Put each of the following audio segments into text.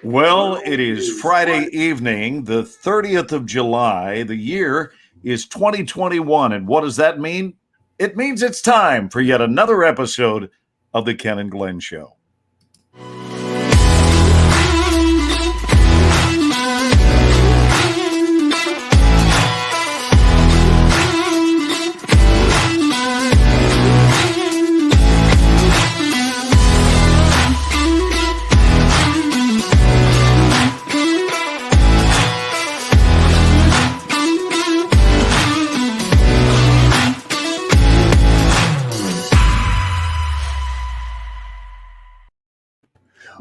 Well, it is Friday evening, the 30th of July. The year is 2021. And what does that mean? It means it's time for yet another episode of the Ken and Glenn Show.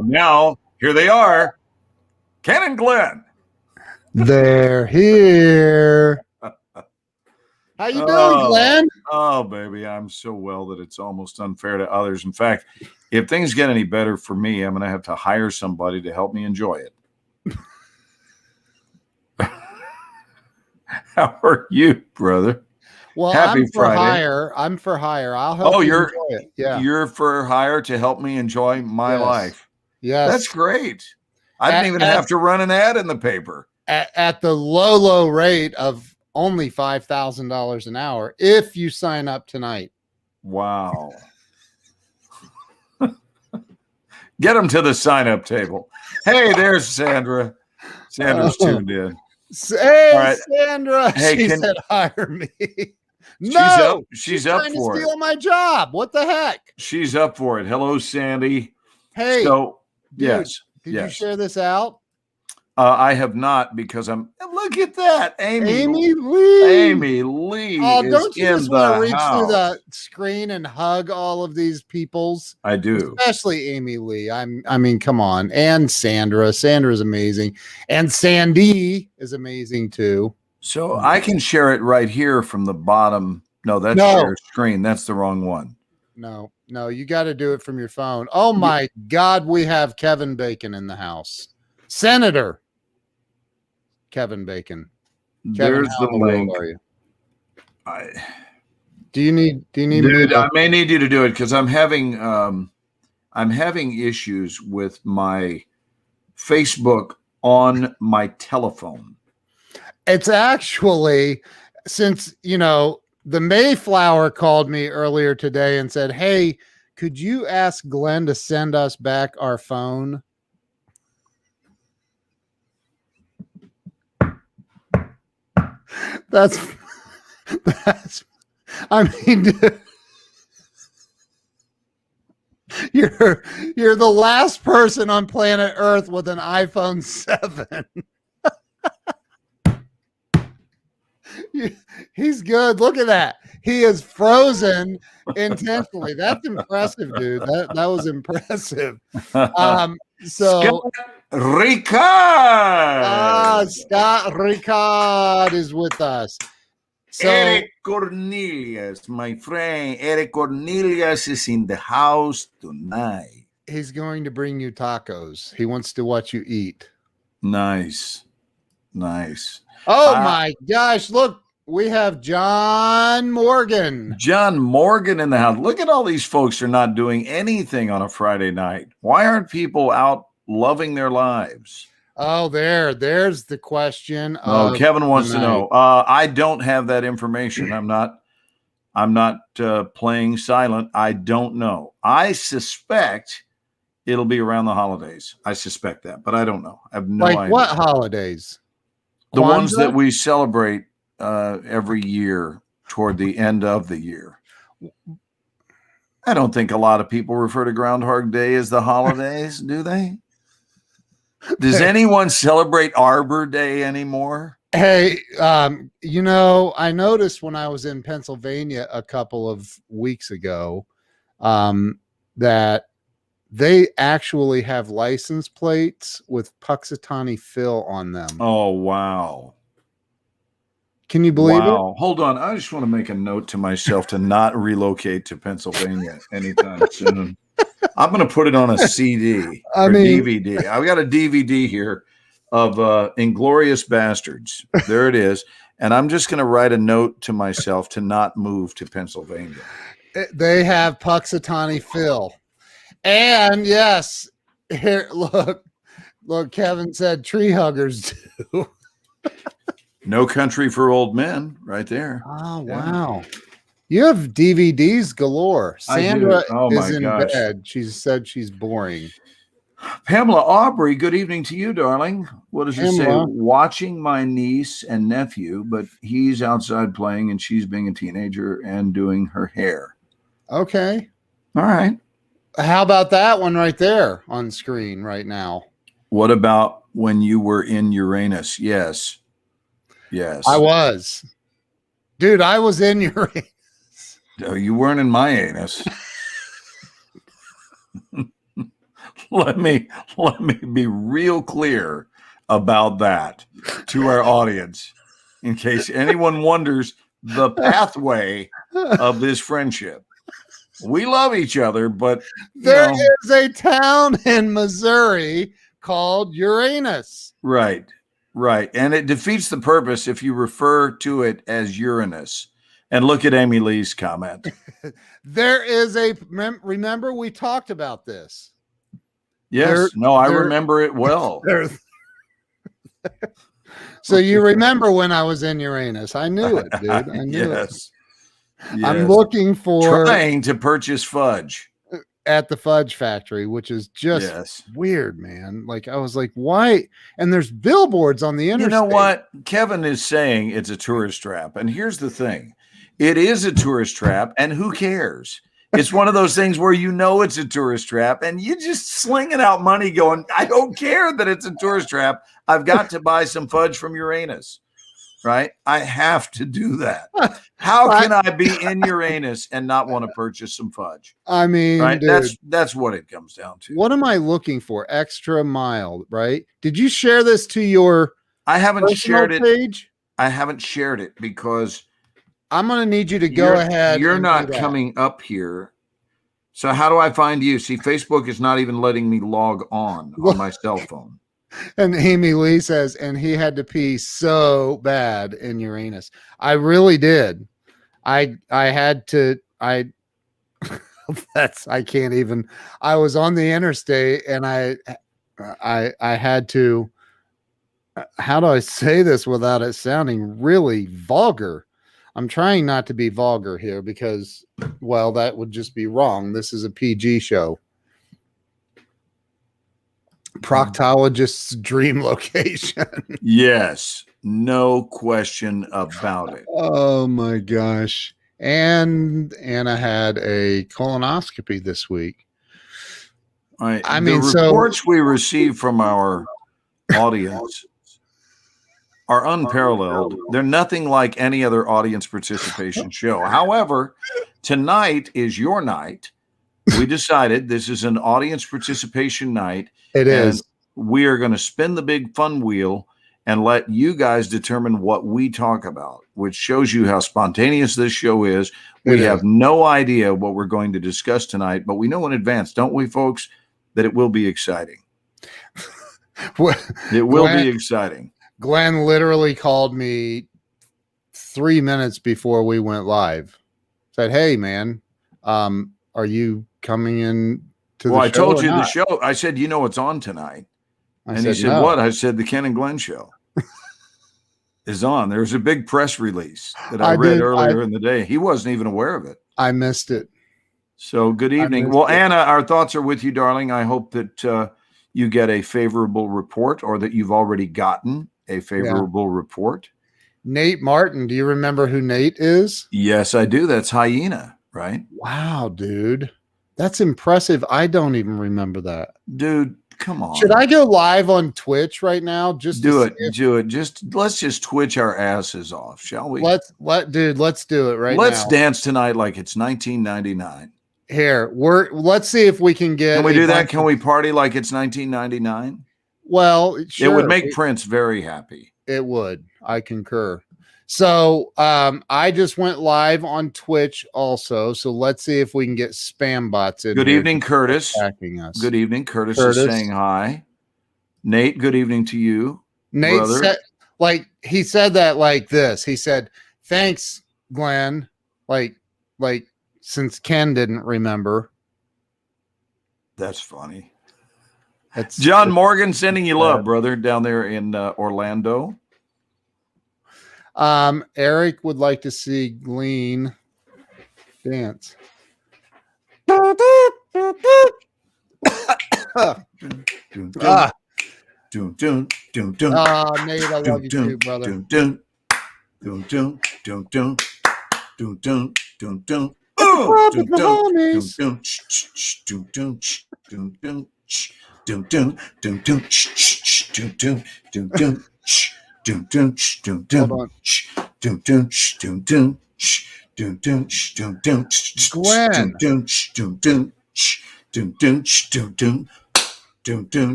Now, here they are, Ken and Glenn. They're here. How you doing, Glenn? Oh, baby, I'm so well that it's almost unfair to others. In fact, if things get any better for me, I'm going to have to hire somebody to help me enjoy it. How are you, brother? Well, Happy I'm for Friday. hire. I'm for hire. I'll help you enjoy it. Yeah. You're for hire to help me enjoy my life. Yes. That's great. I didn't even have to run an ad in the paper. At the low rate of only $5,000 an hour if you sign up tonight. Wow. Get them to the sign-up table. Hey, there's Sandra. Sandra's tuned in. Hey, right. Sandra. Hey, she said hire me. No, she's up trying for to steal my job. What the heck? She's up for it. Hello, Sandy. Hey. So, dude, yes. Did you share this out? I have not because look at that. Amy Lee. Amy Lee. Oh, don't you just want to reach through the screen and hug all of these peoples? I do. Especially Amy Lee. I mean, come on. And Sandra. Sandra's amazing. And Sandy is amazing too. So I can share it right here from the bottom. No, that's your screen. That's the wrong one. No, you got to do it from your phone. Oh my God, we have Kevin Bacon in the house. Senator Kevin Bacon. There's the link. Are you? Do you need Dude, I may need you to do it because I'm having issues with my Facebook on my telephone. It's actually, since the Mayflower called me earlier today and said, "Hey, could you ask Glenn to send us back our phone?" That's I mean, dude, you're the last person on planet Earth with an iPhone 7. He's good. Look at that. He is frozen intentionally. That's impressive, dude. That was impressive. So Ricard. Scott Ricard is with us. So, Eric Cornelius, my friend. Eric Cornelius is in the house tonight. He's going to bring you tacos. He wants to watch you eat. Nice. Oh my gosh, look, we have John Morgan. John Morgan in the house. Look at all these folks are not doing anything on a Friday night. Why aren't people out loving their lives? Oh, there's the question. Kevin wants to know. I don't have that information. I'm not playing silent. I don't know. I suspect it'll be around the holidays. I suspect that, but I don't know. I have no idea. Like what holidays? The ones that we celebrate every year toward the end of the year. I don't think a lot of people refer to Groundhog Day as the holidays, do they? Does anyone celebrate Arbor Day anymore? Hey, I noticed when I was in Pennsylvania a couple of weeks ago that they actually have license plates with Puxatawny Phil on them. Oh, wow. Can you believe it? Hold on. I just want to make a note to myself to not relocate to Pennsylvania anytime soon. I'm going to put it on a CD or DVD. I've got a DVD here of Inglorious Bastards. There it is. And I'm just going to write a note to myself to not move to Pennsylvania. They have Puxatawny Phil. And yes, here, look, Look, Kevin said tree huggers do. No Country for Old Men, right there. Oh, Yeah. wow. You have DVDs galore. I do. Sandra Oh, is my in gosh. bed. She said she's boring. Pamela Aubrey, good evening to you, darling. What does it say? Pamela. Watching my niece and nephew, but he's outside playing and she's being a teenager and doing her hair. Okay. All right. How about that one right there on screen right now? What about when you were in Uranus? Yes. Yes. I was. Dude, I was in Uranus. Oh, you weren't in my anus. Let me be real clear about that to our audience, in case anyone wonders the pathway of this friendship. We love each other, but there is a town in Missouri called Uranus. Right. And it defeats the purpose if you refer to it as Uranus. And look at Amy Lee's comment. There is remember we talked about this. Yes. I remember it well. So you remember when I was in Uranus? I knew it, dude. I knew it. Yes. I'm looking for trying to purchase fudge at the Fudge Factory, which is just weird, man. Like I was like, why? And there's billboards on the interstate. You know what? Kevin is saying it's a tourist trap. And here's the thing. It is a tourist trap, and who cares? It's one of those things where it's a tourist trap, and you just slinging out money going, I don't care that it's a tourist trap. I've got to buy some fudge from Uranus, right? I have to do that. How can I be in Uranus and not want to purchase some fudge? I mean, right? Dude, that's what it comes down to. What am I looking for? Extra mild, right? Did you share this to your I haven't shared it. Page? I haven't shared it because I'm going to need you to go ahead. You're not coming up here. So how do I find you? See, Facebook is not even letting me log on my cell phone. And Amy Lee says, and he had to pee so bad in Uranus. I really did. I had to, I can't even, I was on the interstate and I had to, how do I say this without it sounding really vulgar? I'm trying not to be vulgar here because, well, that would just be wrong. This is a PG show. Proctologist's dream location. Yes, no question about it. Oh my gosh. And Anna had a colonoscopy this week. I mean, the reports we receive from our audience are unparalleled. They're nothing like any other audience participation show. However, tonight is your night. We decided this is an audience participation night. It is. We are going to spin the big fun wheel and let you guys determine what we talk about, which shows you how spontaneous this show is. We have no idea what we're going to discuss tonight, but we know in advance, don't we, folks, that it will be exciting. It will be exciting. Glenn literally called me 3 minutes before we went live. Said, "Hey, man, are you coming in to the show?" I told you the show. I said, it's on tonight. And he said, what? I said, the Ken and Glenn show is on. There's a big press release that I read earlier in the day. He wasn't even aware of it. I missed it. So good evening. Well, Anna, our thoughts are with you, darling. I hope that you get a favorable report or that you've already gotten a favorable report. Nate Martin. Do you remember who Nate is? Yes, I do. That's Hyena, right? Wow, dude. That's impressive. I don't even remember that. Dude, come on. Should I go live on Twitch right now? Just do it. Let's just twitch our asses off, shall we? Let's do it right now. Let's dance tonight like it's 1999. Here, let's see if we can get. Can we do that? Can we party like it's 1999? Well, sure. It would make Prince very happy. It would. I concur. So I just went live on Twitch also. So let's see if we can get spam bots in. Good evening, Curtis. Attacking us. Good evening. Curtis is saying hi. Nate, good evening to you. Nate said, he said that like this. He said, "Thanks, Glenn." Like since Ken didn't remember. That's funny. John Morgan sending you love, brother, down there in Orlando. Eric would like to see Glean dance. Nate, I love you too, brother.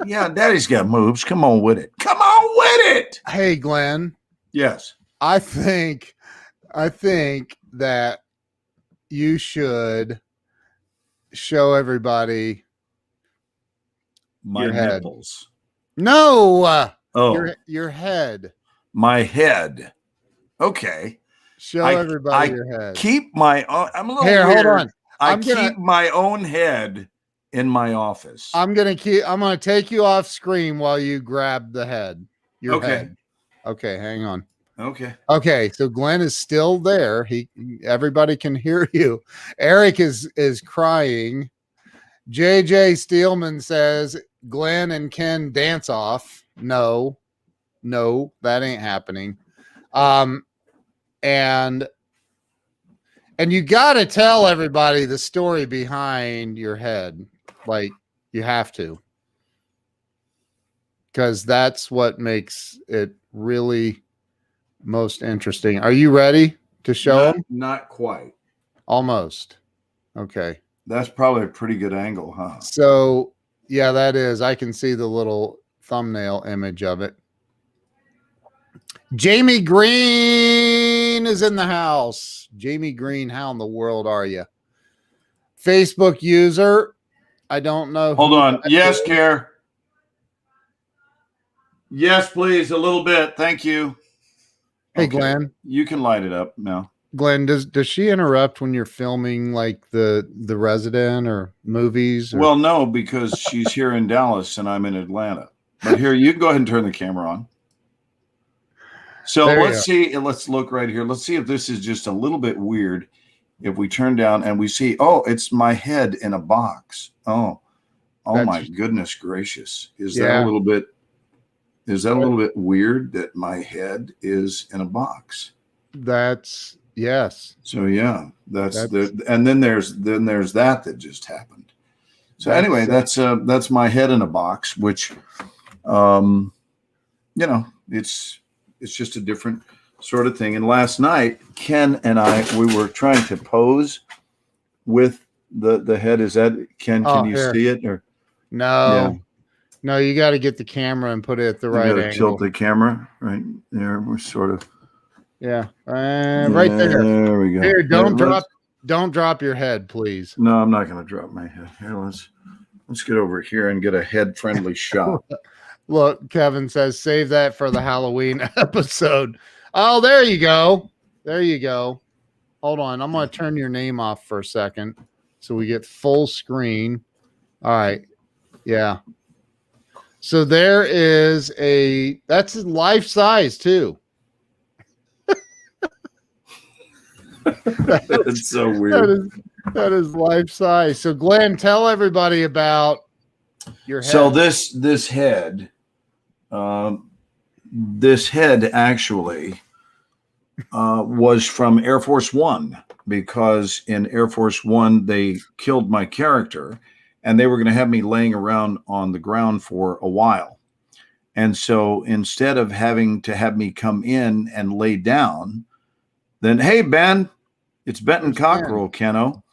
Yeah, Daddy's got moves. Come on with it. Come on with it. Hey, Glenn. Yes. I think that you should show everybody my your head. nipples. No. Your head. My head. Okay. Show everybody your head. Keep my own. I'm a little weird. Hold on. I keep my own head in my office. I'm gonna take you off screen while you grab the head. Your head. Okay, hang on. Okay, so Glenn is still there. Everybody can hear you. Eric is crying. JJ Steelman says Glenn and Ken dance off. No, that ain't happening. And you got to tell everybody the story behind your head. Like, you have to, because that's what makes it really most interesting. Are you ready to show them? Not quite. Almost. Okay. That's probably a pretty good angle, huh? So, yeah, that is. I can see the little thumbnail image of it. Jamie Green is in the house. Jamie Green, how in the world are you? Facebook user. I don't know. Hold on. Yes, Care. Yes, please. A little bit. Thank you. Hey, okay. Glenn. You can light it up now. Glenn, does she interrupt when you're filming like the Resident or movies? Or? Well, no, because she's here in Dallas and I'm in Atlanta. But here, you can go ahead and turn the camera on. So let's see. Let's look right here. Let's see if this is just a little bit weird. If we turn down and we see, oh, it's my head in a box. Oh, my goodness gracious. Is that a little bit weird that my head is in a box? That's yes. So yeah, and then there's that just happened. So anyway, that's my head in a box, which it's just a different sort of thing. And last night, Ken and we were trying to pose with the head. Is that Ken? Can you see it or no? Yeah. No, you got to get the camera and put it at the right angle. Tilt the camera right there. We're sort of right there. There we go. Here, don't drop your head, please. No, I'm not going to drop my head. Here, let's get over here and get a head friendly shot. Look, Kevin says save that for the Halloween episode. Oh, there you go. There you go. Hold on. I'm going to turn your name off for a second so we get full screen. All right. Yeah. So there is that's life size too. That's so weird. That is life size. So Glenn, tell everybody about your head. So this head actually was from Air Force One, because in Air Force One they killed my character and they were going to have me laying around on the ground for a while. And so instead of having to have me come in and lay down, then, hey, Ben, it's Benton Cockerell, Keno.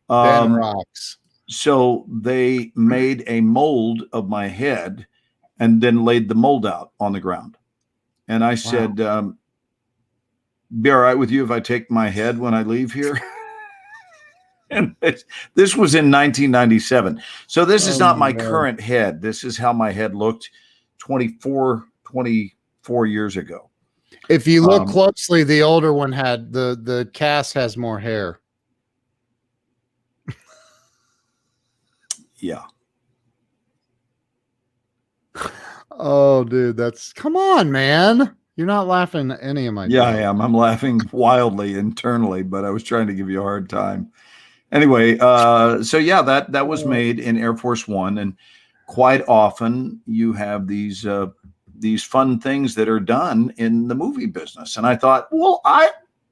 Ben rocks. So they made a mold of my head and then laid the mold out on the ground. And I said, be all right with you if I take my head when I leave here? And this was in 1997. So this is not my current head. This is how my head looked 24 years ago. If you look closely, the older one had the cast has more hair. Yeah. Oh, dude, come on, man. You're not laughing at any of my Yeah, I jokes. am. I'm laughing wildly internally, but I was trying to give you a hard time. Anyway, so yeah, that was made in Air Force One, and quite often you have these fun things that are done in the movie business. And I thought, well,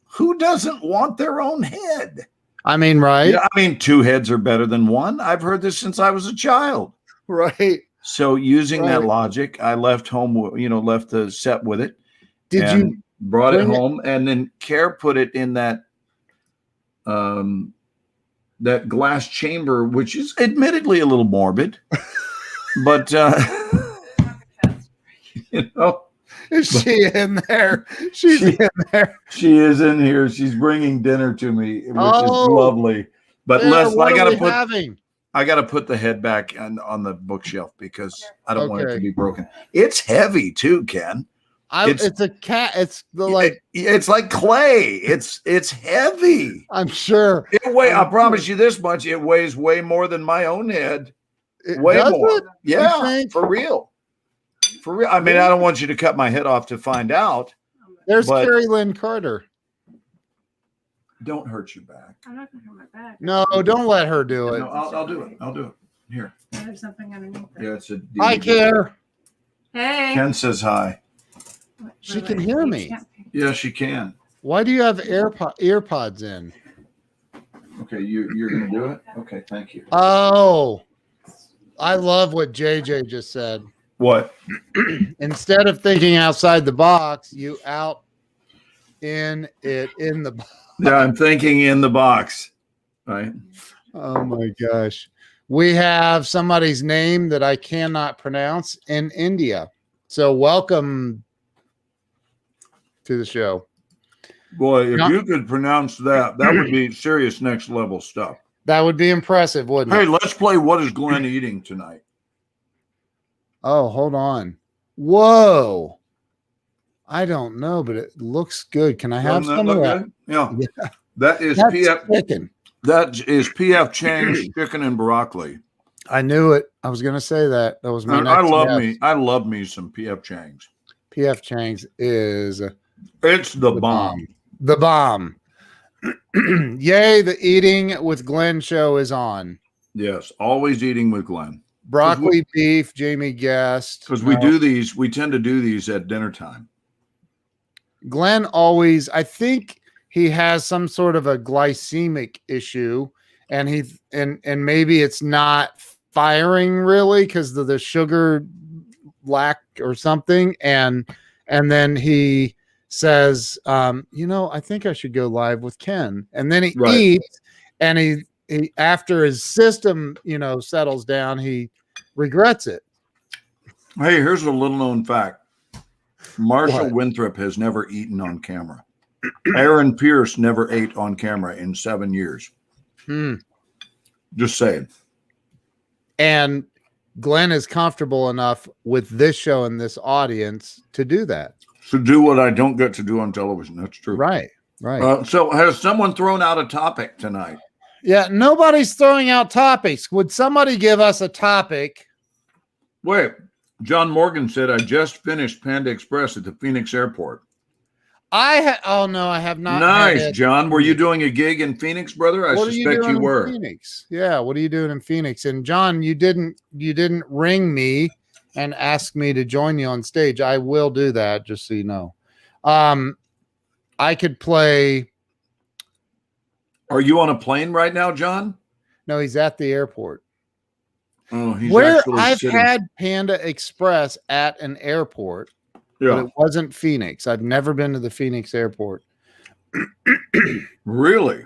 who doesn't want their own head? I mean, right? Yeah, I mean, two heads are better than one. I've heard this since I was a child. Right. So using that logic, I left home, left the set with it. Did you brought it home, and then Care put it in that that glass chamber, which is admittedly a little morbid, but is she in there? She's in there. She is in here. She's bringing dinner to me, which is lovely. But Les, I got to put the head back on the bookshelf because I don't want it to be broken. It's heavy too, Ken. It's a cat. It's like clay. It's heavy. I'm sure. I promise you this much. It weighs way more than my own head. Way more. Yeah, for real. For real. I mean, I don't want you to cut my head off to find out. There's Carrie Lynn Carter. Don't hurt your back. I'm not going to hurt my back. No, don't let her do it. No, I'll do it. I'll do it. Here. There's something underneath it. Yeah, it's a. Hi, Care. Hey. Ken says hi. She can hear me. Yeah, she can. Why do you have earpods in? Okay, you're going to do it? Okay, thank you. Oh, I love what JJ just said. What? Instead of thinking outside the box, you in the box. Yeah, I'm thinking in the box. Right. Oh my gosh. We have somebody's name that I cannot pronounce in India. So welcome to the show. Boy, if you could pronounce that would be serious next level stuff. That would be impressive, wouldn't it? Hey, let's play What is Glenn Eating Tonight? Oh, hold on. Whoa. I don't know, but it looks good. Can I have some of that? Yeah. That is chicken. That is P.F. Chang's chicken and broccoli. I knew it. I was going to say that. That was my next I love me some P.F. Chang's. P.F. Chang's is it's the bomb. The bomb. Yay, the Eating with Glenn show is on. Yes, always eating with Glenn. Broccoli beef, Jamie guessed. Because we tend to do these at dinner time. Glenn always, I think he has some sort of a glycemic issue, and maybe it's not firing really because of the sugar lack or something. And then he says, I think I should go live with Ken. And then he eats, and he after his system, settles down, he regrets it. Hey, here's a little known fact. Marshall Winthrop has never eaten on camera. Aaron Pierce never ate on camera in 7 years. Just saying. And Glenn is comfortable enough with this show and this audience to do that. To do what I don't get to do on television. That's true. Right. So has someone thrown out a topic tonight? Yeah, nobody's throwing out topics. Would somebody give us a topic? Wait. John Morgan said, I just finished Panda Express at the Phoenix airport. I have not. Nice, John. Were you doing a gig in Phoenix, brother? I suspect you were. Phoenix. Yeah. What are you doing in Phoenix? And John, you didn't ring me and ask me to join you on stage. I will do that, just so you know. I could play. Are you on a plane right now, John? No, he's at the airport. Oh, he's where I've had Panda Express at an airport, but it wasn't Phoenix. I've never been to the Phoenix airport. Really?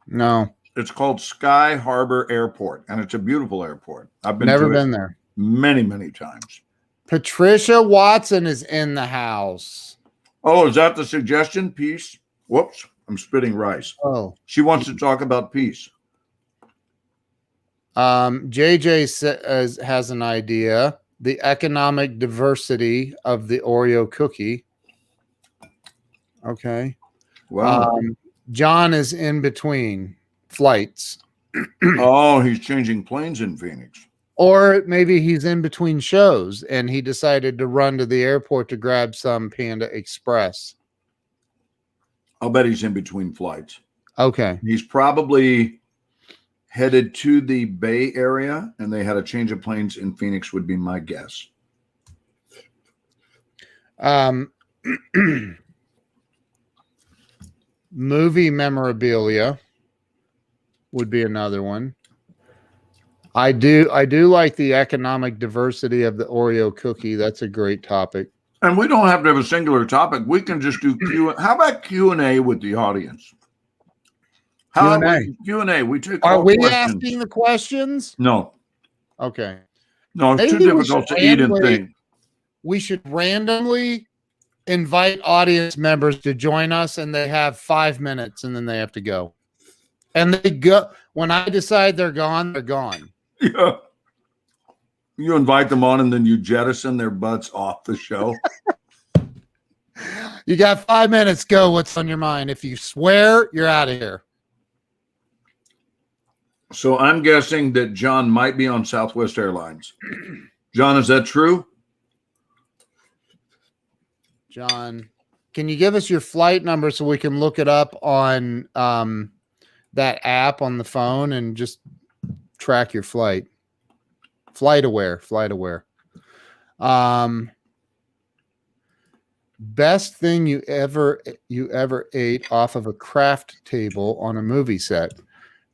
No. It's called Sky Harbor Airport, and it's a beautiful airport. I've never been there many, many times. Patricia Watson is in the house. Oh, is that the suggestion? Peace. Whoops, I'm spitting rice. Oh, she wants to talk about peace. JJ has an idea. The economic diversity of the Oreo cookie. Okay. Wow. John is in between flights. Oh, he's changing planes in Phoenix. Or maybe he's in between shows and he decided to run to the airport to grab some Panda Express. I'll bet he's in between flights. Okay. He's probably headed to the Bay Area, and they had a change of planes in Phoenix, would be my guess. Movie memorabilia would be another one. I do like the economic diversity of the Oreo cookie. That's a great topic. And we don't have to have a singular topic. We can just do Q. How about Q&A with the audience? How Q&A. Q&A. We take Are all we questions. asking the questions? No. Okay. No, it's too Maybe we difficult should to eat and randomly- think. We should randomly invite audience members to join us, and they have 5 minutes, and then they have to go. And they go when I decide they're gone, they're gone. Yeah. You invite them on, and then you jettison their butts off the show. You got 5 minutes. Go. What's on your mind? If you swear, you're out of here. So I'm guessing that John might be on Southwest Airlines. John, is that true? John, can you give us your flight number so we can look it up on that app on the phone and just track your flight? FlightAware. Best thing you ever ate off of a craft table on a movie set.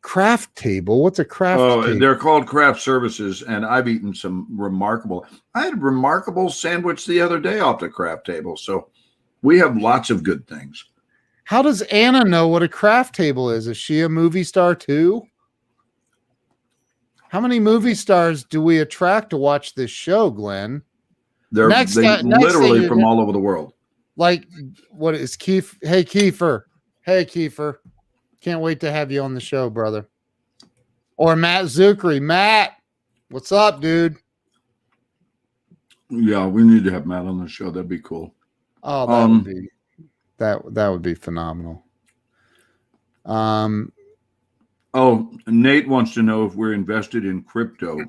Craft table? What's a craft table? They're called craft services, and I've eaten some remarkable. I had a remarkable sandwich the other day off the craft table. So we have lots of good things. How does Anna know what a craft table is? Is she a movie star too? How many movie stars do we attract to watch this show, Glenn? They're Next literally thing from all over the world. Like, what is Keith? Hey, Kiefer. Hey, Kiefer. Can't wait to have you on the show, brother. Or Matt Zuckery. Matt, what's up, dude? Yeah, we need to have Matt on the show. That'd be cool. Oh, that would be that would be phenomenal. Oh, Nate wants to know if we're invested in crypto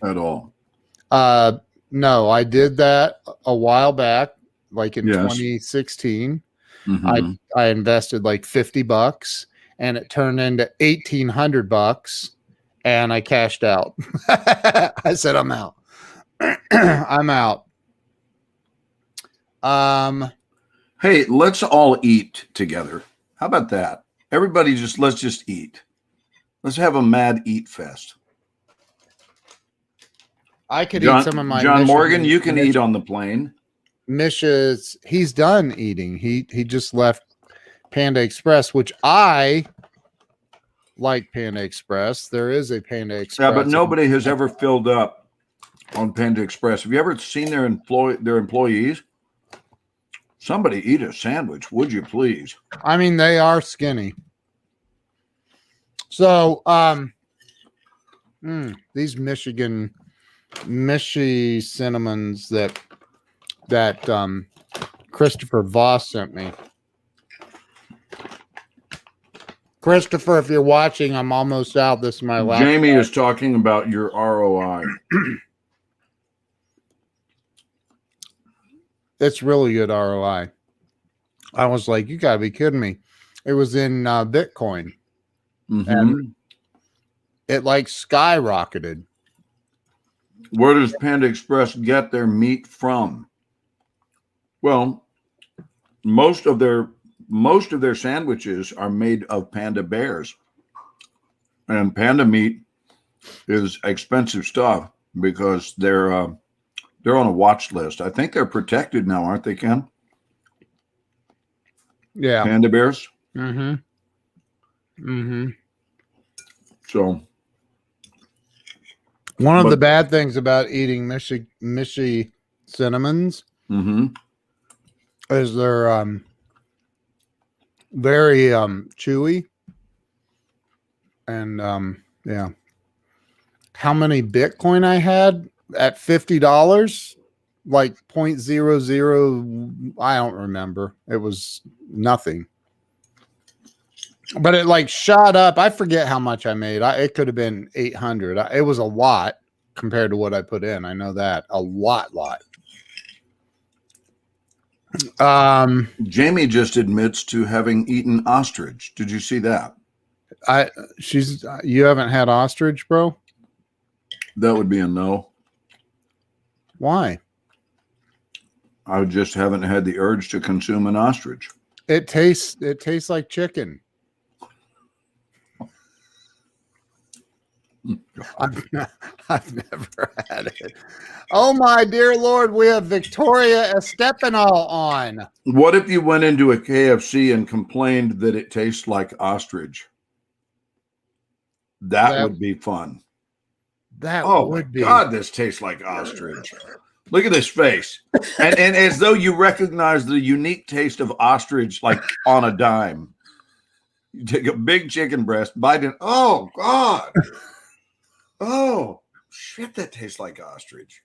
at all. No, I did that a while back, like in Yes. 2016. Mhm. I invested like $50 and it turned into $1,800 and I cashed out. I said, I'm out. I'm out. Hey, let's all eat together. How about that? Everybody let's just eat. Let's have a mad eat fest. I could John, eat some of my John Michigan- Morgan, you can eat on the plane. Misha's, he's done eating. He just left Panda Express, which I like. Panda Express. There is a Panda Express. Yeah, but nobody has ever filled up on Panda Express. Have you ever seen their employees? Somebody eat a sandwich, would you please? I mean, they are skinny. So, these Michi cinnamons that Christopher Voss sent me. Christopher, if you're watching, I'm almost out. This is my last. Jamie is talking about your ROI. It's really good ROI. I was like, you gotta be kidding me. It was in Bitcoin. Mhm. And it like skyrocketed. Where does Panda Express get their meat from? Well, most of their sandwiches are made of panda bears, and panda meat is expensive stuff because they're on a watch list. I think they're protected now, aren't they, Ken? Yeah. Panda bears. Mm-hmm. Mm-hmm. So One of But- the bad things about eating Michi cinnamons mhm. is they're very chewy. And yeah. How many Bitcoin I had at $50? Like 0.00, I don't remember. It was nothing. But it like shot up. I forget how much I made. It could have been 800. It was a lot. compared to what I put in. I know that a lot. Jamie just admits to having eaten ostrich. Did you see that? You haven't had ostrich, bro? That would be a no. Why? I just haven't had the urge to consume an ostrich. It tastes like chicken. I've never had it. Oh my dear Lord, we have Victoria Estepinal on. What if you went into a KFC and complained that it tastes like ostrich? That would be fun. That would be. God, this tastes like ostrich. Look at this face. And as though you recognize the unique taste of ostrich, like on a dime. You take a big chicken breast, bite it. Oh, God. Oh, shit, that tastes like ostrich.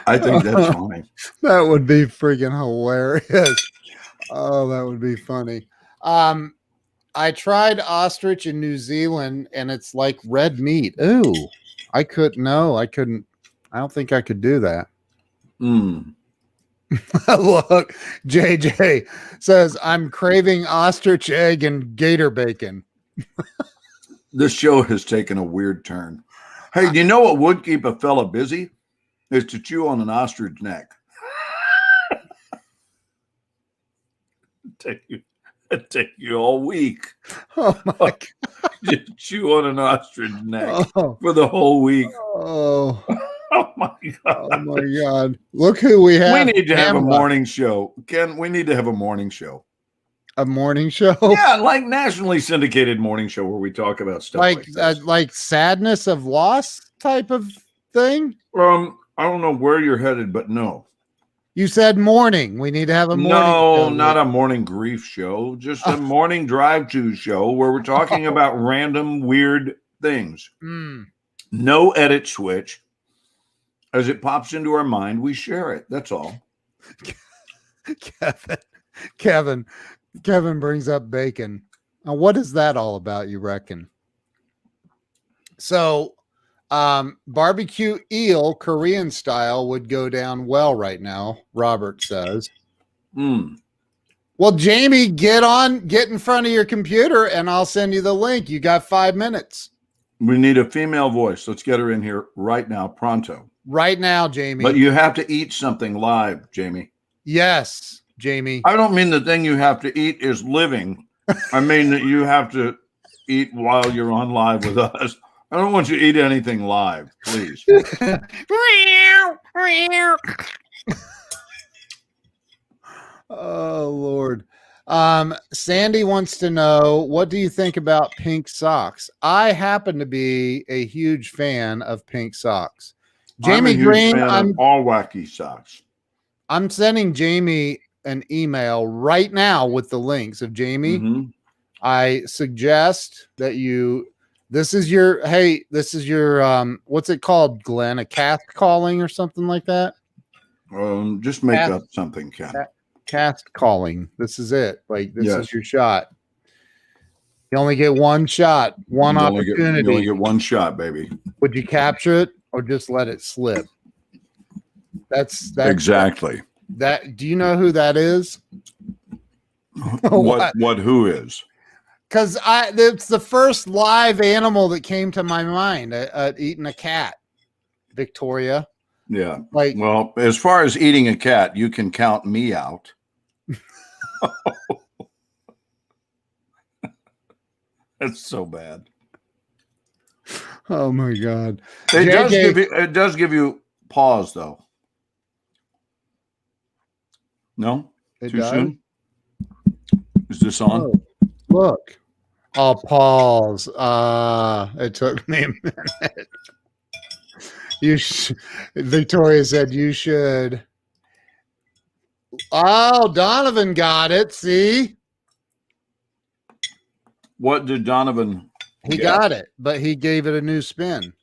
I think that's funny. That would be freaking hilarious. Oh, that would be funny. I tried ostrich in New Zealand, and it's like red meat. Ooh, I couldn't. I don't think I could do that. Mm. Look, JJ says, I'm craving ostrich egg and gator bacon. This show has taken a weird turn. Hey, do you know what would keep a fella busy? Is to chew on an ostrich neck. It'd take you all week. Oh my God. Just chew on an ostrich neck for the whole week. Oh. Oh my God. Oh my God. Look who we have. We need to have a morning show. Ken, we need to have a morning show. A morning show? Yeah, like nationally syndicated morning show where we talk about stuff like sadness of loss type of thing. I don't know where you're headed, but no. You said morning. We need to have a morning. No, not a morning grief show. Just a morning drive-to show where we're talking about random weird things. No edit switch. As it pops into our mind, we share it. That's all. Kevin brings up bacon. Now, what is that all about, you reckon? So, barbecue eel, Korean style, would go down well right now, Robert says. Well, Jamie, get in front of your computer, and I'll send you the link. You got 5 minutes. We need a female voice. Let's get her in here right now, pronto. Right now, Jamie. But you have to eat something live, Jamie. Yes, Jamie. I don't mean the thing you have to eat is living. I mean that you have to eat while you're on live with us. I don't want you to eat anything live, please. Oh, Lord. Sandy wants to know, what do you think about pink socks? I happen to be a huge fan of pink socks. Jamie Green, I'm all wacky socks. I'm sending Jamie an email right now with the links of Jamie. Mm-hmm. I suggest that this is your what's it called, Glenn? A cast calling or something like that? Just make up something, Ken. Cast calling. This is it. Like, this is your shot. You only get one shot, one opportunity. You only get one shot, baby. Would you capture it or just let it slip? That's exactly. That. Do you know who that is? Who is? Because it's the first live animal that came to my mind. Eating a cat, Victoria. Yeah. Well, as far as eating a cat, you can count me out. That's so bad. Oh my God. It does give you pause, though. No? Too soon? Is this on? Oh, look. Oh, pause. It took me a minute. Victoria said you should. Oh, Donovan got it. See? What did Donovan He got it, but he gave it a new spin.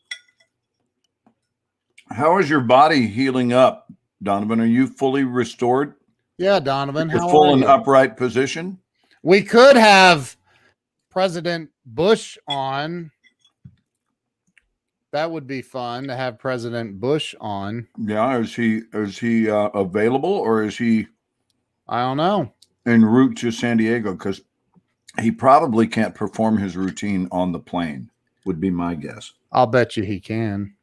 How is your body healing up, Donovan? Are you fully restored? Yeah, Donovan. How full and upright position? We could have President Bush on. That would be fun to have President Bush on. Yeah, is he available, or is he I don't know. en route to San Diego? Because he probably can't perform his routine on the plane, would be my guess. I'll bet you he can.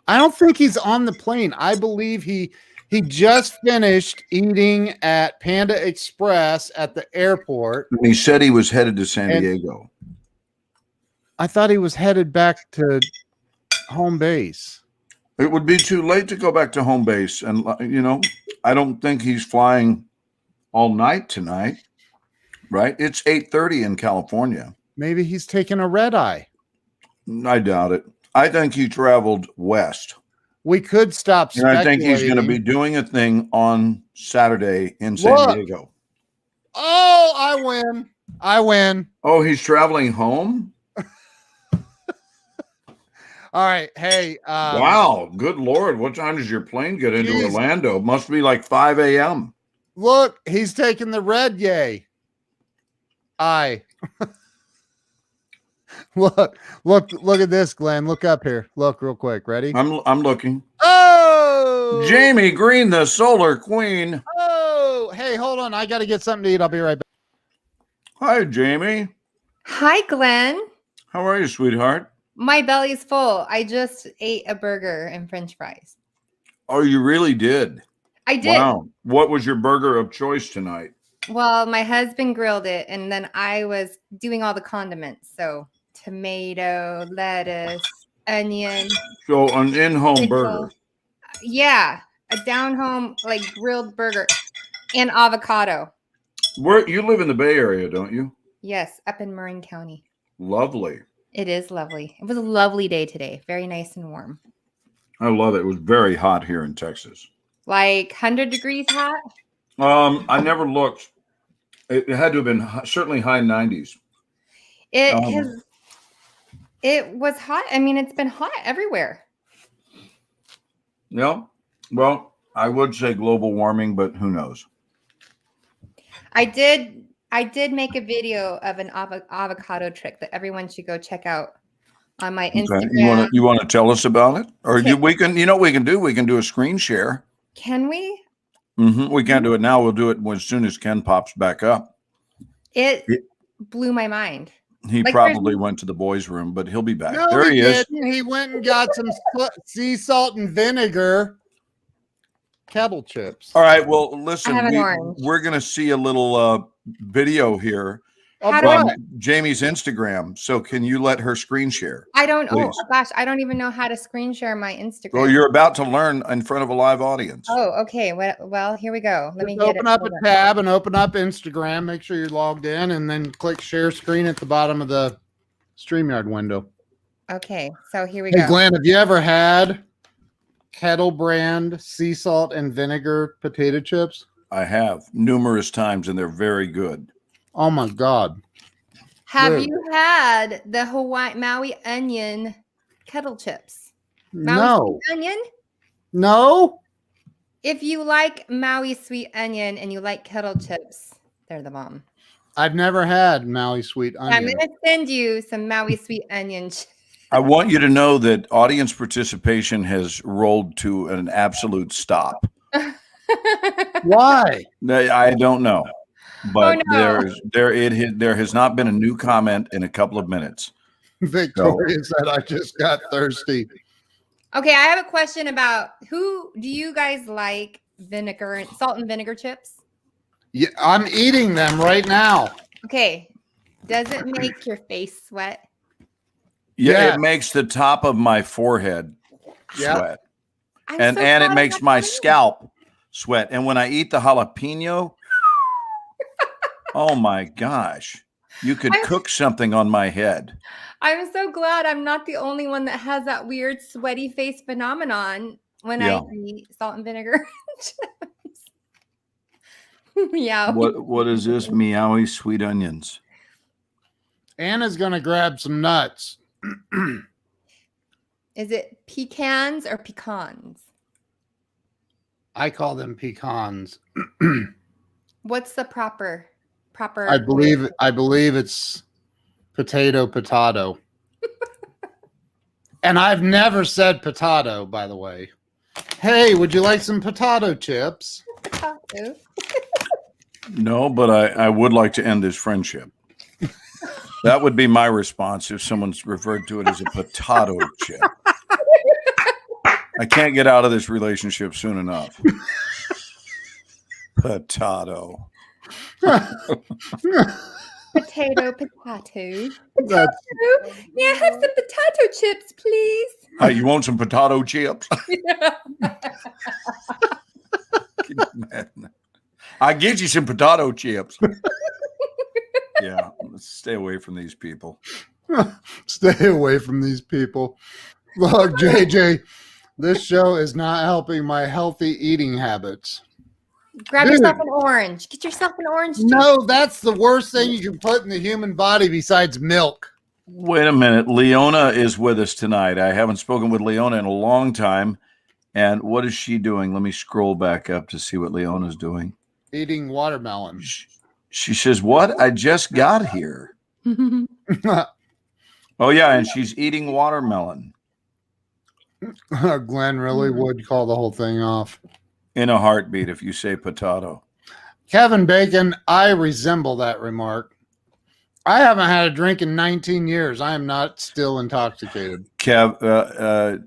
I don't think he's on the plane. I believe he just finished eating at Panda Express at the airport. And he said he was headed to San Diego. I thought he was headed back to home base. It would be too late to go back to home base. And, I don't think he's flying all night tonight, right? It's 8:30 in California. Maybe he's taking a red eye. I doubt it. I think he traveled west. We could stop And I think he's going to be doing a thing on Saturday in San Diego. Oh, I win. I win. Oh, he's traveling home? All right. Hey. Wow. Good Lord. What time does your plane get into Orlando? Must be like 5 a.m. Look, he's taking the red yay. Look at this, Glenn. Look up here. Look real quick. Ready? I'm looking. Oh, Jamie Green, the Solar Queen. Oh, hey, hold on. I got to get something to eat. I'll be right back. Hi, Jamie. Hi, Glenn. How are you, sweetheart? My belly's full. I just ate a burger and French fries. Oh, you really did? I did. Wow. What was your burger of choice tonight? Well, my husband grilled it, and then I was doing all the condiments. So tomato, lettuce, onion. So an in-home pickle. burger. Yeah, a down-home like grilled burger and avocado. Where you live in the Bay Area, don't you? Yes, up in Marin County. Lovely. It is lovely. It was a lovely day today. Very nice and warm. I love it. It was very hot here in Texas. Like 100 degrees hot? I never looked. It had to have been certainly high 90s. It was hot. I mean, it's been hot everywhere. Yeah. Well, I would say global warming, but who knows? I did make a video of an avocado trick that everyone should go check out on my Instagram. Okay. You want to tell us about it? Or we can do a screen share. Can we? We can't do it now. We'll do it as soon as Ken pops back up. It blew my mind. He probably went to the boys' room, but he'll be back. No, there he is. He went and got some sea salt and vinegar kettle chips. All right. Well, listen, I have an orange. we're going to see a little video here from Jamie's Instagram. So can you let her screen share? I don't. Please. Oh gosh, I don't even know how to screen share my Instagram. Well, you're about to learn in front of a live audience. Oh, okay. Well, here we go. Let me open up a tab and open up Instagram. Make sure you're logged in, and then click share screen at the bottom of the StreamYard window. Okay, so here we Hey, go. Glenn, have you ever had Kettle brand sea salt and vinegar potato chips? I have numerous times, and they're very good. Oh my God. Have Dude. you had the Maui onion kettle chips? No. Sweet onion? No. If you like Maui sweet onion and you like kettle chips, they're the bomb. I've never had Maui sweet onion. I'm going to send you some Maui sweet onion chips. I want you to know that audience participation has rolled to an absolute stop. Why? I don't know, but no. there has not been a new comment in a couple of minutes. Victoria said, I just got thirsty. Okay, I have a question about do you guys like salt and vinegar chips? Yeah, I'm eating them right now. Okay. Does it make your face sweat? Yeah, it makes the top of my forehead sweat. And it makes my scalp sweat. And when I eat the jalapeno, oh my gosh, you could cook something on my head. I'm so glad I'm not the only one that has that weird sweaty face phenomenon when I eat salt and vinegar chips. Yeah. What is this? Meowie sweet onions. Anna's gonna grab some nuts. Is it pecans or pecans? I call them pecans. What's the proper? I believe it's potato. And I've never said potato, by the way. Hey, would you like some potato chips? Potato. No, but I would like to end this friendship. That would be my response if someone's referred to it as a potato chip. I can't get out of this relationship soon enough. Potato. Potato. That's, Yeah, have some potato chips, please. Hey, you want some potato chips? I get you some potato chips. Yeah, let's stay away from these people. stay away from these people. Look, JJ, this show is not helping my healthy eating habits. Grab Dude. yourself an orange. Get yourself an orange juice. No, that's the worst thing you can put in the human body besides milk. Wait a minute. Leona is with us tonight. I haven't spoken with Leona in a long time. And what is she doing? Let me scroll back up to see what Leona's doing. Eating watermelon. She says, what? I just got here. Oh, yeah. And she's eating watermelon. Glenn really would call the whole thing off. In a heartbeat if you say potato. Kevin Bacon, I resemble that remark. I haven't had a drink in 19 years. I am not still intoxicated. Kevin,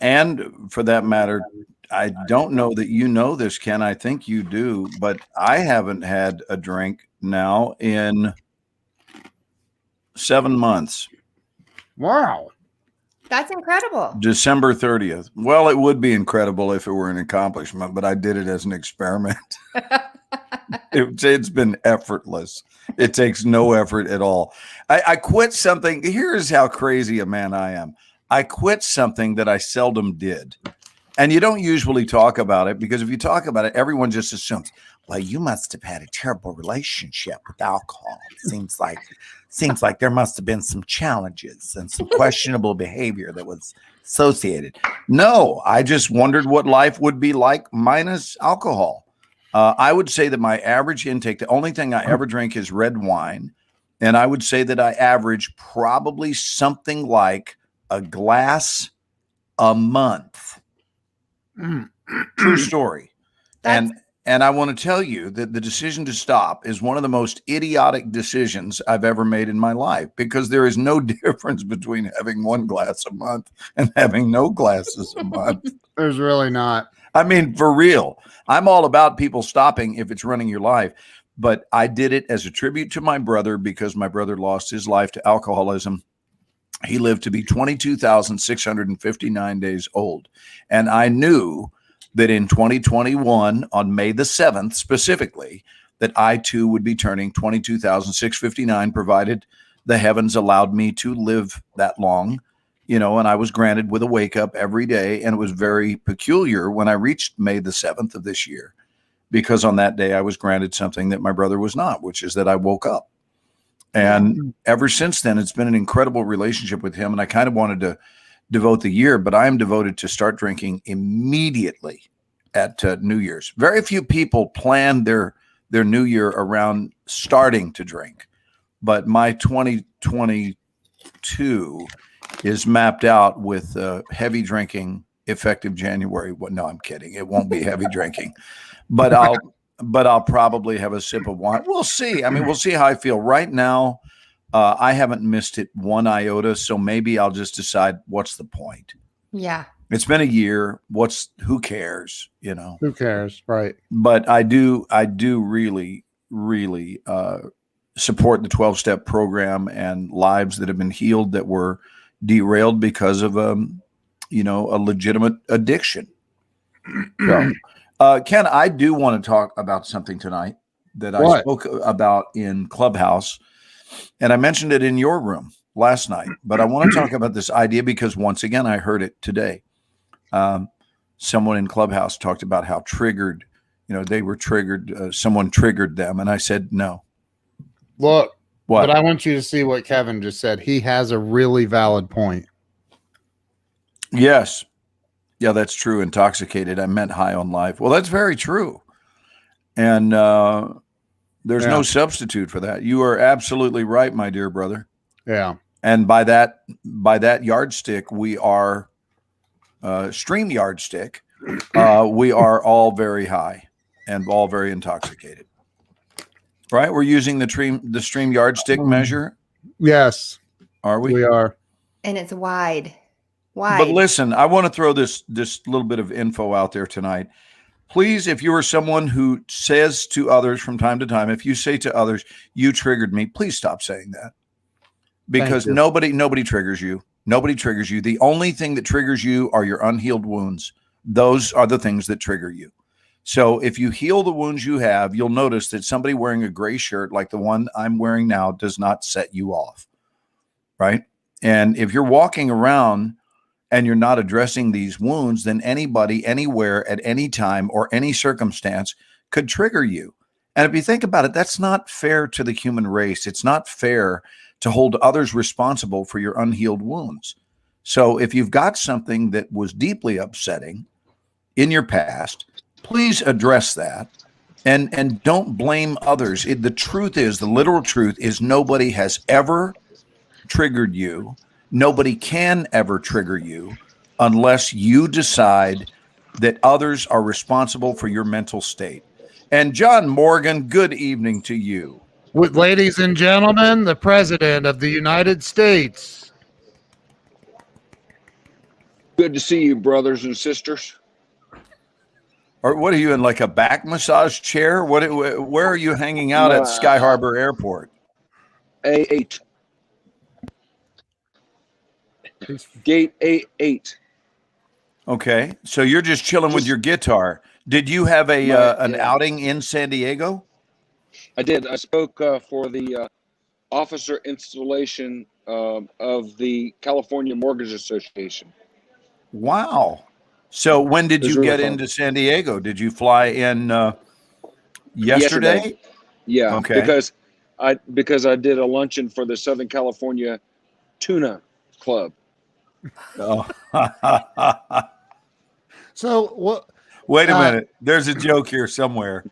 and for that matter, I don't know that you know this, Ken. I think you do, but I haven't had a drink now in 7 months. Wow. That's incredible. December 30th. Well, it would be incredible if it were an accomplishment, but I did it as an experiment. It's been effortless. It takes no effort at all. I quit something. Here's how crazy a man I am. I quit something that I seldom did. And you don't usually talk about it because if you talk about it, everyone just assumes, well, you must have had a terrible relationship with alcohol. It seems like there must have been some challenges and some questionable behavior that was associated. No, I just wondered what life would be like minus alcohol. I would say that my average intake, the only thing I ever drink is red wine. And I would say that I average probably something like a glass a month. True story. And I want to tell you that the decision to stop is one of the most idiotic decisions I've ever made in my life because there is no difference between having one glass a month and having no glasses a month. There's really not. I mean, for real. I'm all about people stopping if it's running your life. But I did it as a tribute to my brother because my brother lost his life to alcoholism. He lived to be 22,659 days old. And I knew that in 2021, on May the 7th specifically, that I too would be turning 22,659, provided the heavens allowed me to live that long, and I was granted with a wake up every day. And it was very peculiar when I reached May the 7th of this year, because on that day I was granted something that my brother was not, which is that I woke up. And ever since then, it's been an incredible relationship with him. And I kind of wanted to devote the year, but I am devoted to start drinking immediately at New Year's. Very few people plan their New Year around starting to drink, but my 2022 is mapped out with heavy drinking effective January. Well, no, I'm kidding. It won't be heavy drinking, but I'll probably have a sip of wine. We'll see. I mean, we'll see how I feel. Right now, I haven't missed it one iota, so maybe I'll just decide what's the point. Yeah. It's been a year. Who cares? Who cares? Right. But I do really, really support the 12-step program and lives that have been healed that were derailed because of a legitimate addiction. So, Ken, I do want to talk about something tonight that I spoke about in Clubhouse, and I mentioned it in your room last night, but I want to talk about this idea because once again, I heard it today. Someone in Clubhouse talked about how triggered, they were triggered. Someone triggered them. And I said, no. Look, what? But I want you to see what Kevin just said. He has a really valid point. Yes. Yeah, that's true. Intoxicated. I meant high on life. Well, that's very true. And there's no substitute for that. You are absolutely right, my dear brother. Yeah. And by that yardstick, we are stream yardstick. We are all very high and all very intoxicated. Right? We're using the stream yardstick measure. Yes, Are we? we are. And it's wide. But listen, I want to throw this little bit of info out there tonight. Please, if you are someone who says to others from time to time, if you say to others, "You triggered me," please stop saying that. Because nobody triggers you. Nobody triggers you. The only thing that triggers you are your unhealed wounds. Those are the things that trigger you. So if you heal the wounds you have, you'll notice that somebody wearing a gray shirt like the one I'm wearing now does not set you off, right? And if you're walking around and you're not addressing these wounds, then anybody, anywhere, at any time or any circumstance could trigger you. And if you think about it, that's not fair to the human race. It's not fair to hold others responsible for your unhealed wounds. So if you've got something that was deeply upsetting in your past, please address that and don't blame others. The truth is, the literal truth is, nobody has ever triggered you. Nobody can ever trigger you unless you decide that others are responsible for your mental state. And John Morgan, good evening to you. With ladies and gentlemen, the President of the United States. Good to see you, brothers and sisters. Or what are you in, like a back massage chair? Where are you hanging out at Sky Harbor Airport? A8. Gate A8. Okay, so you're just chilling with your guitar. Did you have an outing in San Diego? I did. I spoke for the officer installation of the California Mortgage Association. Wow. So when did you get into San Diego? Did you fly in yesterday? Yeah. Okay. Because I did a luncheon for the Southern California Tuna Club. Oh. So what? Wait a minute. There's a joke here somewhere.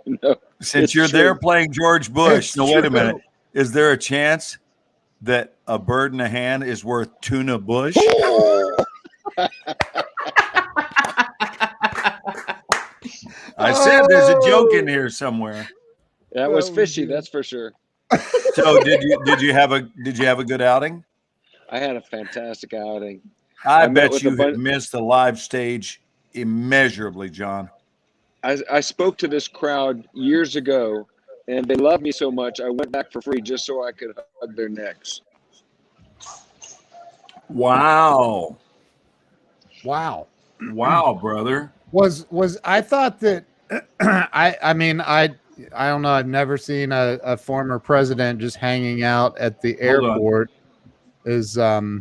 No, Since you're there playing George Bush. No, wait a minute. Is there a chance that a bird in a hand is worth tuna bush? I said there's a joke in here somewhere. That was fishy, that's for sure. So did you have a good outing? I had a fantastic outing. I bet you have missed the live stage immeasurably, John. I spoke to this crowd years ago, and they loved me so much, I went back for free just so I could hug their necks. Wow. Wow. Wow, brother. Was I thought that I mean I don't know, I've never seen a former president just hanging out at the airport. Is hello.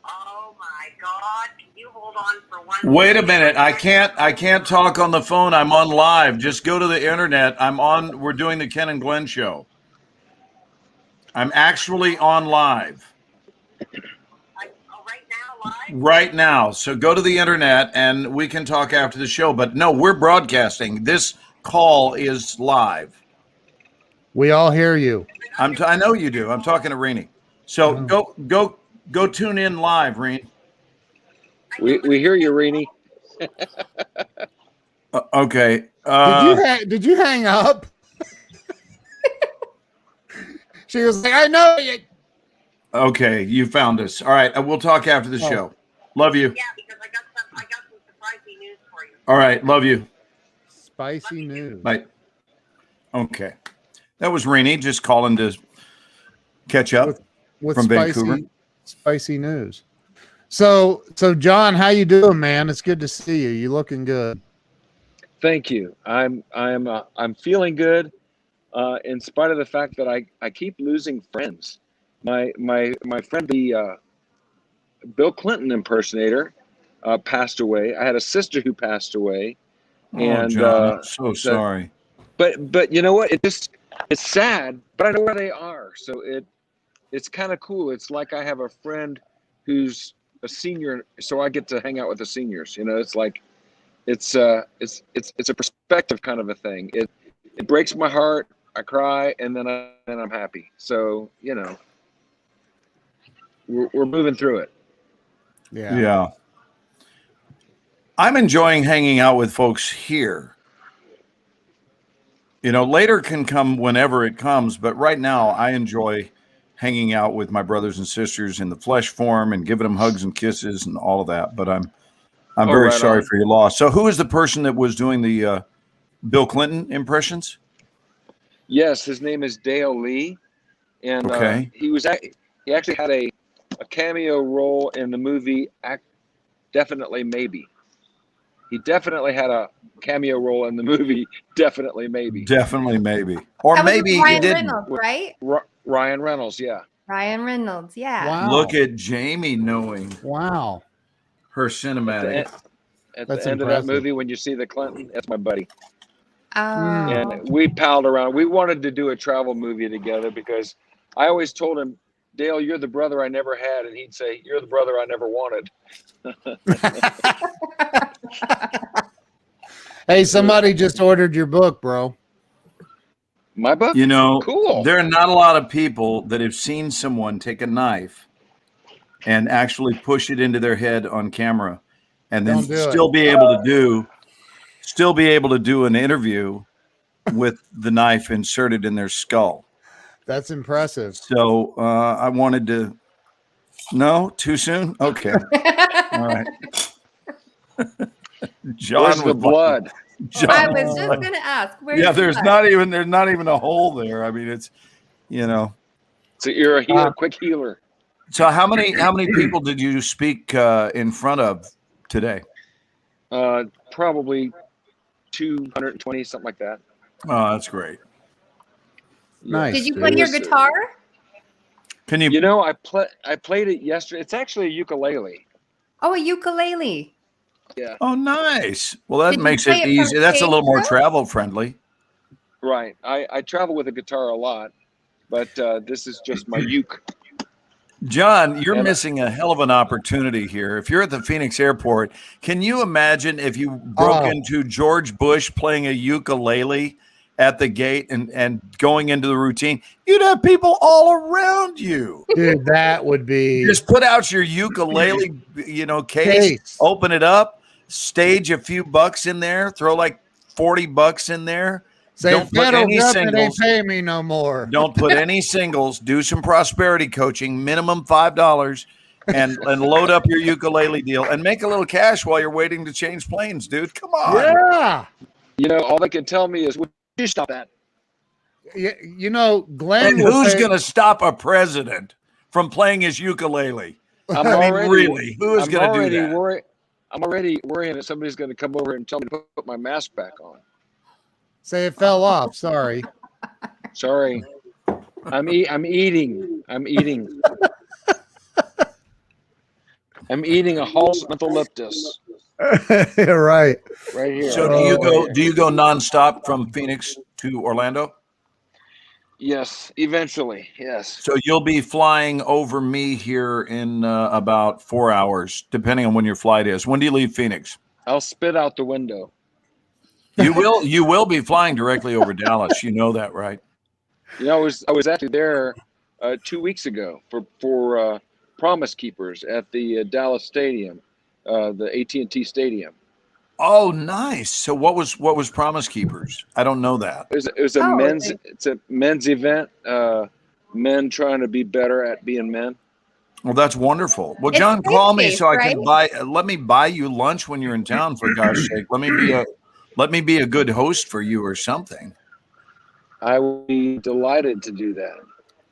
Oh my God! Can you hold on for one? Wait a minute. I can't talk on the phone. I'm on live. Just go to the internet. We're doing the Ken and Glenn show. I'm actually on live. Right now, live? Right now. So go to the internet and we can talk after the show. But no, we're broadcasting. This call is live. we all hear you? I know you do. I'm talking to Renee. So go tune in live, Renee. We hear you, Renee. Okay. Did you hang up? She was like, I know you. Okay, you found us. All right, we'll talk after the show. Love you. Yeah, because I got some surprising news for you. All right, love you. Spicy news. Bye. Okay. That was Renee just calling to catch up with from spicy, Vancouver. Spicy news. So John, how you doing, man? It's good to see you. You looking good. Thank you. I'm feeling good, in spite of the fact that I keep losing friends. My friend, the Bill Clinton impersonator, passed away. I had a sister who passed away, And John, I'm so sorry. But you know what? It's sad, but I know where they are. So it's kind of cool. It's like I have a friend who's a senior, so I get to hang out with the seniors. You know, it's like it's a perspective kind of a thing. It breaks my heart I cry, and then I'm happy. So we're moving through it. Yeah. I'm enjoying hanging out with folks here. Later can come whenever it comes, but right now I enjoy hanging out with my brothers and sisters in the flesh form and giving them hugs and kisses and all of that. But I'm very right sorry on. for your loss. So who is the person that was doing the Bill Clinton impressions? Yes, his name is Dale Lee, and Okay. he actually had a cameo role in the movie Definitely Maybe. He definitely had a cameo role in the movie Definitely Maybe. Definitely maybe. Or That was maybe he Ryan didn't. Reynolds, right? Ryan Reynolds, yeah. Ryan Reynolds, yeah. Wow. Look at Jamie knowing Wow. her cinematic. At That's the end of impressive. that movie, when you see the Clinton, that's my buddy. Oh. And we palled around. We wanted to do a travel movie together because I always told him, Dale, you're the brother I never had. And he'd say, you're the brother I never wanted. Hey, somebody just ordered your book, bro. My book? Cool. There are not a lot of people that have seen someone take a knife and actually push it into their head on camera and then Don't do still be able to do an interview with the knife inserted in their skull. That's impressive. So I wanted to. No, too soon. Okay, all right. John, Where's the blood? John, I was just gonna ask. Where's yeah, the there's blood? not even a hole there. I mean, it's So you're a healer, quick healer. So how many people did you speak in front of today? Probably 220, something like that. Oh, that's great. Nice. Did you dude. play your Yes, sir. guitar? Can you? I played it yesterday. It's actually a ukulele. Oh, a ukulele. Yeah. Oh, nice. Well, that Did you makes play it it from easy. That's a stage, little more though? travel friendly. Right. I travel with a guitar a lot, but this is just my uke. John, you're And- missing a hell of an opportunity here. If you're at the Phoenix airport, can you imagine if you broke into George Bush playing a ukulele at the gate and going into the routine? You'd have people all around you. Dude, that would be Just put out your ukulele, case, open it up, stage a few bucks in there, throw like $40 in there. Say, Don't put federal any government ain't singles. pay me no more. Don't put any singles. Do some prosperity coaching, minimum $5, and load up your ukulele deal and make a little cash while you're waiting to change planes, dude. Come on. Yeah. All they can tell me is, would you stop that? Glenn. And who's going to stop a president from playing his ukulele? I'm I mean, already, really, who is I'm going to do already that? I'm already worrying that somebody's going to come over and tell me to put my mask back on. Say it fell off. Sorry. Sorry. I'm eating. I'm eating a Halls Mentholyptus Right. right here. So do you go nonstop from Phoenix to Orlando? Yes, eventually. Yes. So you'll be flying over me here in about 4 hours, depending on when your flight is. When do you leave Phoenix? I'll spit out the window. You will be flying directly over Dallas. You know that, right? I was actually there 2 weeks ago for Promise Keepers at the Dallas Stadium, the AT&T Stadium. Oh, nice. So what was Promise Keepers? I don't know that. It was a men's event. Men trying to be better at being men. Well, that's wonderful. Well, It's John, call me faith-based, so I can right? let me buy you lunch when you're in town, for God's sake. Let me be a good host for you or something. I would be delighted to do that.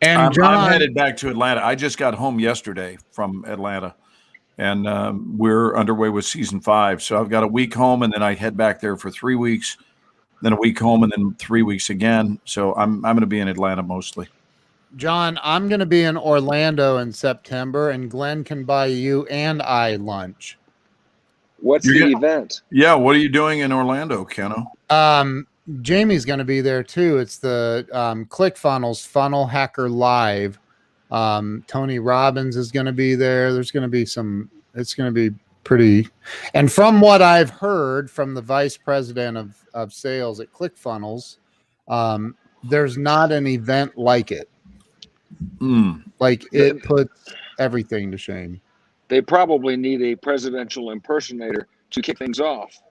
And I'm John, headed back to Atlanta. I just got home yesterday from Atlanta, and we're underway with season 5. So I've got a week home, and then I head back there for 3 weeks, then a week home, and then 3 weeks again. So I'm going to be in Atlanta mostly. John, I'm going to be in Orlando in September, and Glenn can buy you and I lunch. What's You're the gonna- event? Yeah, what are you doing in Orlando, Keno? Jamie's going to be there too. It's the ClickFunnels Funnel Hacker Live. Tony Robbins is going to be there. There's going to be it's going to be pretty. And from what I've heard from the vice president of sales at ClickFunnels, there's not an event like it. Mm. Like it puts everything to shame. They probably need a presidential impersonator to kick things off.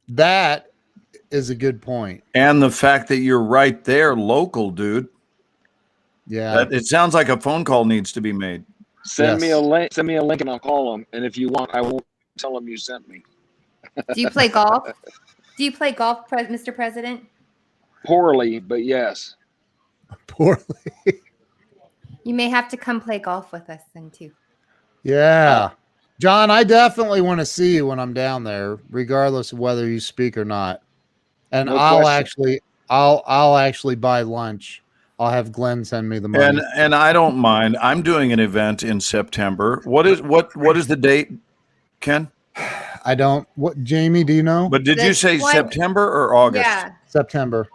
That is a good point. And the fact that you're right there, local, dude. Yeah. It sounds like a phone call needs to be made. Send me a Yes. link. Send me a link, and I'll call them. And if you want, I won't tell them you sent me. Do you play golf? Do you play golf, Mr. President? Poorly, but yes. Poorly. You may have to come play golf with us then too. Yeah. John, I definitely want to see you when I'm down there, regardless of whether you speak or not. And No I'll question. actually buy lunch. I'll have Glenn send me the money. And I don't mind. I'm doing an event in September. What is the date, Ken? I don't. What, Jamie? Do you know? But did you This say one- September or August? Yeah. September.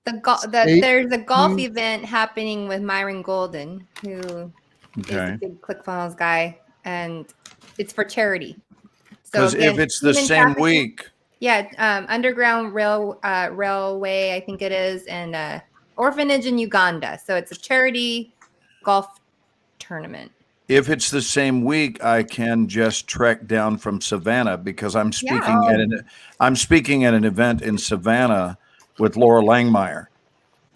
There's a golf 18. event happening with Myron Golden, who is Okay. a big ClickFunnels guy, and it's for charity. So Because again, if it's the human same trafficking- week, yeah, Underground Railway, I think it is, and orphanage in Uganda. So it's a charity golf tournament. if it's the same week, I can just trek down from Savannah because I'm speaking Yeah. I'm speaking at an event in Savannah with Laura Langmeyer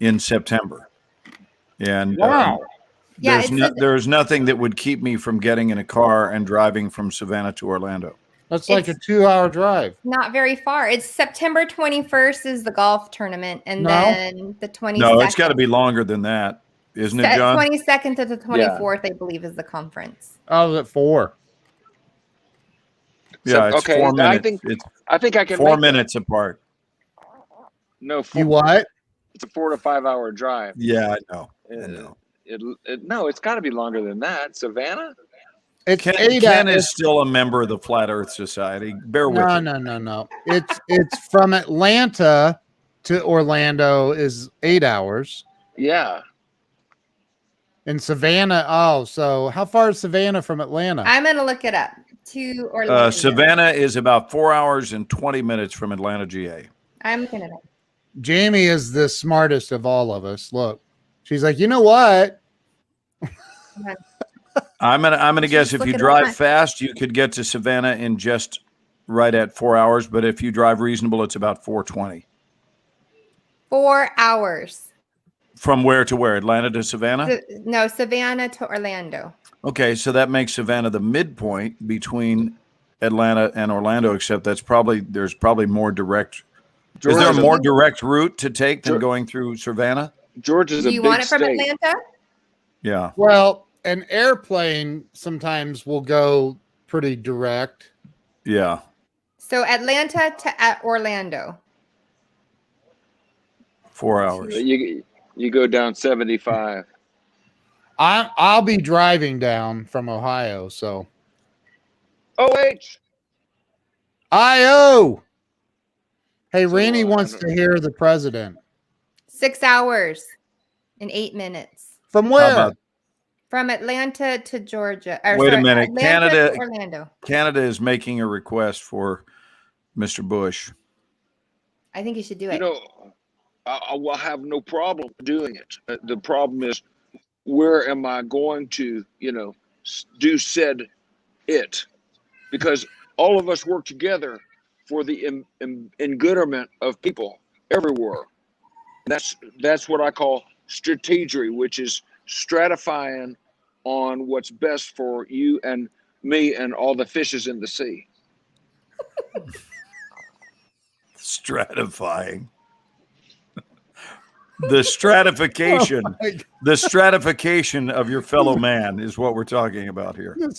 in September. And Wow. Yeah, there's nothing that would keep me from getting in a car and driving from Savannah to Orlando. That's like a It's- 2-hour drive. not very far. It's September 21st is the golf tournament, and No. then the 22nd. No, it's got to be longer than that, isn't it, John? 22nd to the 24th, I believe, is the conference. I was at 4. Yeah, it's okay, 4 I minutes. think- It's I think I can 4 make minutes apart. No, You what? it's a 4 to 5 hour drive. Yeah, I know. I Uh, know. no, it's got to be longer than that. Savannah? It's Ken 8 Ken hours. is still a member of the Flat Earth Society. Bear with No, me. no. It's from Atlanta to Orlando is 8 hours. Yeah. And Savannah, oh, so how far is Savannah from Atlanta? I'm going to look it up to Orlando. Savannah is about 4 hours and 20 minutes from Atlanta, GA. I'm looking it up. Jamie is the smartest of all of us. Look, she's like, you know what? I'm gonna guess Just if look you at drive that. fast, you could get to Savannah in just right at 4 hours. But if you drive reasonable, it's about 4:20. 4 hours. From where to where? Atlanta to Savannah? No, Savannah to Orlando. Okay, so that makes Savannah the midpoint between Atlanta and Orlando, except there's probably more direct. Is there a Georgia's more direct route to take than Geor- going through Savannah? Georgia's Do a you big want it from state. Atlanta? Yeah. Well, an airplane sometimes will go pretty direct. Yeah. So Atlanta to Orlando. 4 hours. You go down 75. I'll be driving down from Ohio, so OH. IO. Hey, So, Randy wants to hear the president. 6 hours and 8 minutes. From How where? about From Atlanta to Georgia. Or, Wait a sorry, minute. Atlanta to Canada- Orlando. Canada is making a request for Mr. Bush. I think you should do You it. know, I will have no problem doing it. The problem is, where am I going to, do said it? Because all of us work together for the engooderment of people everywhere. That's what I call strategery, which is stratifying on what's best for you and me and all the fishes in the sea. Stratifying. The stratification, Oh my the stratification of your fellow man is what we're talking about here. God,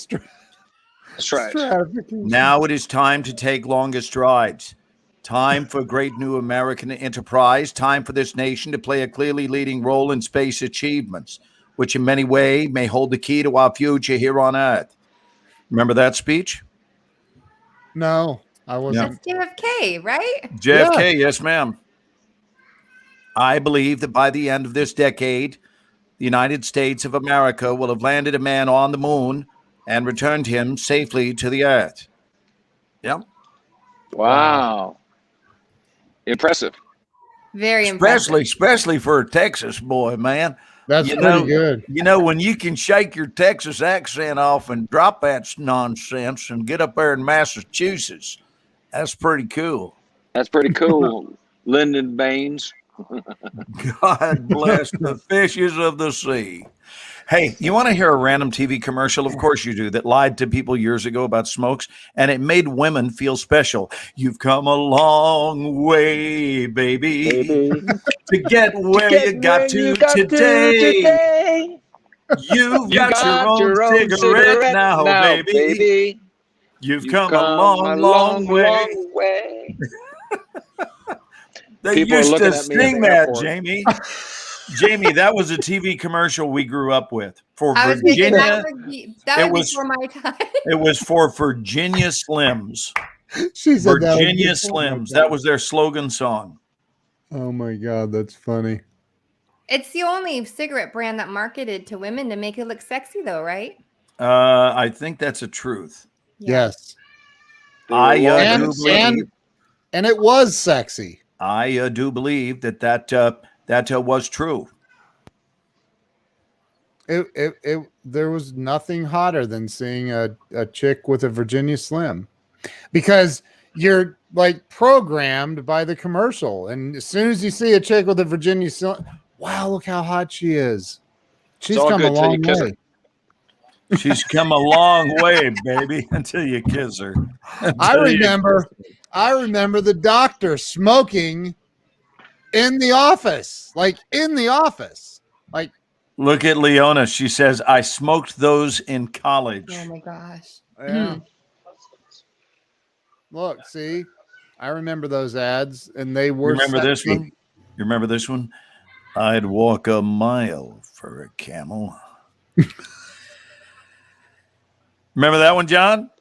That's right. stratification. Now it is time to take longer strides. Time for great new American enterprise. Time for this nation to play a clearly leading role in space achievements, which in many ways may hold the key to our future here on Earth. Remember that speech? No, I wasn't. That's JFK, right? JFK, yes, ma'am. I believe that by the end of this decade, the United States of America will have landed a man on the moon and returned him safely to the Earth. Yep. Wow. Impressive. Very impressive. especially for a Texas boy, man. That's You pretty know- good. You know, when you can shake your Texas accent off and drop that nonsense and get up there in Massachusetts, that's pretty cool. That's pretty cool. Lyndon Baines. God bless the fishes of the sea. Hey, you want to hear a random TV commercial? Of course you do. That lied to people years ago about smokes, and it made women feel special. You've come a long way, baby, to get where you got to today. You've got your own cigarette now, baby. You've come a long way. They People are used looking to at me at sing the that, airport. Jamie. Jamie, that was a TV commercial we grew up with for I was thinking Virginia. that it would be was- before my time. It was for Virginia Slims. She said that was Virginia before my Slims. time. That was their slogan song. Oh my God, that's funny. It's the only cigarette brand that marketed to women to make it look sexy, though, right? I think that's a truth. Yes. I do And- believe. And it was sexy. I do believe that was true. There was nothing hotter than seeing a chick with a Virginia Slim, because you're like programmed by the commercial, and as soon as you see a chick with a Virginia Slim, wow, look how hot she is. She's all come a good till you long kiss her. way. She's come a long way, baby, until you kiss her. I remember the doctor smoking in the office, like Look at Leona. She says, I smoked those in college. Oh my gosh. yeah. Look, see, I remember those ads, and they were. Remember this sexy. one? You remember this one? I'd walk a mile for a camel. Remember that one, John?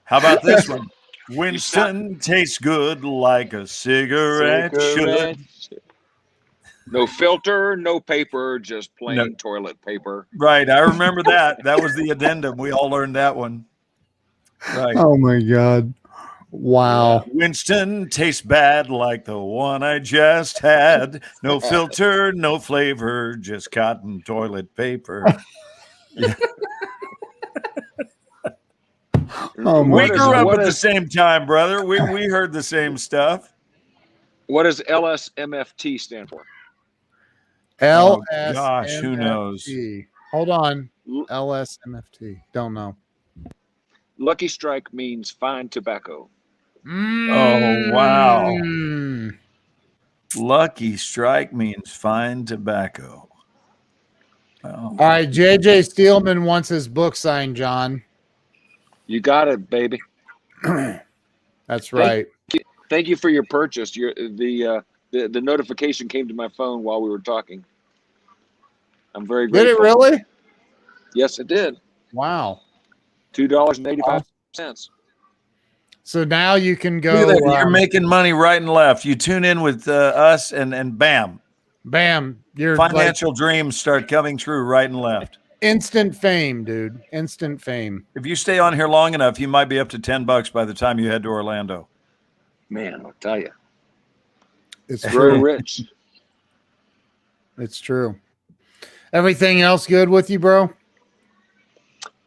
How about this one? Winston tastes good like a cigarette should. No filter, no paper, just plain No. toilet paper. Right. I remember that. That was the addendum. We all learned that one. Right. Oh my God. Wow. Winston tastes bad like the one I just had. No filter, no flavor, just cotton toilet paper. Oh, We my grew God. up at the same time, brother. We heard the same stuff. What does LSMFT stand for? LSMFT. Oh, gosh, who knows? Hold on. LSMFT. Don't know. Lucky Strike means fine tobacco. Oh, wow. Mm. Lucky Strike means fine tobacco. Well, All right. JJ Steelman wants his book signed, John. You got it, baby. That's right. Thank you for your purchase. The notification came to my phone while we were talking. I'm very Did it grateful. really? Yes, it did. Wow. $2.85. So now you can go. look at that. You're making money right and left. You tune in with us, and bam, bam. You're financial dreams start coming true right and left. instant fame, dude. Instant fame. If you stay on here long enough, you might be up to $10 by the time you head to Orlando. Man, I'll tell you. It's Very true. rich. It's true. Everything else good with you, bro?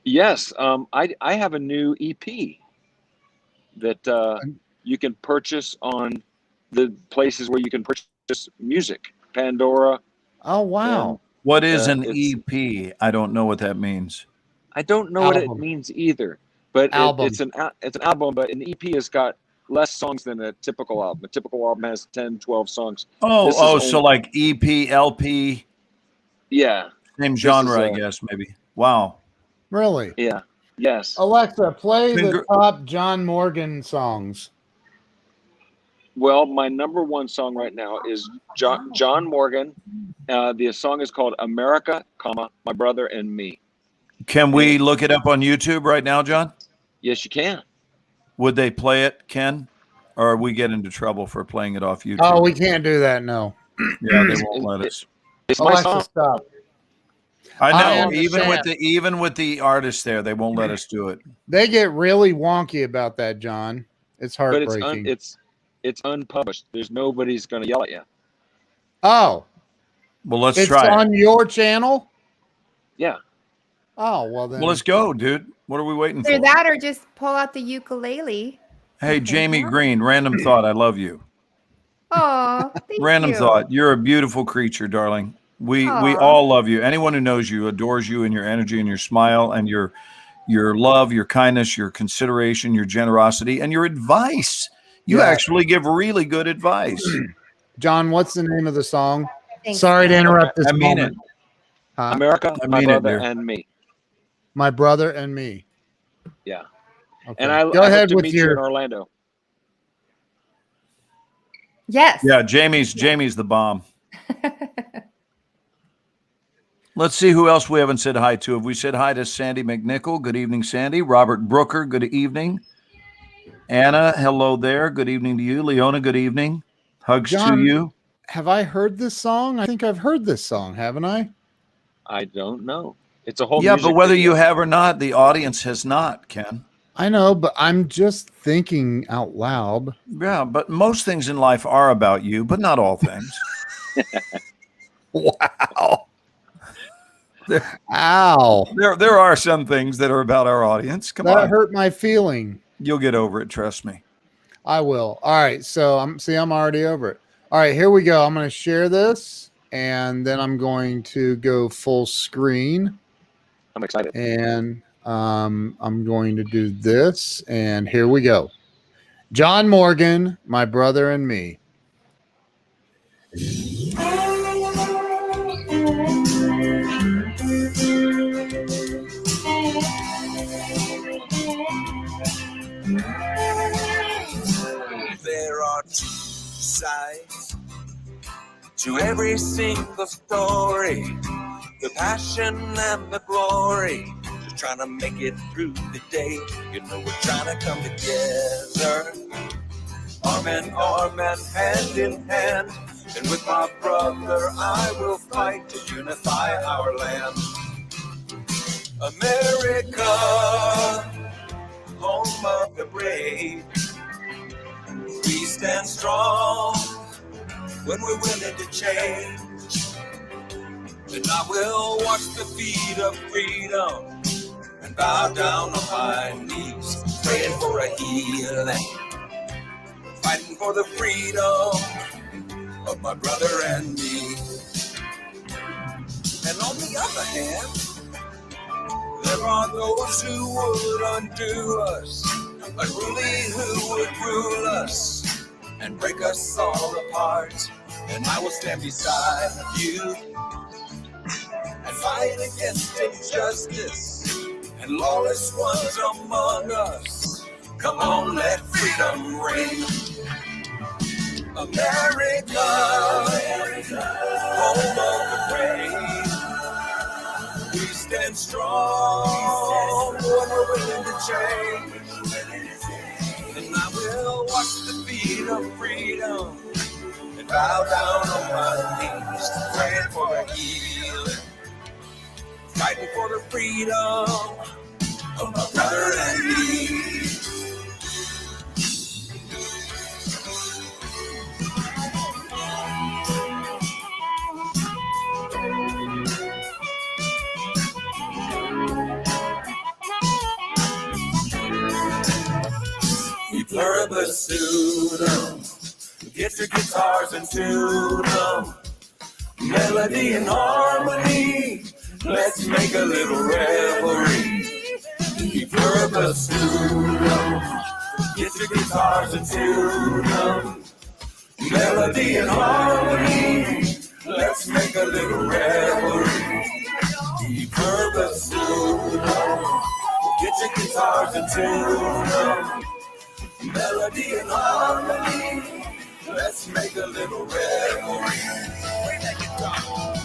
Yes. I have a new EP that you can purchase on the places where you can purchase music. Pandora. Oh, wow. What is an it's- EP? I don't know what that means. I don't know what it Album. means either, but Album. it's an album, but an EP has got less songs than a typical album. A typical album has 10, 12 songs. This is So only- like EP, LP, Yeah. same genre, I is, guess, maybe. Wow. Really? Yeah. Yes. Alexa, play the Congr- top John Morgan songs. Well, my number one song right now is John Morgan. The song is called America, My Brother and Me. Can we look it up on YouTube right now, John? Yes, you can. Would they play it, Ken? Or we get into trouble for playing it off YouTube? Oh, we can't do that. No. yeah, they won't let us. It's my Alexa, song. stop. I I know. Even understand. with the artists there, they won't let us do it. They get really wonky about that, John. It's But heartbreaking. It's unpublished. There's nobody's going to yell at you. Oh, Well, let's it's try it. on your channel? Yeah. Oh, well then. Well, let's go, dude. What are we waiting Either for? that or just pull out the ukulele. Hey, Jamie Green, random thought. I love you. Oh, thank Random you. thought. You're a beautiful creature, darling. We Aw. all love you. Anyone who knows you adores you and your energy and your smile and your love, your kindness, your consideration, your generosity, and your advice. You Yeah. actually give really good advice. John, what's the name of the song? Thanks. Sorry to interrupt this I mean moment. Huh? America, I my mean it, brother, dear. and me. My brother and me. Yeah. Okay. And I Go I ahead hope to with meet you in your. Orlando. Yes. Yeah, Jamie's the bomb. Let's see who else we haven't said hi to. Have we said hi to Sandy McNichol? Good evening, Sandy. Robert Brooker, good evening. Anna, hello there. Good evening to you. Leona, good evening. Hugs John, to you. Have I heard this song? I think I've heard this song, haven't I? I don't know. It's a whole Yeah, music but whether video. you have or not, the audience has not, Ken. I know, but I'm just thinking out loud. Yeah, but most things in life are about you, but not all things. Wow. Ow. There are some things that are about our audience. Come That on. hurt my feeling. You'll get over it, trust me. I will. All right. So I'm already over it. All right, here we go. I'm going to share this and then I'm going to go full screen I'm excited. and I'm going to do this and here we go. John Morgan, my brother and me. There are two sides to every single story, the passion and the glory. Just trying to make it through the day. You know we're trying to come together, arm in arm and hand in hand. And with my brother I will fight to unify our land. America, home of the brave. We stand strong when we're willing to change. And I will wash the feet of freedom and bow down on my knees, praying for a healing, fighting for the freedom of my brother and me. And on the other hand, there are those who would undo us, unruly who would rule us and break us all apart. And I will stand beside you and fight against injustice and lawless ones among us. Come on, let freedom ring. America, home of the brave. We stand strong when we're willing to change. And I will wash the feet of freedom and bow down on my knees, praying for a healing, fighting for the freedom of my brother and me. We pluribus unum, get your guitars and tune them. Melody and harmony, let's make a little revelry. We pluribus unum, get your guitars and tune them. Melody and harmony, let's make a little revelry. We pluribus unum, get your guitars and tune them. Melody and harmony, let's make a little revelry. Bring that guitar.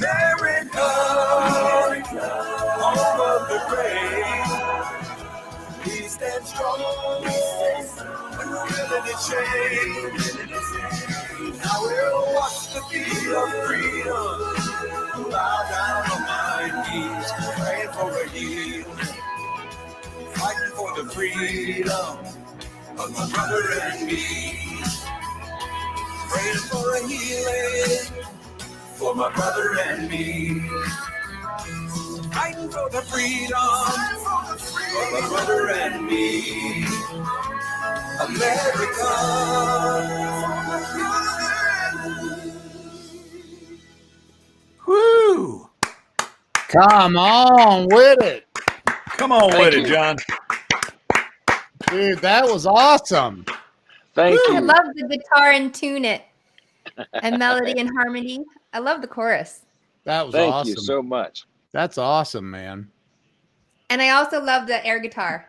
America, Reality change. I will watch the beat of freedom. Bow down on my knees, praying for a healing, fighting for the freedom of my brother and me. Praying for a healing for my brother and me. Fighting for the freedom of my brother and me. America. Woo! Come on with it. Come on Thank with you. it, John. Dude, that was awesome. Thank I you. love the guitar and tune it and melody and harmony. I love the chorus. That was Thank awesome. you so much. That's awesome, man. And I also love the air guitar.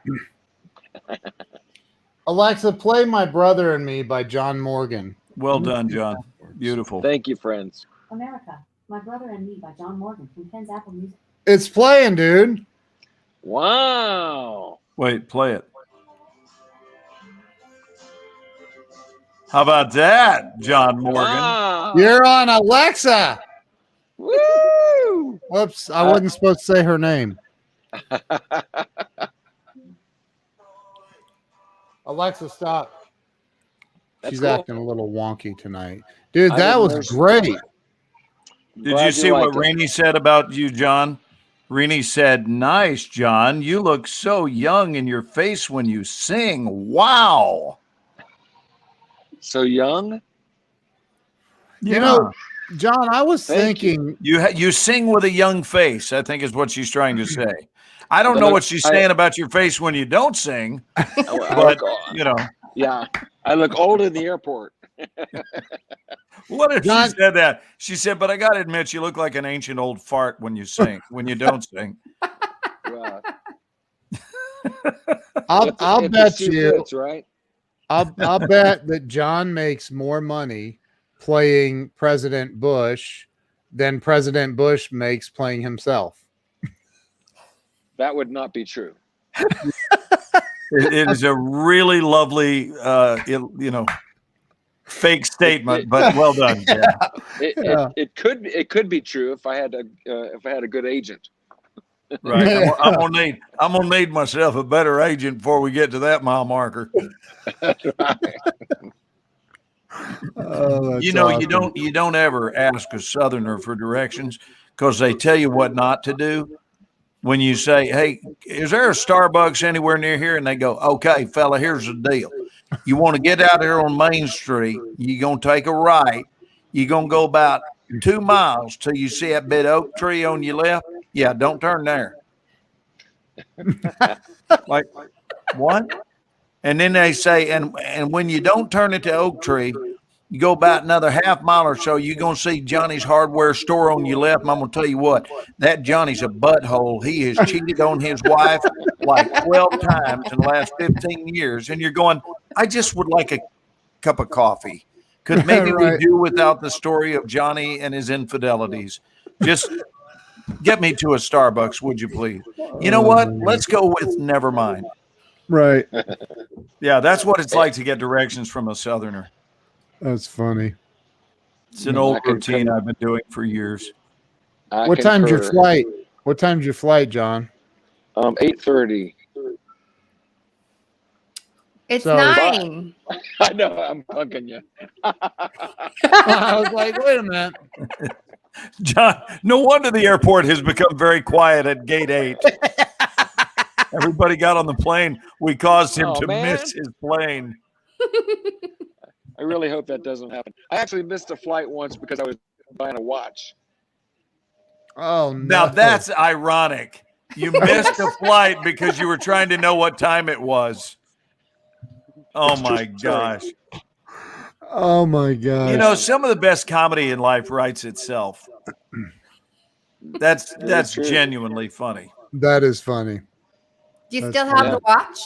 Alexa, play My Brother and Me by John Morgan. Well done, John. Beautiful. Thank you, friends. America, My Brother and Me by John Morgan from Ken's Apple Music. It's playing, dude. Wow. Wait, play it. How about that, John Morgan? Wow. You're on Alexa. Woo! Whoops, I wasn't supposed to say her name. Alexa, stop. That's She's cool. acting a little wonky tonight. Dude, I that didn't was notice great. Did Glad you see what liked it. Rainey said about you, John? Rainey said, "Nice, John. You look so young in your face when you sing. Wow." So young? You know, John, I was Thank you. thinking, you sing with a young face, I think is what she's trying to say. I don't But know look, what she's saying about your face when you don't sing, I but look, you know, yeah, I look old in the airport. what if John- she said that? She said, "But I got to admit, you look like an ancient old fart when you sing, when you don't sing." Well, I'll it's a bet few you, bits, right? I'll bet that John makes more money playing President Bush than President Bush makes playing himself. That would not be true. It is a really lovely, fake statement, but well done. Yeah. Yeah. It could be true if I had a good agent. Right. I'm gonna need myself a better agent before we get to that mile marker. Oh, that's You know, awesome. you don't ever ask a Southerner for directions because they tell you what not to do. When you say, "Hey, is there a Starbucks anywhere near here?" and they go, "Okay, fella, here's the deal. You want to get out here on Main Street, you're gonna take a right. You're gonna go about 2 miles till you see that big oak tree on your left. Yeah, don't turn there." Like, what? And then they say, and when you don't turn at the oak tree, you go about another half mile or so, you're going to see Johnny's hardware store on your left. And I'm going to tell you what, that Johnny's a butthole. He has cheated on his wife like 12 times in the last 15 years. And you're going, I just would like a cup of coffee. Could maybe Right. we do without the story of Johnny and his infidelities? Just get me to a Starbucks, would you please? You know what? Let's go with never mind. Right. Yeah, that's what it's like to get directions from a Southerner. That's funny. It's an old I concur. routine I've been doing for years. I What time's your concur. flight? What time's your flight, John? 8:30. It's So- 9. I know I'm bugging you. I was like, wait a minute. John, no wonder the airport has become very quiet at gate 8. Everybody got on the plane. We caused him Oh, to man. miss his plane. I really hope that doesn't happen. I actually missed a flight once because I was buying a watch. Oh, no. Now that's ironic. You missed a flight because you were trying to know what time it was. Oh It's my true. gosh. Oh, my God. You know, some of the best comedy in life writes itself. That's true. genuinely funny. That is funny. Do you That's still have funny. the watch?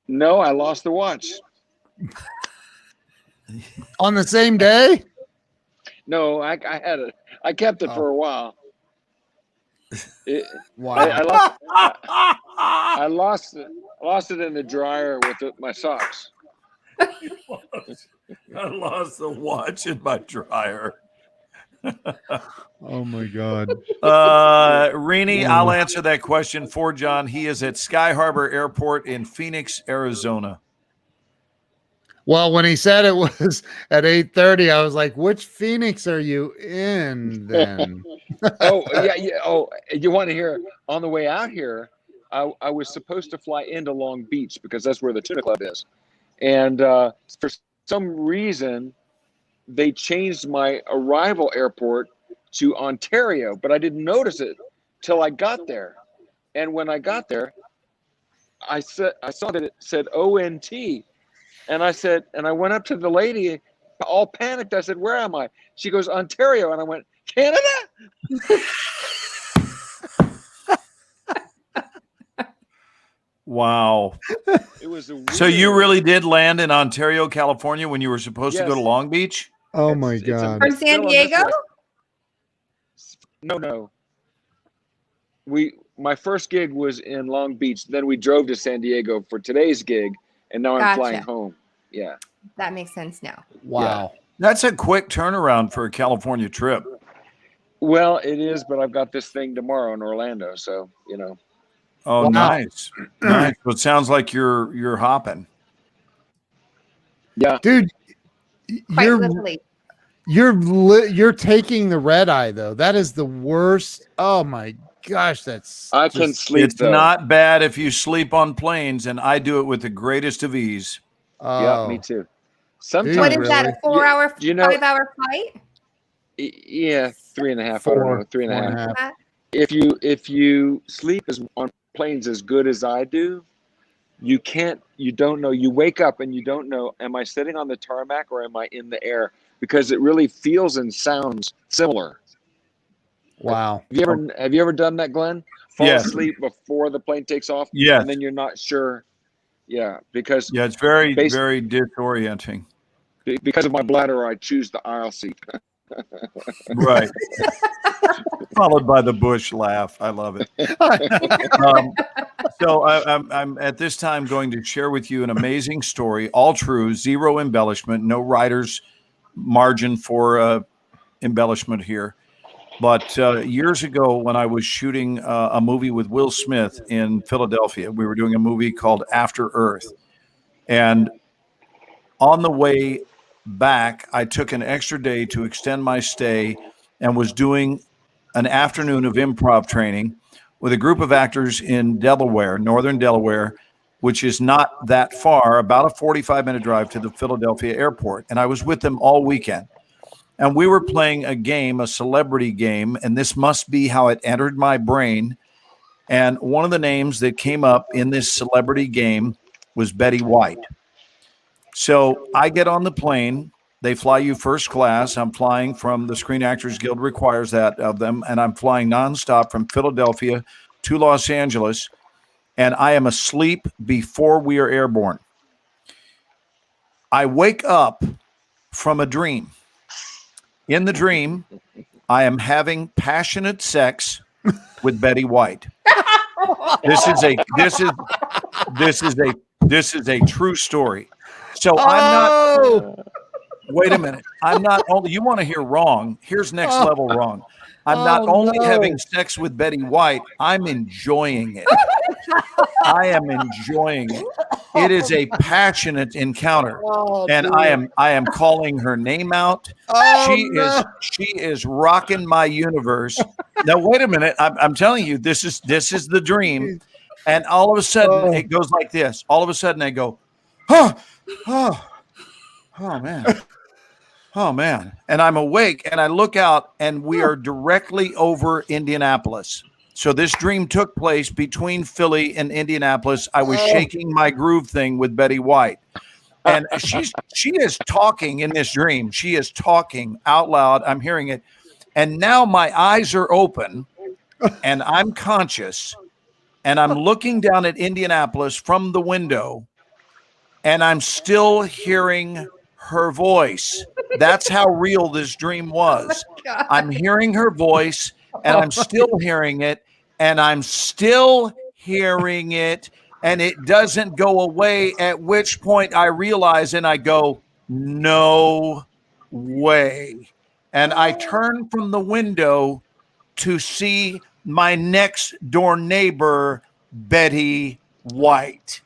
No, I lost the watch. On the same day? No, I had it. I kept it for a while. Wow. I lost it in the dryer with my socks. I lost the watch in my dryer. Oh my God. Rini, I'll answer that question for John. He is at Sky Harbor Airport in Phoenix, Arizona. Well, when he said it was at 8:30, I was like, which Phoenix are you in then? Oh, yeah. Oh, you want to hear? On the way out here, I was supposed to fly into Long Beach because that's where the Tuna Club is. And for some reason, they changed my arrival airport to Ontario, but I didn't notice it till I got there. And when I got there, I saw that it said ONT. And I went up to the lady, all panicked. I said, "Where am I?" She goes, "Ontario." And I went, "Canada?" Wow. It was So you really did land in Ontario, California when you were supposed to go to Yes. Long Beach? Oh my It's a- God. From it's San still on this Diego? list. No. My first gig was in Long Beach. Then we drove to San Diego for today's gig, and now I'm Gotcha. flying home. Yeah. That makes sense now. Wow. That's a quick turnaround for a California trip. Well, it is, but I've got this thing tomorrow in Orlando, so Oh, Wow. nice. Nice. Well, it sounds like you're hopping. Yeah. Dude, Quite you're literally. you're taking the red eye though. That is the worst. Oh my gosh, that's I can just- sleep It's though. not bad if you sleep on planes, and I do it with the greatest of ease. Yeah, oh. me too. Dude, Sometimes, What is that? A really? 4-hour, you know- 5-hour flight? Yeah, 3.5. I don't know, 3.5. That- If you sleep on planes as good as I do, you don't know. You wake up and you don't know, am I sitting on the tarmac or am I in the air? Because it really feels and sounds similar. Wow. Have you ever done that, Glenn? Fall Yes. asleep before the plane takes off, Yes. and then you're not sure. Yeah, because Yeah, it's very, Basi- very disorienting. because of my bladder, I choose the aisle seat. Right. Followed by the Bush laugh. I love it. So I'm at this time going to share with you an amazing story, all true, zero embellishment, no writer's margin for embellishment here. But years ago, when I was shooting a movie with Will Smith in Philadelphia, we were doing a movie called After Earth. And on the way back, I took an extra day to extend my stay and was doing an afternoon of improv training with a group of actors in Delaware, northern Delaware, which is not that far, about a 45-minute drive to the Philadelphia airport. And I was with them all weekend. And we were playing a game, a celebrity game, and this must be how it entered my brain. And one of the names that came up in this celebrity game was Betty White. So I get on the plane. They fly you first class. I'm flying from the Screen Actors Guild requires that of them. And I'm flying nonstop from Philadelphia to Los Angeles. And I am asleep before we are airborne. I wake up from a dream. In the dream, I am having passionate sex with Betty White. This is a true story. So I'm not. Wait a minute. I'm not only. You want to hear wrong? Here's next level wrong. I'm not only having sex with Betty White. I'm enjoying it. I am enjoying it. It is a passionate encounter, and I am calling her name out. She is rocking my universe. Now wait a minute. I'm telling you, this is the dream, and all of a sudden it goes like this. All of a sudden I go, oh man, and I'm awake and I look out and we are directly over Indianapolis. So this dream took place between Philly and Indianapolis. I was shaking my groove thing with Betty White. And she is talking in this dream. She is talking out loud. I'm hearing it. And now my eyes are open and I'm conscious and I'm looking down at Indianapolis from the window and I'm still hearing her voice. That's how real this dream was. I'm hearing her voice and I'm still hearing it, and I'm still hearing it, and it doesn't go away, at which point I realize and I go, no way. And I turn from the window to see my next door neighbor, Betty White.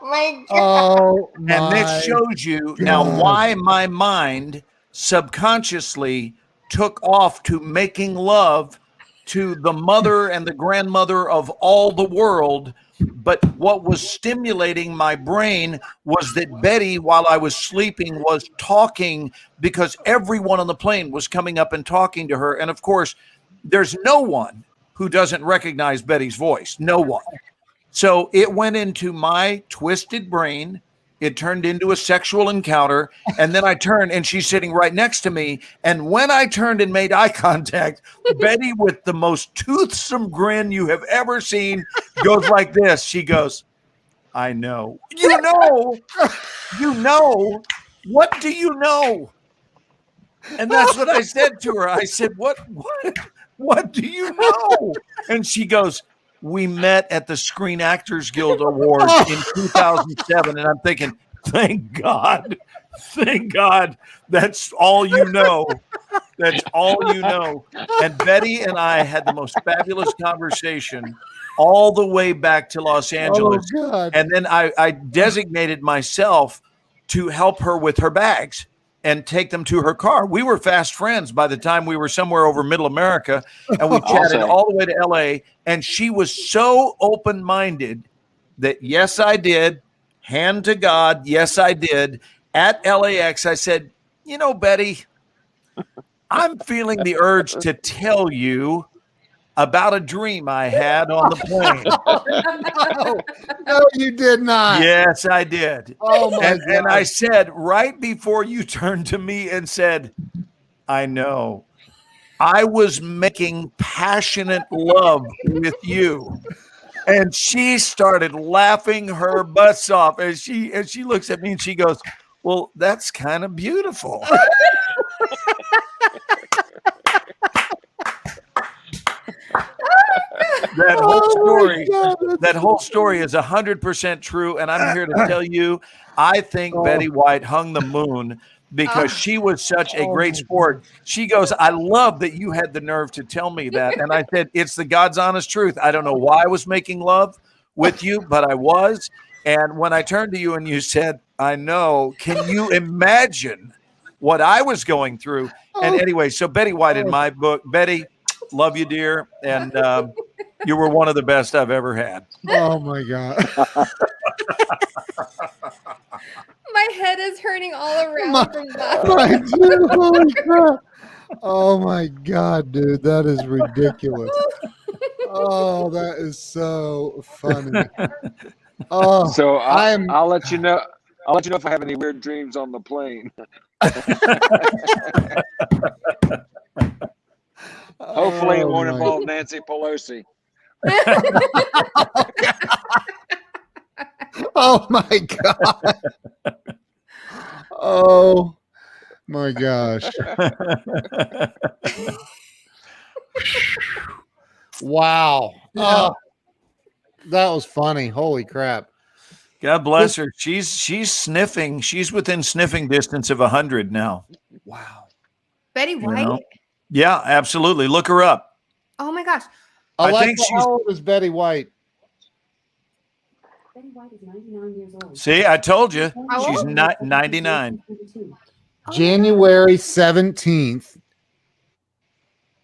My God. Oh, And this shows you now why my mind subconsciously took off to making love to the mother and the grandmother of all the world. But what was stimulating my brain was that Betty, while I was sleeping, was talking, because everyone on the plane was coming up and talking to her. And of course, there's no one who doesn't recognize Betty's voice. No one. So it went into my twisted brain. It turned into a sexual encounter. And then I turned and she's sitting right next to me. And when I turned and made eye contact, Betty, with the most toothsome grin you have ever seen, goes like this. She goes, I know. You know. What do you know? And that's what I said to her. I said, what do you know? And she goes, we met at the Screen Actors Guild Awards in 2007. And I'm thinking, thank God. That's all you know. That's all you know. And Betty and I had the most fabulous conversation all the way back to Los Angeles. Oh, God. And then I designated myself to help her with her bags and take them to her car. We were fast friends by the time we were somewhere over middle America, and we chatted all the way to LA. And she was so open-minded that, yes, I did. Hand to God, yes, I did. At LAX, I said, you know, Betty, I'm feeling the urge to tell you about a dream I had on the plane. No, you did not. Yes, I did. Oh, my God. And I said, right before you turned to me and said, I know, I was making passionate love with you. And she started laughing her butts off as she looks at me and she goes, well, that's kind of beautiful. That whole story is 100% true. And I'm here to tell you, I think Betty White hung the moon because she was such a great sport. She goes, I love that you had the nerve to tell me that. And I said, it's the God's honest truth. I don't know why I was making love with you, but I was. And when I turned to you and you said, I know, can you imagine what I was going through? And anyway, so Betty White in my book, Betty, love you, dear. And you were one of the best I've ever had. Oh, my God. My head is hurting all around from laughing. My dude, holy crap. Oh, my God, dude. That is ridiculous. Oh, that is so funny. Oh, So I'll let you know. I'll let you know if I have any weird dreams on the plane. Hopefully, it won't involve Nancy Pelosi. Oh, my God. Oh, my gosh. Wow. Oh, that was funny. Holy crap. God bless her. She's sniffing. She's within sniffing distance of 100 now. Wow. Betty White. You know? Yeah, absolutely. Look her up. Oh my gosh. Alexa, think she's- how old is Betty White? Betty White is 99 years old. See, I told you. How She's old? 99. January 17th.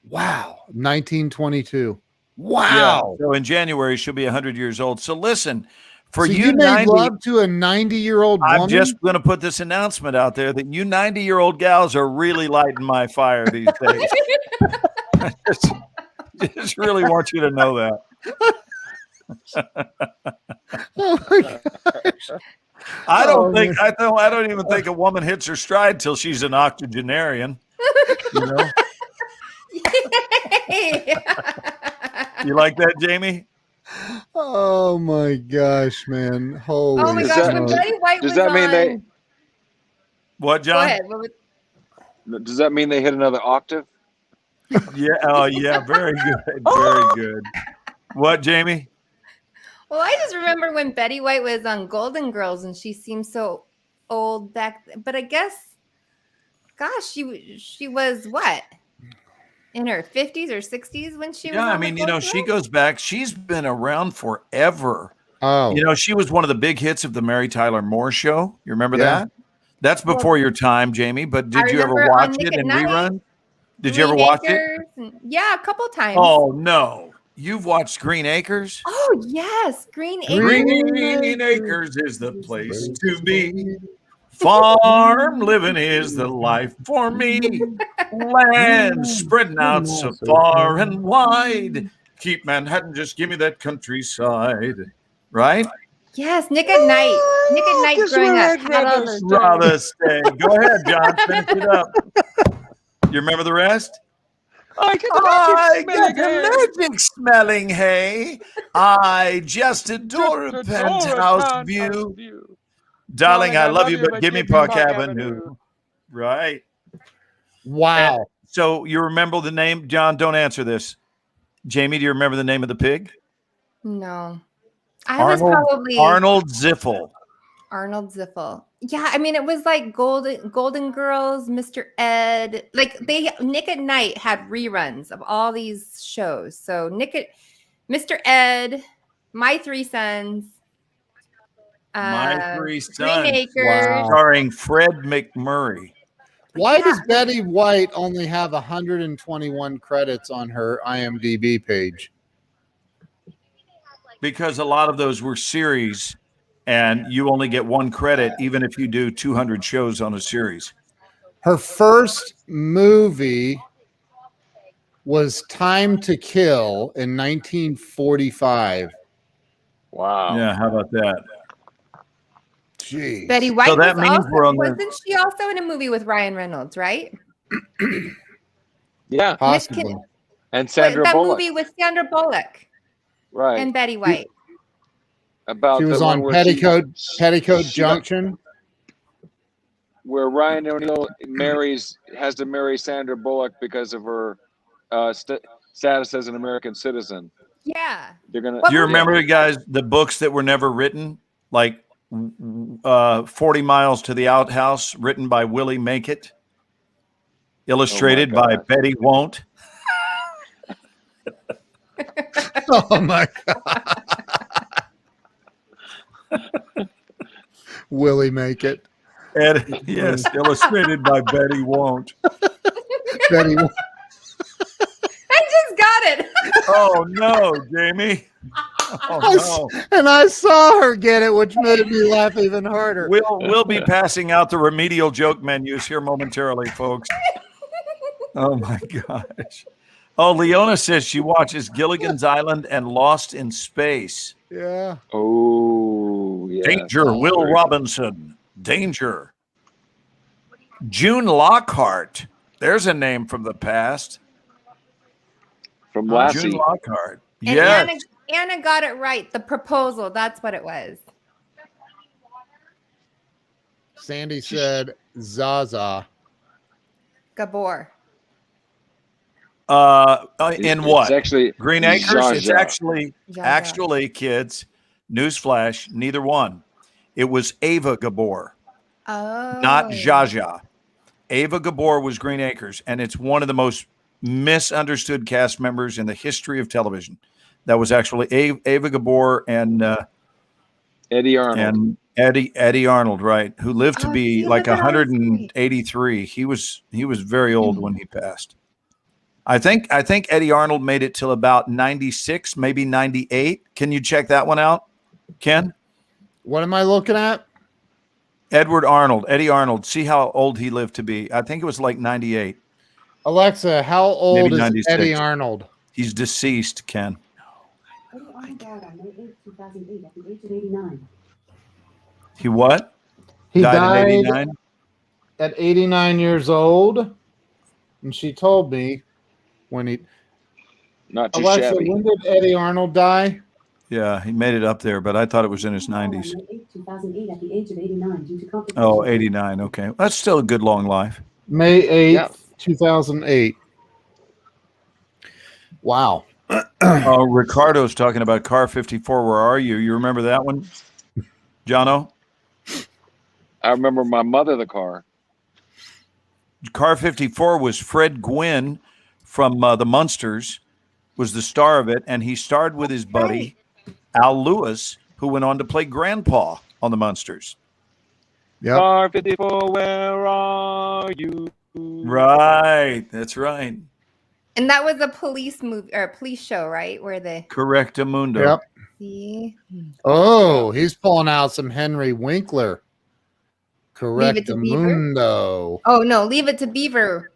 Wow. 1922. Wow. Yeah. So in January, she'll be 100 years old. So listen, for So you you made 90, love to a 90-year-old woman? I'm just going to put this announcement out there that you 90-year-old gals are really lighting my fire these days. just really want you to know that. Oh my gosh. I don't man. I don't even think a woman hits her stride till she's an octogenarian. You know? You like that, Jamie? Oh my gosh, man. Holy Oh my Does gosh. that- When Betty White does was that mean on... they- What, Go John? ahead. Does that mean they hit another octave? Yeah. Oh, yeah. Very good. Very good. What, Jamie? Well, I just remember when Betty White was on Golden Girls and she seemed so old but I guess, gosh, she was what? In her 50s or 60s when she was Yeah, I on the mean, you know, Golden she Girls? goes back. She's been around forever. Oh, You know, she was one of the big hits of the Mary Tyler Moore Show. You remember Yeah. that? That's before your time, Jamie. But did you ever remember on watch Nick it at in Night, rerun? Did you ever Green watch it? Acres yeah, a couple times. Oh no, you've watched Green Acres. Oh, yes, Green Acres. Green Acres is the place to be. Farm living is the life for me. Land spreading out so far and wide. Keep Manhattan, just give me that countryside. Right? Yes, Nick at Night. Nick at Night Guess growing where up. I'd Had all rather those Rather stay. Go ahead, John. Finish it up. You remember the rest? I get I get the magic smelling hay. I just adore a penthouse view. Darling, I love you, but give me Park Avenue. Right. wow. So you remember the name? John, don't answer this. Jamie, do you remember the name of the pig? No. I was probably Arnold Ziffel. Arnold Ziffel. Yeah, I mean it was like Golden Girls, Mr. Ed. Like Nick at Night had reruns of all these shows. So Mr. Ed, My Three Sons, My Three Sons. Green Acres. Wow. Starring Fred McMurray. Why does Betty White only have 121 credits on her IMDb page? Because a lot of those were series, and you only get one credit, even if you do 200 shows on a series. Her first movie was Time to Kill in 1945. Wow. Yeah, how about that? Gee. Betty White So that was means also, we're on the- wasn't she also in a movie with Ryan Reynolds, right? Yeah. Possibly. And Sandra that Bullock. movie with Sandra Bullock Right. and Betty White. About She was the one on where Petticoat she- Junction. where Ryan O'Neal has to marry Sandra Bullock because of her status as an American citizen. Yeah. They're gonna. What Do you movie? remember, guys, the books that were never written? Like 40 Miles to the Outhouse, written by Willie Make It, illustrated by God. Betty Won't. Oh my God. Willie Make It. Yes, illustrated by Betty Won't. Betty. I just got it. Oh no, Jamie. Oh no. And I saw her get it, which made me laugh even harder. We'll be passing out the remedial joke menus here momentarily, folks. Oh my gosh. Oh, Leona says she watches Gilligan's Island and Lost in Space. Yeah. Oh, yeah. Danger, Will Robinson. Danger. June Lockhart. There's a name from the past. From June Lassie. Lockhart. And Yes. Anna got it right. The Proposal. That's what it was. Sandy said Zaza. Gabor. In what? It's actually Green Acres? Zsa It's Zsa. actually, kids, newsflash, neither one. It was Ava Gabor, Oh. not Zsa Zsa. Ava Gabor was Green Acres, and it's one of the most misunderstood cast members in the history of television. That was actually Ava Gabor and Eddie Arnold. and Eddie Arnold, right? Who lived to Oh, be see, like look at all these 183. He was very old when he passed. I think Eddie Arnold made it till about 96, maybe 98. Can you check that one out, Ken? What am I looking at? Eddie Arnold. See how old he lived to be. I think it was like 98. Alexa, how old Maybe is 96. Eddie Arnold? He's deceased, Ken. Eddie Arnold died on May 8, 2008 at the age of 89. He what? He Died died in 89? at 89 years old. And she told me when he. Not too Alexa, shabby. when did Eddie Arnold die? Yeah, he made it up there, but I thought it was in his 90s. May 8, 2008 at the age of 89 due to complications. Oh, 89. Okay. That's still a good long life. May 8th, Yeah. 2008. Wow. Oh, Ricardo's talking about Car 54. Where are you? You remember that one, Jono? I remember my mother the car. Car 54 was Fred Gwynn from the Munsters, was the star of it, and he starred with his buddy Al Lewis, who went on to play Grandpa on the Munsters. Yep. Car 54, where are you? Right, that's right. And that was a police movie or a police show, right? Where they Correctamundo. Yep. see. Oh, he's pulling out some Henry Winkler. Leave It to Beaver? Correctamundo. Oh no, Leave It to Beaver.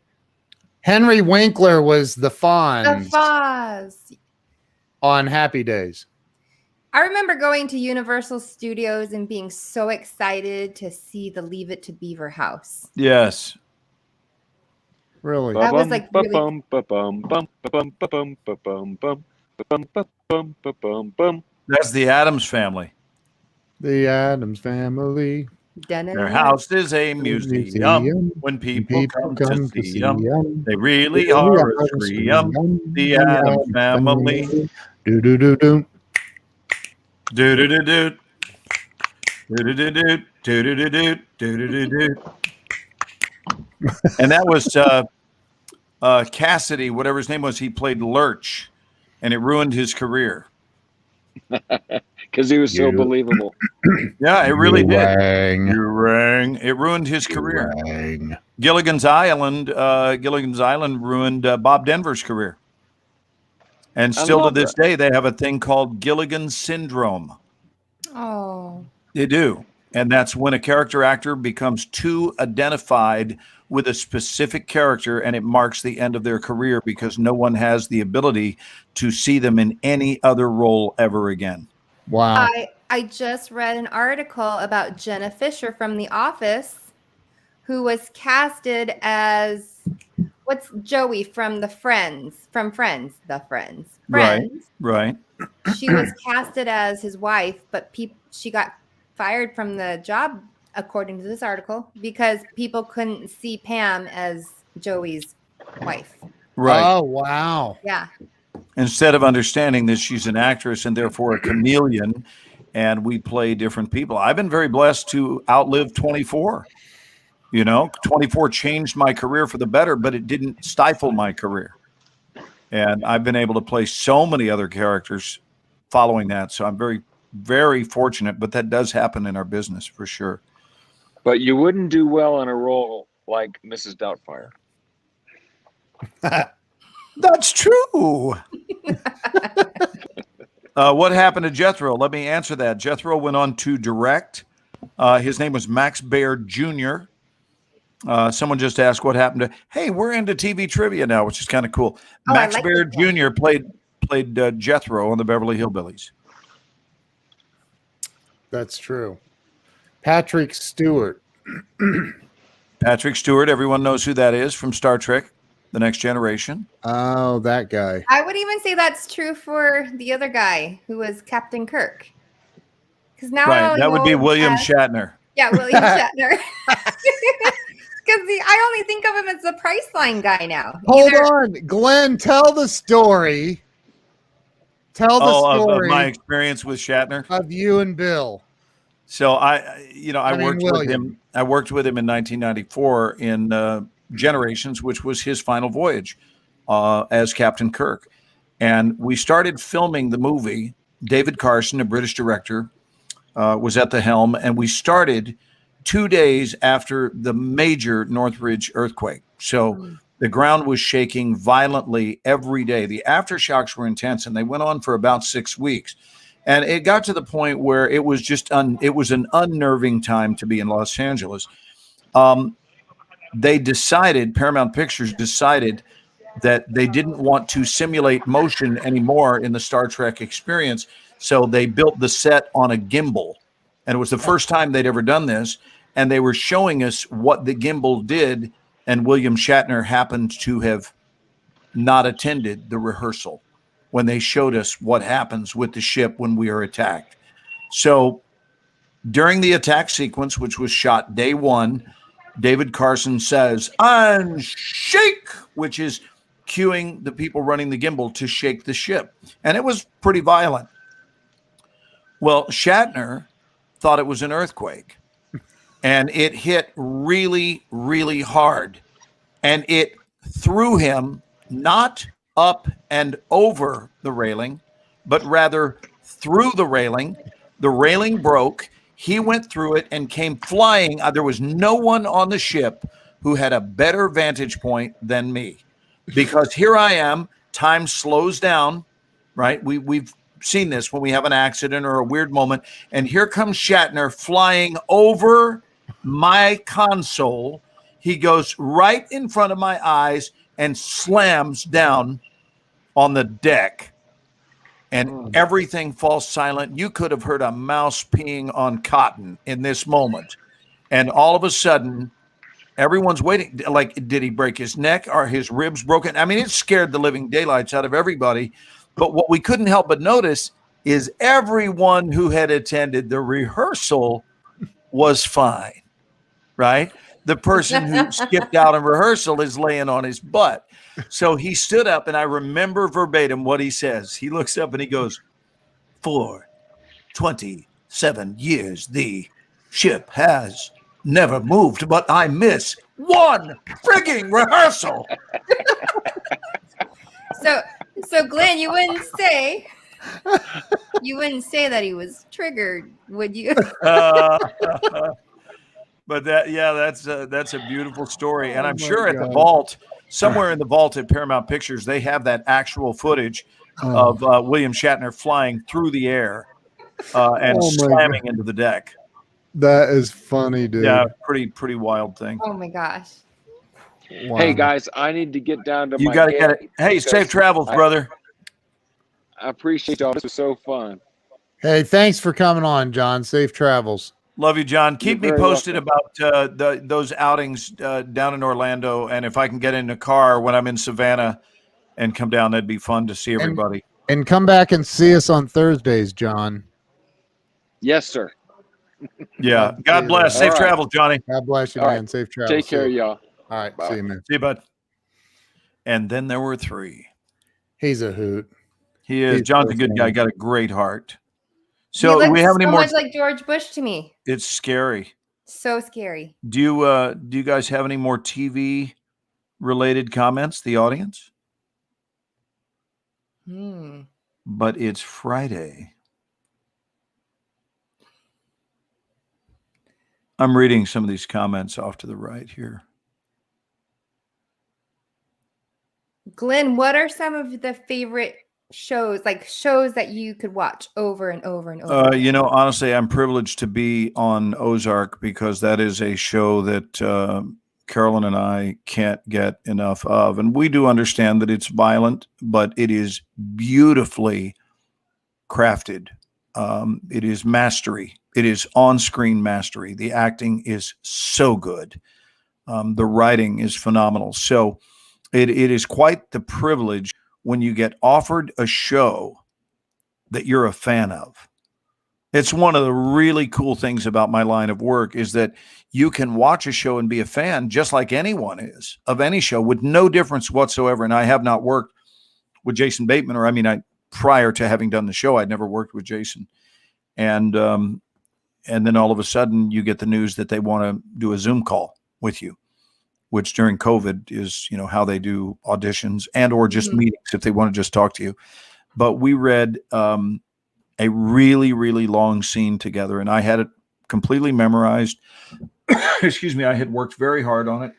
Henry Winkler was the The Fonz Foz. on Happy Days. I remember going to Universal Studios and being so excited to see the Leave It to Beaver house. Yes. Really? That was, like, really- That's the Addams Family. The Addams Family. Their house is a museum. When people come to see them, they really are a treeum. The Addams Family. Do do do do. Do do do do. Do do do do. Do do do do. Do do do do. And that was Cassidy, whatever his name was. He played Lurch, and it ruined his career. Because he was so believable. Yeah, it really did. Rang. You rang. It ruined his career. Rang. Gilligan's Island ruined Bob Denver's career. And I still to love this day, they have a thing called Gilligan's Syndrome. Oh. They do. And that's when a character actor becomes too identified with a specific character, and it marks the end of their career because no one has the ability to see them in any other role ever again. Wow. I just read an article about Jenna Fisher from The Office, who was casted as what's Joey from Friends. Right. Right. She was casted as his wife, but she got fired from the job, according to this article, because people couldn't see Pam as Joey's wife. Right. Oh, wow. Yeah. Instead of understanding that she's an actress and therefore a chameleon, and we play different people. I've been very blessed to outlive 24. 24 changed my career for the better, but it didn't stifle my career. And I've been able to play so many other characters following that. So I'm very, very fortunate, but that does happen in our business for sure. But you wouldn't do well in a role like Mrs. Doubtfire. That's true. What happened to Jethro? Let me answer that. Jethro went on to direct. His name was Max Baird Jr. Someone just asked what happened to. Hey, we're into TV trivia now, which is kind of cool. Oh, Max I like Baird this one. Jr. played Jethro on the Beverly Hillbillies. That's true. Patrick Stewart. Patrick Stewart, everyone knows who that is from Star Trek, The Next Generation. Oh, that guy. I would even say that's true for the other guy who was Captain Kirk. Because now I Right, only that would be know William as- Shatner. Yeah, William Shatner. Because I only think of him as the Priceline guy now. Hold Either- on. Glenn, tell the story. Tell the Of story my experience with Shatner. of you and Bill. So I mean, worked with William. him. I worked with him in 1994 in Generations, which was his final voyage as Captain Kirk. And we started filming the movie. David Carson, a British director, was at the helm, and we started 2 days after the major Northridge earthquake. So the ground was shaking violently every day. The aftershocks were intense, and they went on for about 6 weeks. And it got to the point where it was just it was an unnerving time to be in Los Angeles. Paramount Pictures decided that they didn't want to simulate motion anymore in the Star Trek experience. So they built the set on a gimbal. And it was the first time they'd ever done this. And they were showing us what the gimbal did. And William Shatner happened to have not attended the rehearsal when they showed us what happens with the ship when we are attacked. So during the attack sequence, which was shot day one, David Carson says, "Unshake," which is cueing the people running the gimbal to shake the ship. And it was pretty violent. Well, Shatner thought it was an earthquake, and it hit really, really hard. And it threw him not up and over the railing, but rather through the railing. The railing broke. He went through it and came flying. There was no one on the ship who had a better vantage point than me, because here I am. Time slows down, right? We've seen this when we have an accident or a weird moment, and here comes Shatner flying over my console. He goes right in front of my eyes and slams down on the deck, and everything falls silent. You could have heard a mouse peeing on cotton in this moment. And all of a sudden, everyone's waiting. Like, did he break his neck? Are his ribs broken? I mean, it scared the living daylights out of everybody. But what we couldn't help but notice is everyone who had attended the rehearsal was fine, right? The person who skipped out on rehearsal is laying on his butt. So he stood up, and I remember verbatim what he says. He looks up and he goes, "For 27 years, the ship has never moved, but I miss one frigging rehearsal." So Glenn, you wouldn't say that he was triggered, would you? But that's a beautiful story. And I'm sure at the God. vault, somewhere in the vault at Paramount Pictures, they have that actual footage of William Shatner flying through the air and Oh, my slamming into the deck. That is funny, dude. Yeah, pretty wild thing. Oh my gosh. Wow. Hey guys, I need to get down to You my got to get gate it. Hey, because safe travels, brother. I appreciate y'all. This was so fun. Hey, thanks for coming on, John. Safe travels. Love you, John. Keep me You're very posted about those outings down in Orlando, and if I can get in a car when I'm in Savannah and come down, that'd be fun to see everybody. And come back and see us on Thursdays, John. Yes, sir. Yeah. God bless. All Safe right. travels, Johnny. God bless you, All man. right. Safe travels. Take care, See you. y'all. All right. Bye. See you, man. See you, bud. And then there were three. He's a hoot. He is. He's John's so a good guy. funny. Got a great heart. He So looks we have any so more? much like George Bush to me. It's scary. So scary. Do you guys have any more TV related comments? The audience? But it's Friday. I'm reading some of these comments off to the right here. Glenn, what are some of the favorite shows, like shows that you could watch over and over and over? Honestly, I'm privileged to be on Ozark because that is a show that Carolyn and I can't get enough of. And we do understand that it's violent, but it is beautifully crafted. It is mastery. It is on-screen mastery. The acting is so good. The writing is phenomenal. So it is quite the privilege when you get offered a show that you're a fan of. It's one of the really cool things about my line of work is that you can watch a show and be a fan just like anyone is of any show with no difference whatsoever. And I have not worked with Jason Bateman, prior to having done the show, I'd never worked with Jason. And then all of a sudden you get the news that they want to do a Zoom call with you, which during COVID is, how they do auditions and or just meetings if they want to just talk to you. But we read a really, really long scene together, and I had it completely memorized. Excuse me. I had worked very hard on it,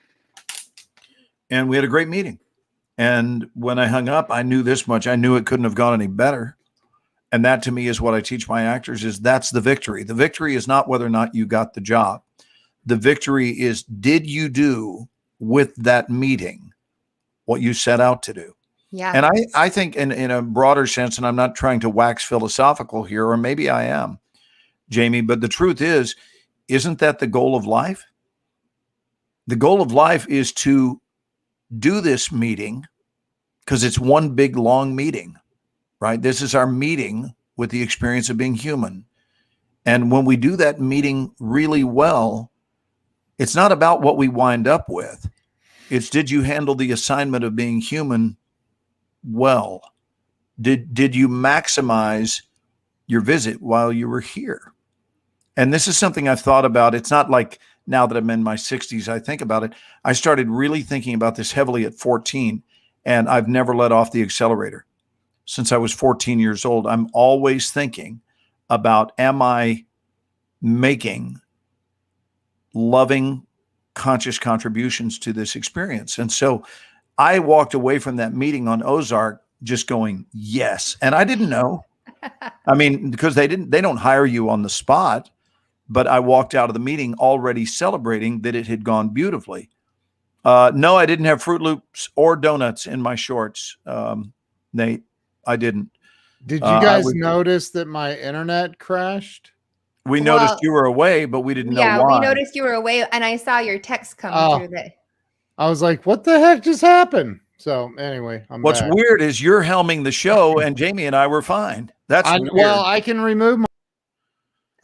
and we had a great meeting. And when I hung up, I knew this much. I knew it couldn't have gone any better. And that to me is what I teach my actors is that's the victory. The victory is not whether or not you got the job. The victory is, did you do with that meeting what you set out to do? Yeah. And I think in a broader sense, and I'm not trying to wax philosophical here, or maybe I am, Jamie, but the truth is, isn't that the goal of life? The goal of life is to do this meeting because it's one big long meeting, right? This is our meeting with the experience of being human. And when we do that meeting really well, It's not about what we wind up with. It's, did you handle the assignment of being human well? Did you maximize your visit while you were here? And this is something I've thought about. It's not like now that I'm in my 60s, I think about it. I started really thinking about this heavily at 14, and I've never let off the accelerator since I was 14 years old. I'm always thinking about, am I making loving, conscious contributions to this experience? And so I walked away from that meeting on Ozark just going, yes. And I didn't know. I mean, because they don't hire you on the spot, but I walked out of the meeting already celebrating that it had gone beautifully. No, I didn't have Fruit Loops or donuts in my shorts, Nate. I didn't. Did you guys notice that my internet crashed? We noticed you were away, but we didn't know why. Yeah, we noticed you were away, and I saw your text come through that. I was like, what the heck just happened? So anyway, What's back. weird is you're helming the show, and Jamie and I were fine. That's weird. Well, I can remove my.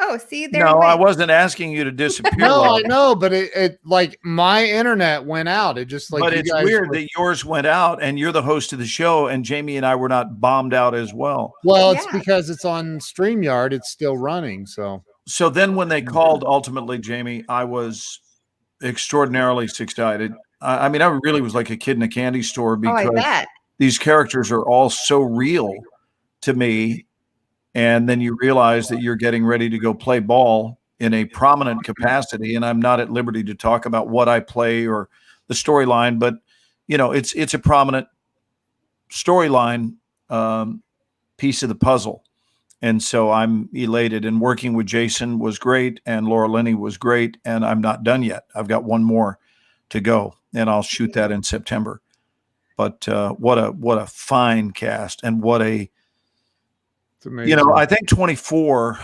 Oh, see, there. No, I wasn't asking you to disappear. No, I know, but it like my internet went out. It just like. But it's weird that yours went out, and you're the host of the show, and Jamie and I were not bombed out as well. Well, it's because it's on StreamYard. It's still running. So then when they called, ultimately, Jamie, I was extraordinarily excited. I mean, I really was like a kid in a candy store because these characters are all so real to me. And then you realize that you're getting ready to go play ball in a prominent capacity. And I'm not at liberty to talk about what I play or the storyline, but you know, it's a prominent storyline piece of the puzzle. And so I'm elated, and working with Jason was great, and Laura Linney was great, and I'm not done yet. I've got one more to go, and I'll shoot that in September. But what a fine cast, and what a, you know, I think 24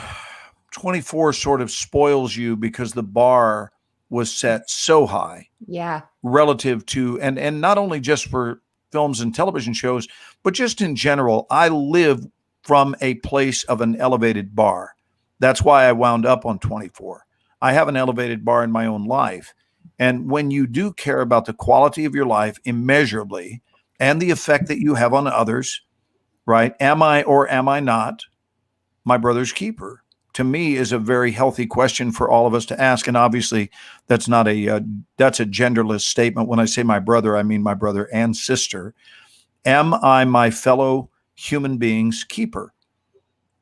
sort of spoils you because the bar was set so high. Yeah. Relative to, and not only just for films and television shows, but just in general. I live from a place of an elevated bar. That's why I wound up on 24. I have an elevated bar in my own life. And when you do care about the quality of your life immeasurably and the effect that you have on others, right? Am I or am I not my brother's keeper? To me is a very healthy question for all of us to ask. And obviously that's not that's a genderless statement. When I say my brother, I mean my brother and sister. Am I my fellow human being's keeper?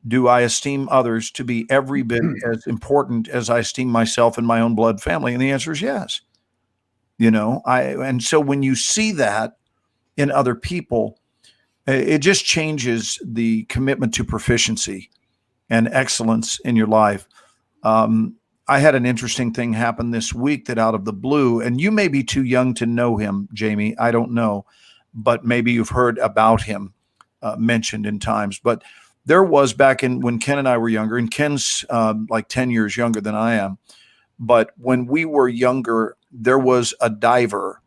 Do I esteem others to be every bit as important as I esteem myself and my own blood family? And the answer is yes. You know, and so when you see that in other people, it just changes the commitment to proficiency and excellence in your life. I had an interesting thing happen this week that out of the blue, and you may be too young to know him, Jamie, I don't know, but maybe you've heard about him mentioned in times. But there was back when Ken and I were younger, and Ken's like 10 years younger than I am. But when we were younger, there was a diver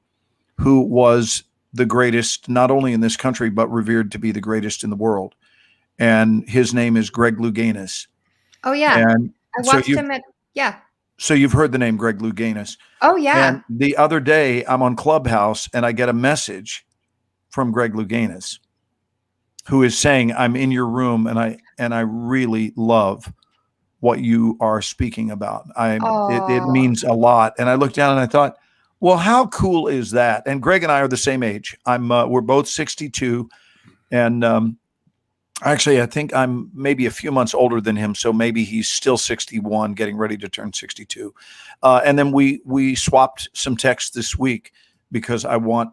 who was the greatest, not only in this country, but revered to be the greatest in the world. And his name is Greg Louganis. Oh, yeah. And I watched him So you've heard the name Greg Louganis. Oh, yeah. And the other day I'm on Clubhouse and I get a message from Greg Louganis, who is saying, I'm in your room and I really love what you are speaking about. It means a lot. And I looked down and I thought, well, how cool is that? And Greg and I are the same age. We're both 62. And actually, I think I'm maybe a few months older than him. So maybe he's still 61, getting ready to turn 62. And then we swapped some texts this week because I want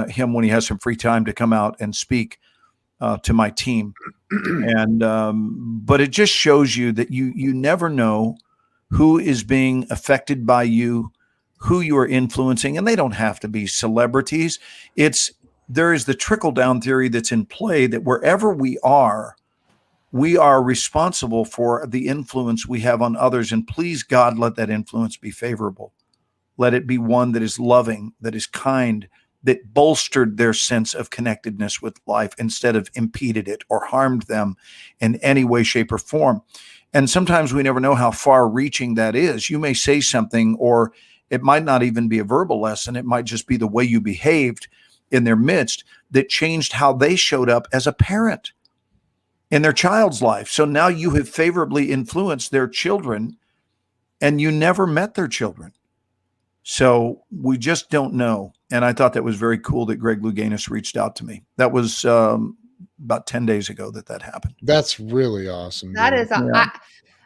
him, when he has some free time, to come out and speak to my team. And but it just shows you that you never know who is being affected by you, who you are influencing, and they don't have to be celebrities. There is the trickle down theory that's in play, that wherever we are responsible for the influence we have on others. And please, God, let that influence be favorable. Let it be one that is loving, that is kind, that bolstered their sense of connectedness with life instead of impeded it or harmed them in any way, shape, or form. And sometimes we never know how far reaching that is. You may say something, or It might not even be a verbal lesson. It might just be the way you behaved in their midst that changed how they showed up as a parent in their child's life. So now you have favorably influenced their children, and you never met their children. So we just don't know. And I thought that was very cool that Greg Louganis reached out to me. That was about 10 days ago that happened. That's really awesome. That dude. is,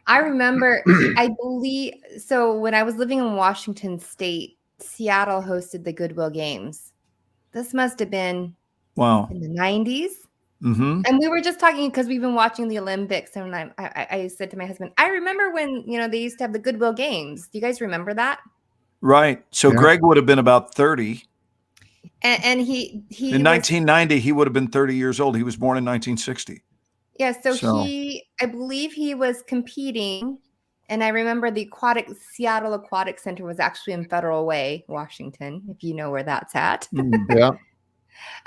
I remember, I believe, so when I was living in Washington State, Seattle hosted the Goodwill Games. This must have been in the 90s. Mm-hmm. And we were just talking because we've been watching the Olympics. And I said to my husband, I remember when, they used to have the Goodwill Games. Do you guys remember that? Right. So Greg would have been about 30. And he in 1990, he would have been 30 years old. He was born in 1960. Yeah, so I believe he was competing, and I remember the Seattle Aquatic Center was actually in Federal Way, Washington, if you know where that's at. Yeah.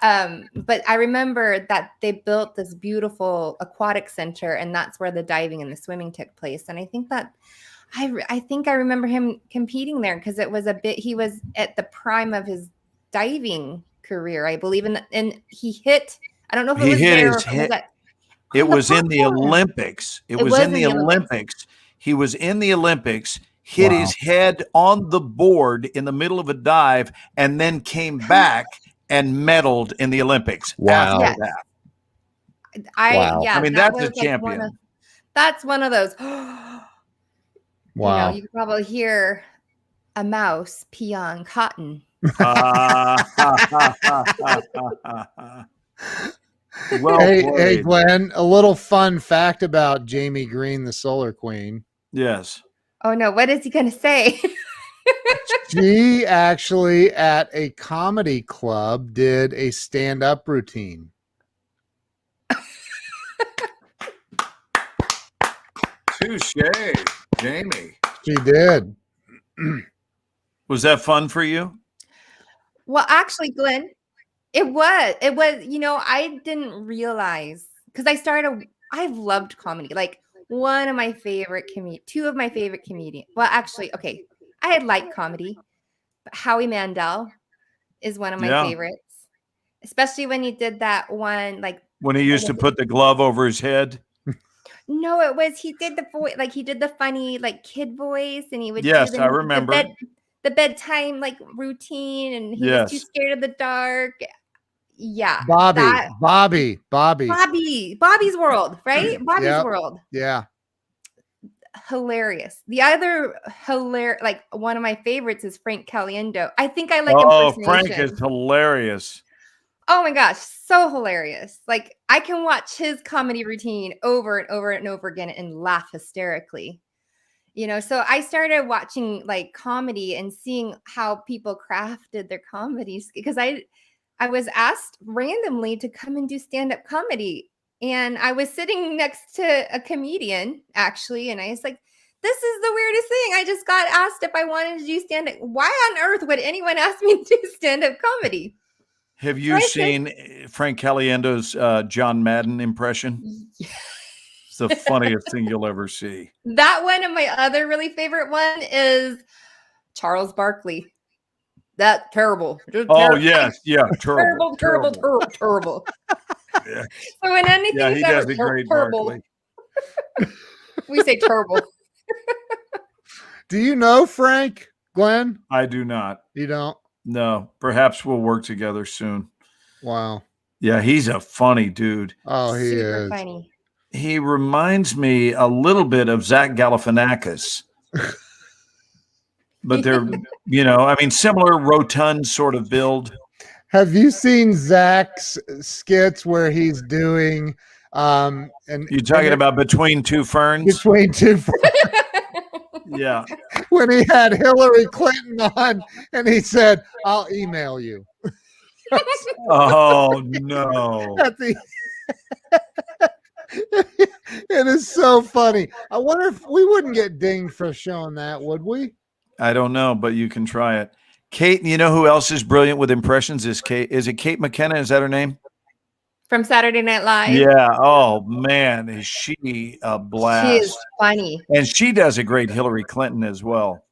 But I remember that they built this beautiful aquatic center, and that's where the diving and the swimming took place. And I think that I think I remember him competing there because it was he was at the prime of his diving career, I believe, and he hit. I don't know if it was there his or head. It was in the Olympics. It was in the Olympics. He was in the Olympics, hit his head on the board in the middle of a dive, and then came back and medaled in the Olympics. Wow. After that. I mean, that's a champion. That's one of those. Wow. You could probably hear a mouse pee on cotton. Well, hey, Glenn, a little fun fact about Jamie Green, the Solar Queen. Yes. Oh, no. What is he going to say? She actually, at a comedy club, did a stand-up routine. Touche, Jamie. She did. Was that fun for you? Well, actually, Glenn, it was, I didn't realize because I've loved comedy. Like one of my favorite two of my favorite comedians. Well, actually, okay. I had liked comedy, but Howie Mandel is one of my favorites, especially when he did that one, like when he used to put the glove over his head. No, he did the voice, like he did the funny, like kid voice, and he would. Yes, I remember the bedtime like routine, and he was too scared of the dark. Yeah, Bobby's World, right? Bobby's World. Yeah, hilarious. The other like one of my favorites is Frank Caliendo. I think I like. Frank is hilarious. Oh my gosh, so hilarious. Like I can watch his comedy routine over and over and over again and laugh hysterically. So I started watching like comedy and seeing how people crafted their comedies because I was asked randomly to come and do stand-up comedy. And I was sitting next to a comedian actually, and I was like, this is the weirdest thing. I just got asked if I wanted to do stand-up. Why on earth would anyone ask me to do stand-up comedy? Have you seen Frank Caliendo's John Madden impression? It's the funniest thing you'll ever see. That one and my other really favorite one is Charles Barkley. That terrible. Terrible. Yes. Yeah. Terrible. Yeah. So when anything he does a great terrible, Barkley. We say terrible. Do you know Frank, Glenn? I do not. You don't? No, perhaps we'll work together soon. Wow. Yeah, he's a funny dude. Oh, he Super is. Funny. He reminds me a little bit of Zach Galifianakis. But they're, similar rotund sort of build. Have you seen Zach's skits where he's doing and you're talking about Between Two Ferns? Between Two Ferns. Yeah. When he had Hillary Clinton on and he said, I'll email you. Oh, no. It is so funny. I wonder if we wouldn't get dinged for showing that, would we? I don't know, but you can try it. Kate, you know who else is brilliant with impressions? Is it Kate McKinnon? Is that her name? From Saturday Night Live. Yeah. Oh, man. Is she a blast? She is funny. And she does a great Hillary Clinton as well.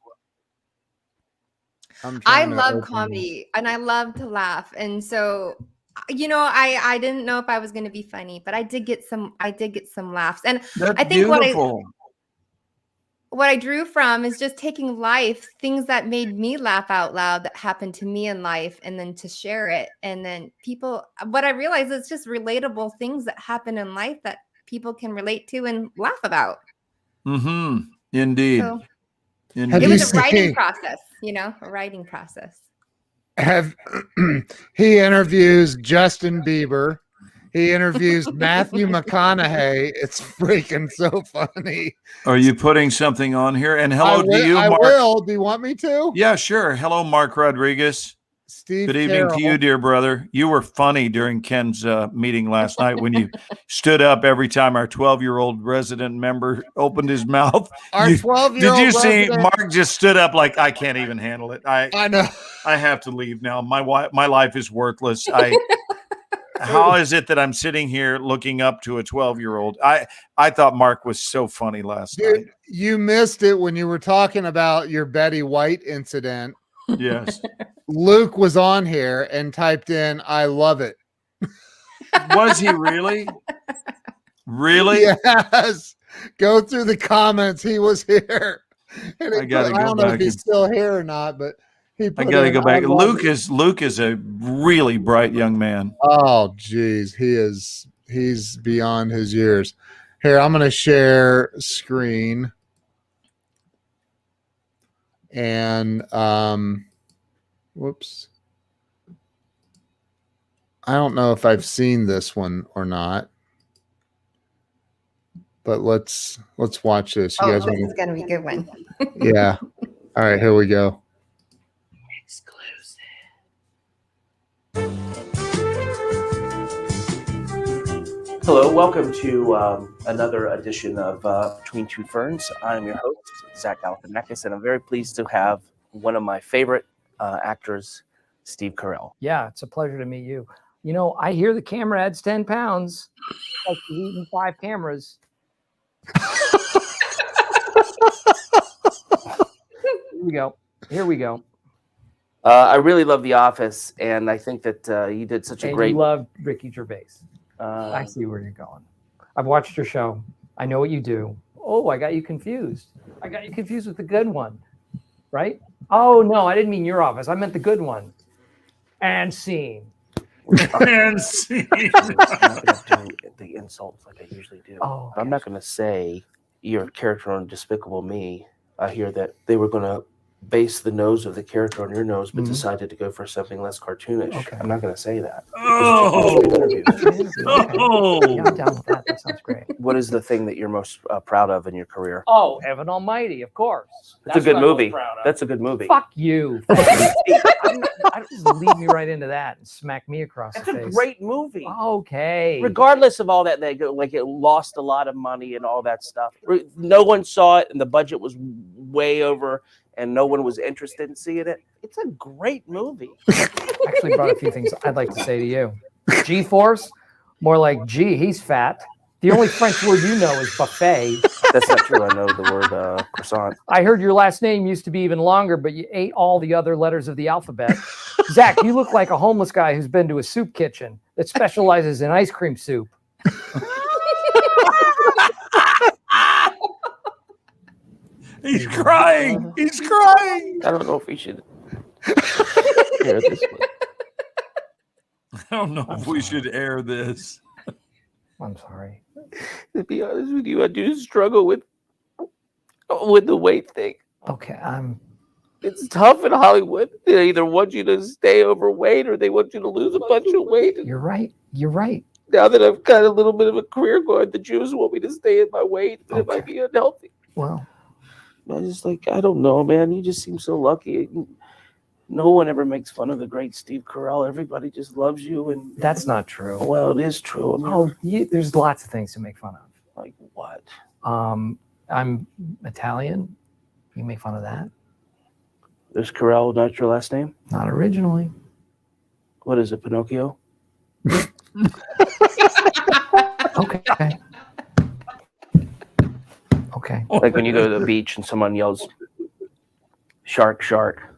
I'm I trying to love open- comedy and I love to laugh. And so, I didn't know if I was going to be funny, but I did get some laughs. And That's I think beautiful. what I drew from is just taking life, things that made me laugh out loud that happened to me in life, and then to share it. And then what I realized is just relatable things that happen in life that people can relate to and laugh about. Mm-hmm. Indeed. So Have it you was a writing seen- process, a writing process. He interviews Justin Bieber. He interviews Matthew McConaughey. It's freaking so funny. Are you putting something on here? And hello to you, I Mark. will. Do you want me to? Yeah, sure. Hello, Mark Rodriguez. Steve Good evening to you, Carroll. dear brother. You were funny during Ken's meeting last night when you stood up every time our 12-year-old resident member opened his mouth. Our You- 12-year-old Did you see resident- Mark just stood up like, I can't even handle it. I know. I have to leave now. My life is worthless. How is it that I'm sitting here looking up to a 12-year-old? I thought Mark was so funny last night. Dude, you missed it when you were talking about your Betty White incident. Yes. Luke was on here and typed in, "I love it." Was he really? Really? Yes. Go through the comments. He was here. And I gotta I go don't know if back he's and- still here or not, but he I put got to in, go back. "I love it." Luke is a really bright young man. Oh, geez. He's beyond his years. Here, I'm going to share screen. And, whoops. I don't know if I've seen this one or not, but let's watch this. You guys This want is going to be a good one. Yeah. All right, here we go. Hello, welcome to another edition of Between Two Ferns. I'm your host, Zach Galifianakis, and I'm very pleased to have one of my favorite actors, Steve Carell. Yeah, it's a pleasure to meet you. You know, I hear the camera adds 10 pounds. Like he's eating 5 cameras. Here we go. Here we go. I really love The Office, and I think that you did such a And great. you love Ricky Gervais. I see where you're going. I've watched your show. I know what you do. Oh, I got you confused. I got you confused with the good one, right? Oh, no, I didn't mean your office. I meant the good one. And scene. And scene. I'm not going to do the insults like I usually do. Oh, I'm not going to say your character on Despicable Me. I hear that they were going to base the nose of the character on your nose, but Mhm. decided to go for something less cartoonish. Okay. I'm not going to say that. Oh. Okay. Yeah, I'm down with that. That sounds great. What is the thing that you're most proud of in your career? Oh, Evan Almighty, of course. That's a good what I'm most movie. proud of. That's a good movie. Fuck you. I don't just lead me right into that and smack me across That's the a face. great movie. Okay. Regardless of all that, they go like it lost a lot of money and all that stuff. No one saw it, and the budget was way over, and no one was interested in seeing it. It's a great movie. Actually brought a few things I'd like to say to you. G-force, more like G, he's fat. The only French word you know is buffet. That's not true. I know the word croissant. I heard your last name used to be even longer, but you ate all the other letters of the alphabet. Zach, you look like a homeless guy who's been to a soup kitchen that specializes in ice cream soup. He's crying. He's crying. I don't know if we should hear this one. I don't know if we should air this. I'm sorry. To be honest with you, I do struggle with the weight thing. Okay, It's tough in Hollywood. They either want you to stay overweight or they want you to lose a bunch of weight. you're right. You're right. Now that I've got a little bit of a career going, the Jews want me to stay in my weight, and it might be unhealthy. Well, I just I don't know, man. You just seem so lucky. No one ever makes fun of the great Steve Carell. Everybody just loves you, and that's not true. well, it is true. I mean, There's lots of things to make fun of. like what? I'm Italian. You make fun of that? Is Carell not your last name? Not originally. What is it, Pinocchio? Okay. Okay. Like when you go to the beach and someone yells, "Shark, shark."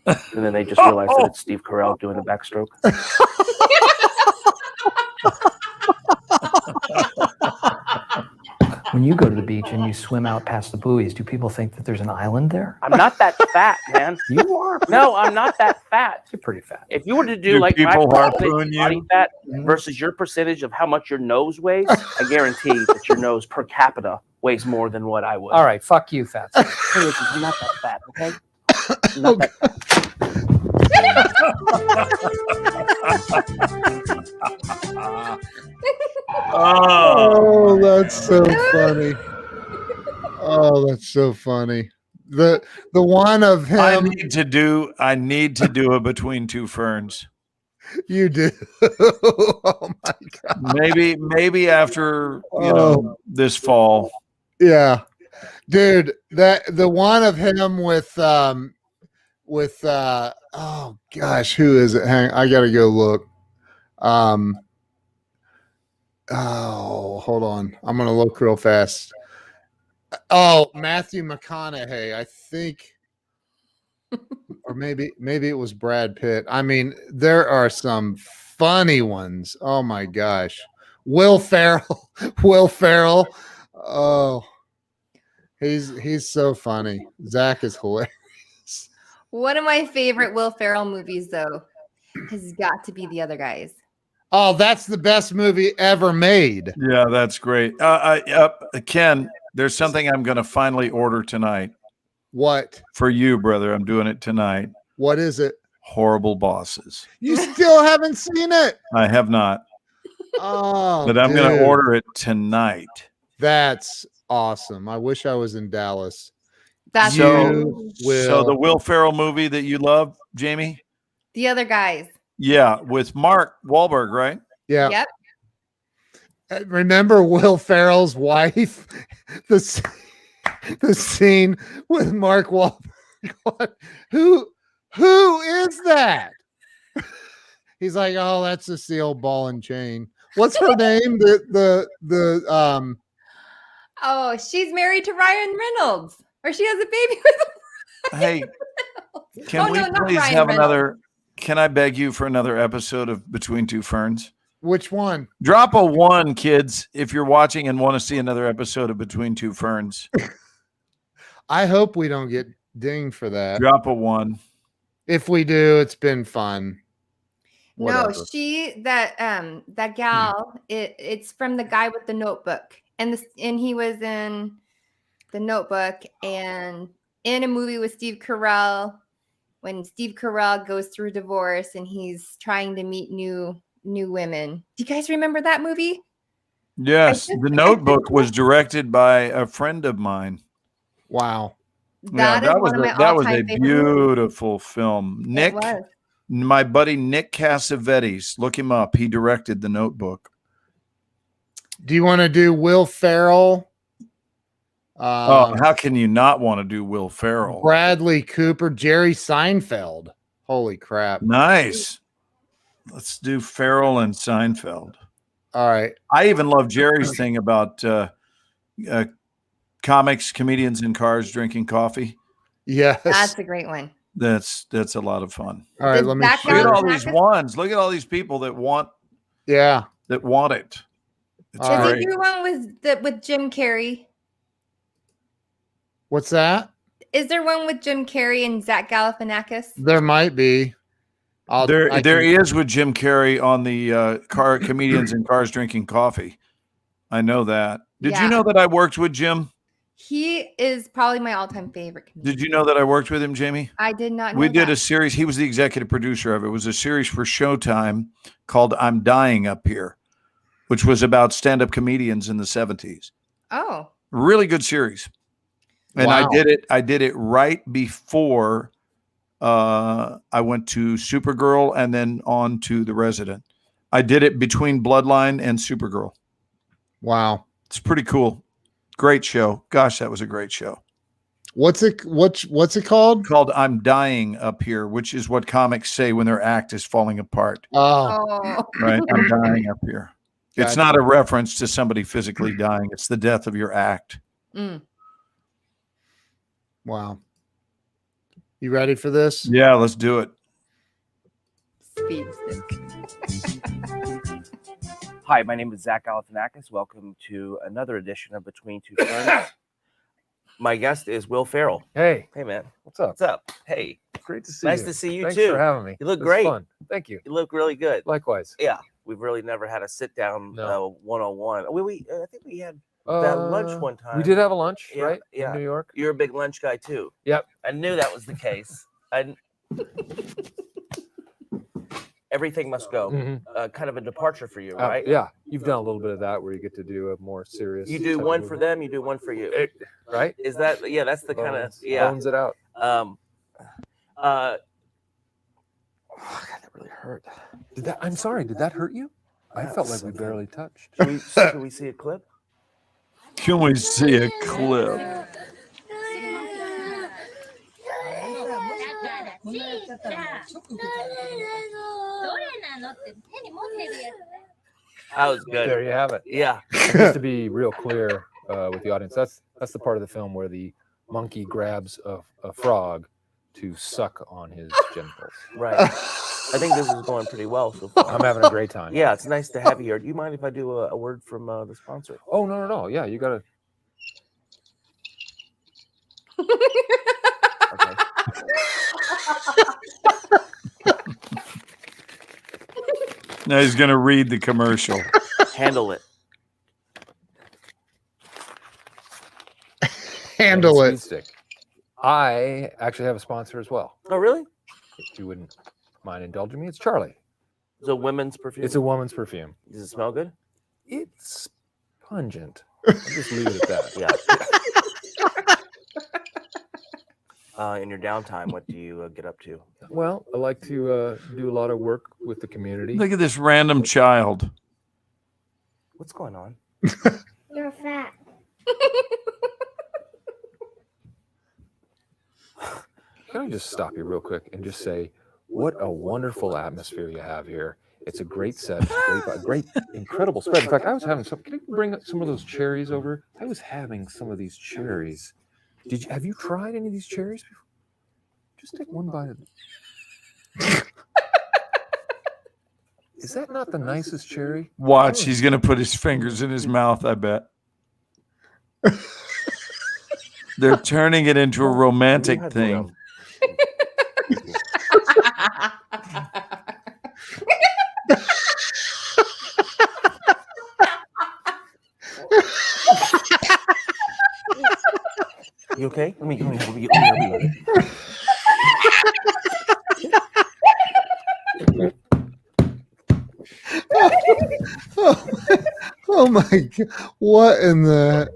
And then they just realize that it's Steve Carell doing the backstroke. When you go to the beach and you swim out past the buoys, do people think that there's an island there? I'm not that fat, man. You are. No, I'm not that fat. You're pretty fat. If you were to do Do like my people percentage harpoon you? body fat versus your percentage of how much your nose weighs, I guarantee that your nose per capita weighs more than what I would. All right, fuck you, fat. I'm not that fat, okay? I'm not that fat. Oh, that's so funny. Oh, that's so funny. The one of I him need to do a Between Two Ferns. you do. Oh my god. Maybe after this fall. Yeah. Dude, that the one of him with oh gosh, who is it? Hang, I gotta go look. Oh, hold on. I'm gonna look real fast. Oh, Matthew McConaughey, I think, or maybe it was Brad Pitt. I mean, there are some funny ones. Oh my gosh, Will Ferrell, Will Ferrell. Oh, he's so funny. Zach is hilarious. One of my favorite Will Ferrell movies, though, has got to be The Other Guys. Oh, that's the best movie ever made. Yeah, that's great. Ken, there's something I'm going to finally order tonight. What? For you, brother. I'm doing it tonight. What is it? Horrible Bosses. You still haven't seen it? I have not. Oh, but I'm going to dude. order it tonight. That's awesome. I wish I was in Dallas. That's You So the will. Will Ferrell movie that you love, Jamie? The Other Guys. Yeah, with Mark Wahlberg, right? Yeah. Yep. Remember Will Ferrell's wife? The scene with Mark Wahlberg. What? Who is that? He's like, oh, that's Cecile Ball and Chain. What's her name? Oh, she's married to Ryan Reynolds, or she has a baby with Hey, can we not please Ryan have Reynolds. another? Can I beg you for another episode of Between Two Ferns? Which one? Drop a 1, kids, if you're watching and want to see another episode of Between Two Ferns. I hope we don't get dinged for that. Drop a 1. If we do, it's been fun. No, Whatever. that gal. It's from the guy with the Notebook, and he was in the Notebook and in a movie with Steve Carell. When Steve Carell goes through divorce and he's trying to meet new women. Do you guys remember that movie? Yes, The Notebook was directed by a friend of mine. Wow. That is one of my that was a all-time favorite movies. beautiful film. Nick, It was. my buddy Nick Cassavetes, look him up. He directed The Notebook. Do you want to do Will Ferrell? How can you not want to do Will Ferrell? Bradley Cooper, Jerry Seinfeld. Holy crap. Nice. Let's do Ferrell and Seinfeld. All right. I even love Jerry's thing about comics, comedians in cars drinking coffee. Yes. That's a great one. That's a lot of fun. All right. Did Let me Zach show Look at you. all these ones. Look at all these people that want Yeah. it. It's All Does great. he do one with Jim Carrey? What's that? Is there one with Jim Carrey and Zach Galifianakis? There might be. There is with Jim Carrey on the car comedians in cars drinking coffee. I know that. Did you Yeah. know that I worked with Jim? He is probably my all-time favorite comedian. Did you know that I worked with him, Jamie? I did not know We did that. a series. He was the executive producer of it. It was a series for Showtime called I'm Dying Up Here, which was about stand-up comedians in the 70s. Oh, Really good series. And Wow. I did it right before I went to Supergirl and then on to The Resident. I did it between Bloodline and Supergirl. Wow. It's pretty cool. Great show. Gosh, that was a great show. What's it called? Called I'm Dying Up Here, which is what comics say when their act is falling apart. Oh, Right? I'm dying up here. It's Gotcha. not a reference to somebody physically dying. It's the death of your act. mm. wow. You ready for this? Yeah, let's do it. Speed stick. Hi, my name is Zach Galifianakis. Welcome to another edition of Between Two Ferns. My guest is Will Ferrell. Hey, Hey, man. what's up? What's up? Hey, Great to see nice you. to see you Thanks too. for having me. You look It was great. Fun. Thank you. You look really good. Likewise. Yeah, we've really never had a sit down No. 101. I think we had that lunch one time. We did have a lunch, Yeah, right? yeah. In New York. You're a big lunch guy too. Yep. I knew that was the case. Everything must go. Mhm. Kind of a departure for you, right? Yeah, you've done a little bit of that where you get to do a more serious. You do type one of for movie. them, you do one for you. Right? Is that that's the kind of Bones it out. Oh God, that really hurt. I'm sorry. Did that hurt you? I felt like we barely touched. Should we see a clip? Can we see a clip? That was good. There you have it. Yeah. Just to be real clear with the audience, that's the part of the film where the monkey grabs a frog to suck on his genitals. Right. I think this is going pretty well so far. I'm having a great time. Yeah, it's nice to have you here. Do you mind if I do a word from the sponsor? Oh, no. Yeah, you got to. Okay. Now he's going to read the commercial. Handle it. Handle it. Speed stick. I actually have a sponsor as well. Oh, really? If you wouldn't mind indulging me, it's Charlie. It's a women's perfume. It's a woman's perfume. Does it smell good? It's pungent. I'll just leave it at that. Yeah. In your downtime, what do you get up to? Well, I like to do a lot of work with the community. Look at this random child. What's going on? You're fat. Can I just stop you real quick and just say, what a wonderful atmosphere you have here. It's a great set, it's great, incredible spread. In fact, I was having some. Can you bring up some of those cherries over? I was having some of these cherries. Have you tried any of these cherries before? Just take one bite of it. Is that not the nicest cherry? Watch, he's going to put his fingers in his mouth, I bet. They're turning it into a romantic thing. You okay? Let me Oh my God. What in the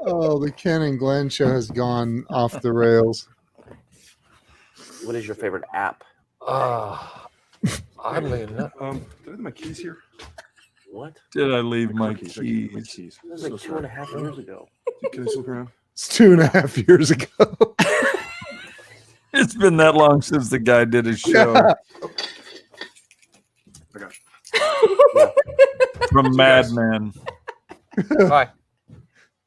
the Ken and Glenn show has gone off the rails. What is your favorite app? Oddly enough. Did I leave my keys here? What? Did I leave my keys? keys? That was like 2.5 years ago. Can I look around? It's 2.5 years ago. It's been that long since the guy did a show. Yeah. I got you. From Mad Men. Bye.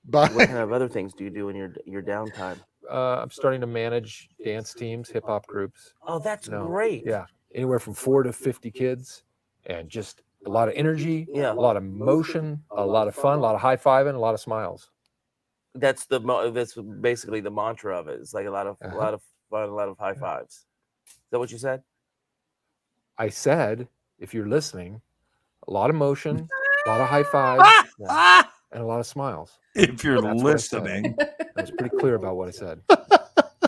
Bye. What kind of other things do you do in your downtime? I'm starting to manage dance teams, hip hop groups. Oh, that's great. Yeah, anywhere from 4 to 50 kids, and just a lot of energy, Yeah. a lot of motion, a lot of fun, a lot of high fiving, a lot of smiles. That's that's basically the mantra of it. It's like a lot of fun, a lot of high fives. Is that what you said? I said, if you're listening, a lot of motion, a lot of high fives, and a lot of smiles. If you're That's what I said. listening. I was pretty clear about what I said.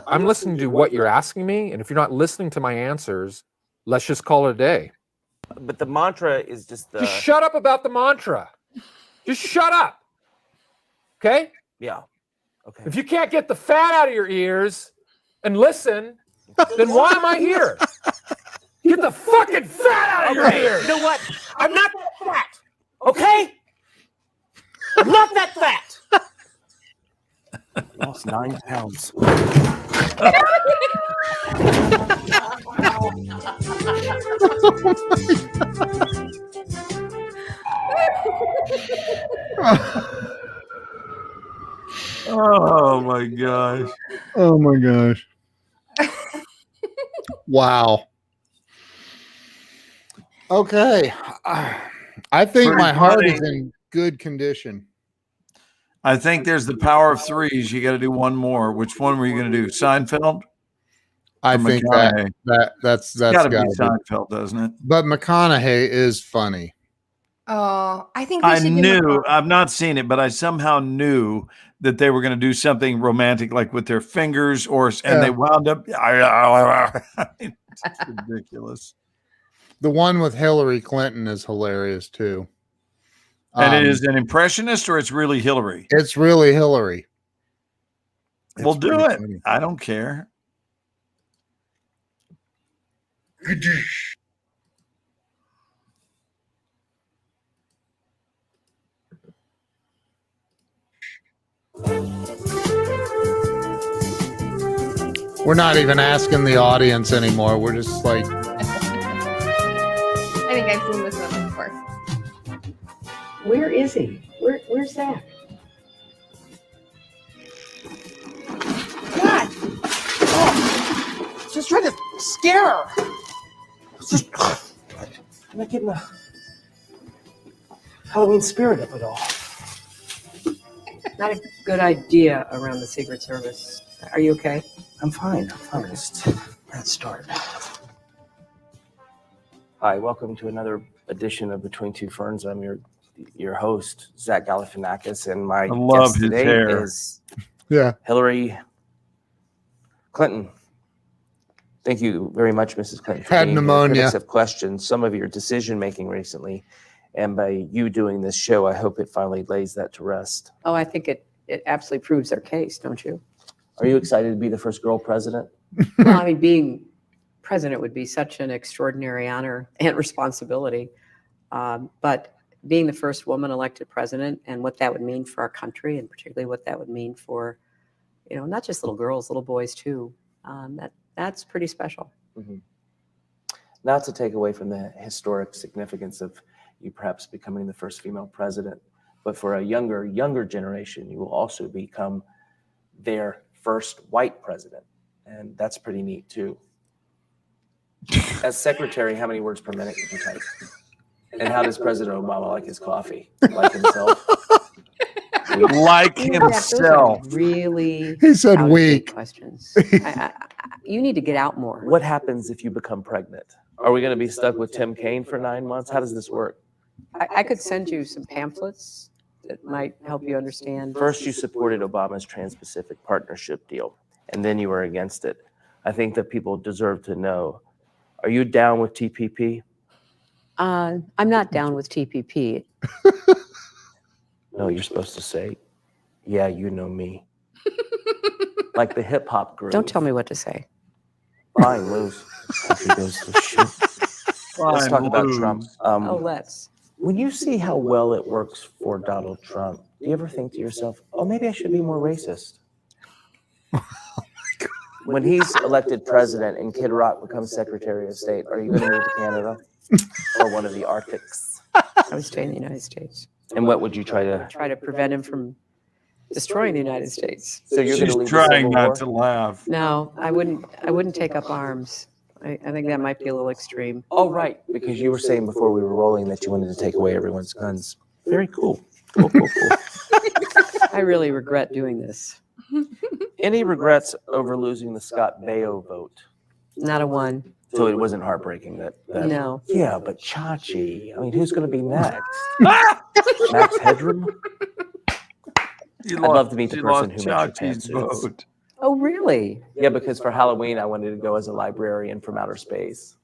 I'm listening to what you're asking me, and if you're not listening to my answers, let's just call it a day. But the mantra is just the. Just shut up about the mantra. Just shut up. Okay? Yeah. Okay. If you can't get the fat out of your ears and listen, then why am I here? Get the fucking fat out of your ears. You know what? I'm not that fat. Okay? I'm not that fat. Lost 9 pounds. Oh my gosh. Oh my gosh. Wow. Okay. I think Pretty my heart funny. is in good condition. I think there's the power of threes. You got to do one more. Which one were you going to do? Seinfeld? I Or think McConaughey? that's Got to be gotta be. Seinfeld, doesn't it? But McConaughey is funny. Oh, I think we I should do knew. McConaughey. I've not seen it, but I somehow knew that they were going to do something romantic, like with their fingers, and they wound up. I mean, it's ridiculous. The one with Hillary Clinton is hilarious too. And it is an impressionist, or it's really Hillary. It's really Hillary. We'll do pretty it. funny. I don't care. We're not even asking the audience anymore. We're just like, I think I've seen this one before. Where is he? Where's Zach? God! Oh, just trying to scare her. Just, I'm not getting the Halloween spirit of it all. Not a good idea around the Secret Service. Are you okay? I'm fine. Just let's start. Hi, welcome to another edition of Between Two Ferns. I'm your host, Zach Galifianakis, and my love guest his today hair. is yeah, Hillary Clinton. Thank you very much, Mrs. Clinton. For Had being here. pneumonia. Critics have questioned some of your decision making recently, and by you doing this show, I hope it finally lays that to rest. Oh, I think it absolutely proves their case, don't you? Are you excited to be the first girl president? Well, I mean, being president would be such an extraordinary honor and responsibility. But being the first woman elected president and what that would mean for our country, and particularly what that would mean for, not just little girls, little boys too, that's pretty special. Mm-hmm. Not to take away from the historic significance of you perhaps becoming the first female president, but for a younger generation, you will also become their first white president. And that's pretty neat too. As secretary, how many words per minute can you type? And how does President Obama like his coffee? Like himself? Like Yeah, those are really He said out of date weak. questions. You need to get out more. What happens if you become pregnant? Are we going to be stuck with Tim Kaine for 9 months? How does this work? I could send you some pamphlets that might help you understand. First, you supported Obama's Trans-Pacific Partnership deal, and then you were against it. I think that people deserve to know. Are you down with TPP? I'm not down with TPP. No, you're supposed to say, yeah, you know me. Like the hip hop group. Don't tell me what to say. Fine, lose. Country goes to shit. Let's talk about Trump. Let's. When you see how well it works for Donald Trump, do you ever think to yourself, oh, maybe I should be more racist? When he's elected president and Kid Rock becomes Secretary of State, are you going to move to Canada or one of the Arctics? I would stay in the United States. And what would you try to? Try to prevent him from destroying the United States. So you're She's going to trying not to laugh. No, I wouldn't take up arms. I think that might be a little extreme. Oh, right. Because you were saying before we were rolling that you wanted to take away everyone's guns. Very cool. Cool. I really regret doing this. Any regrets over losing the Scott Baio vote? Not a one. So it wasn't heartbreaking that. No. Yeah, but Chachi. I mean, who's going to be next? Max Headroom? I'd love to meet the person who makes your Chachi's pantsuits. vote. Oh, really? Yeah, because for Halloween, I wanted to go as a librarian from outer space.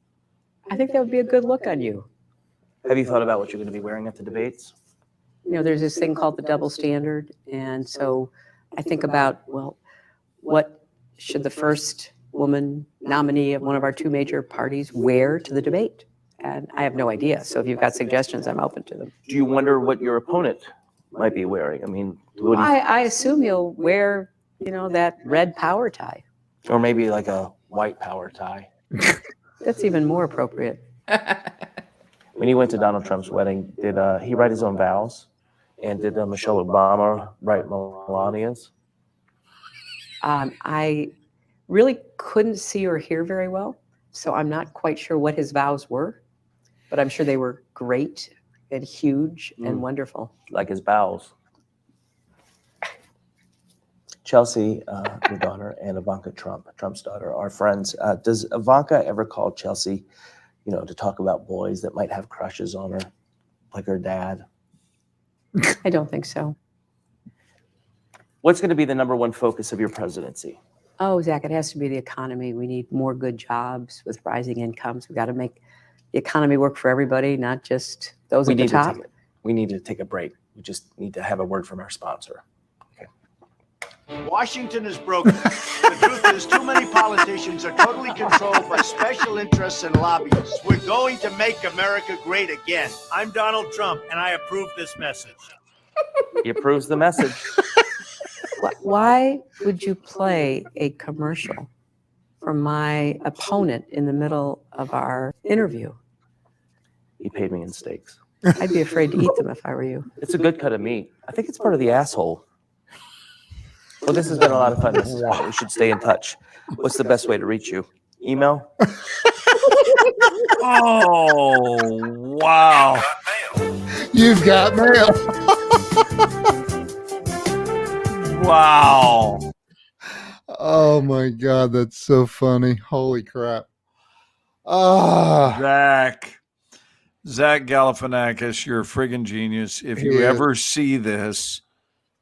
I think that would be a good look on you. Have you thought about what you're going to be wearing at the debates? There's this thing called the double standard. And so I think about, well, what should the first woman nominee of one of our two major parties wear to the debate? And I have no idea. So if you've got suggestions, I'm open to them. Do you wonder what your opponent might be wearing? I mean, what do you, I assume you'll wear, that red power tie. or maybe like a white power tie. That's even more appropriate. When he went to Donald Trump's wedding, did he write his own vows? And did Michelle Obama write Melania's? I really couldn't see or hear very well. So I'm not quite sure what his vows were, but I'm sure they were great and huge and wonderful. Like his bowels. Chelsea, your daughter, and Ivanka Trump, Trump's daughter, are friends. Does Ivanka ever call Chelsea, to talk about boys that might have crushes on her, like her dad? I don't think so. What's going to be the number one focus of your presidency? Oh, Zach, it has to be the economy. We need more good jobs with rising incomes. We've got to make the economy work for everybody, not just those at the top. We need to take a break. We just need to have a word from our sponsor. Washington is broken. The truth is, too many politicians are totally controlled by special interests and lobbyists. We're going to make America great again. I'm Donald Trump, and I approve this message. He approves the message. Why would you play a commercial for my opponent in the middle of our interview? He paid me in steaks. I'd be afraid to eat them if I were you. It's a good cut of meat. I think it's part of the asshole. Well, this has been a lot of fun. We should stay in touch. What's the best way to reach you? Email? Oh, wow. You've got mail. Wow. Oh my God, that's so funny. Holy crap. Zach Galifianakis, you're a friggin' genius. If you He is. ever see this,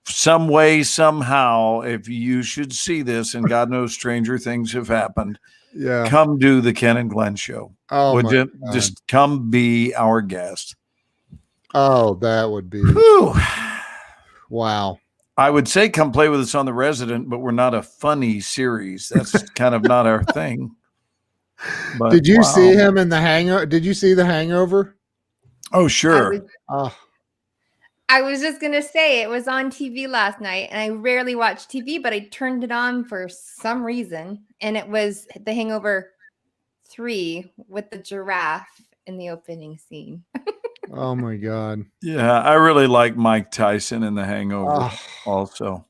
some way, somehow, if you should see this, and God knows stranger things have happened, Yeah. come do the Ken and Glenn show. Oh Would my you God. just come be our guest? Oh, that would be. Whew. Wow. I would say come play with us on The Resident, but we're not a funny series. That's kind of not our thing. But, Did you wow. see him in The Hangover? Did you see The Hangover? Oh, sure. I was just going to say it was on TV last night, and I rarely watch TV, but I turned it on for some reason, and it was The Hangover 3 with the giraffe in the opening scene. Oh my God. Yeah, I really like Mike Tyson in The Hangover Oh. also.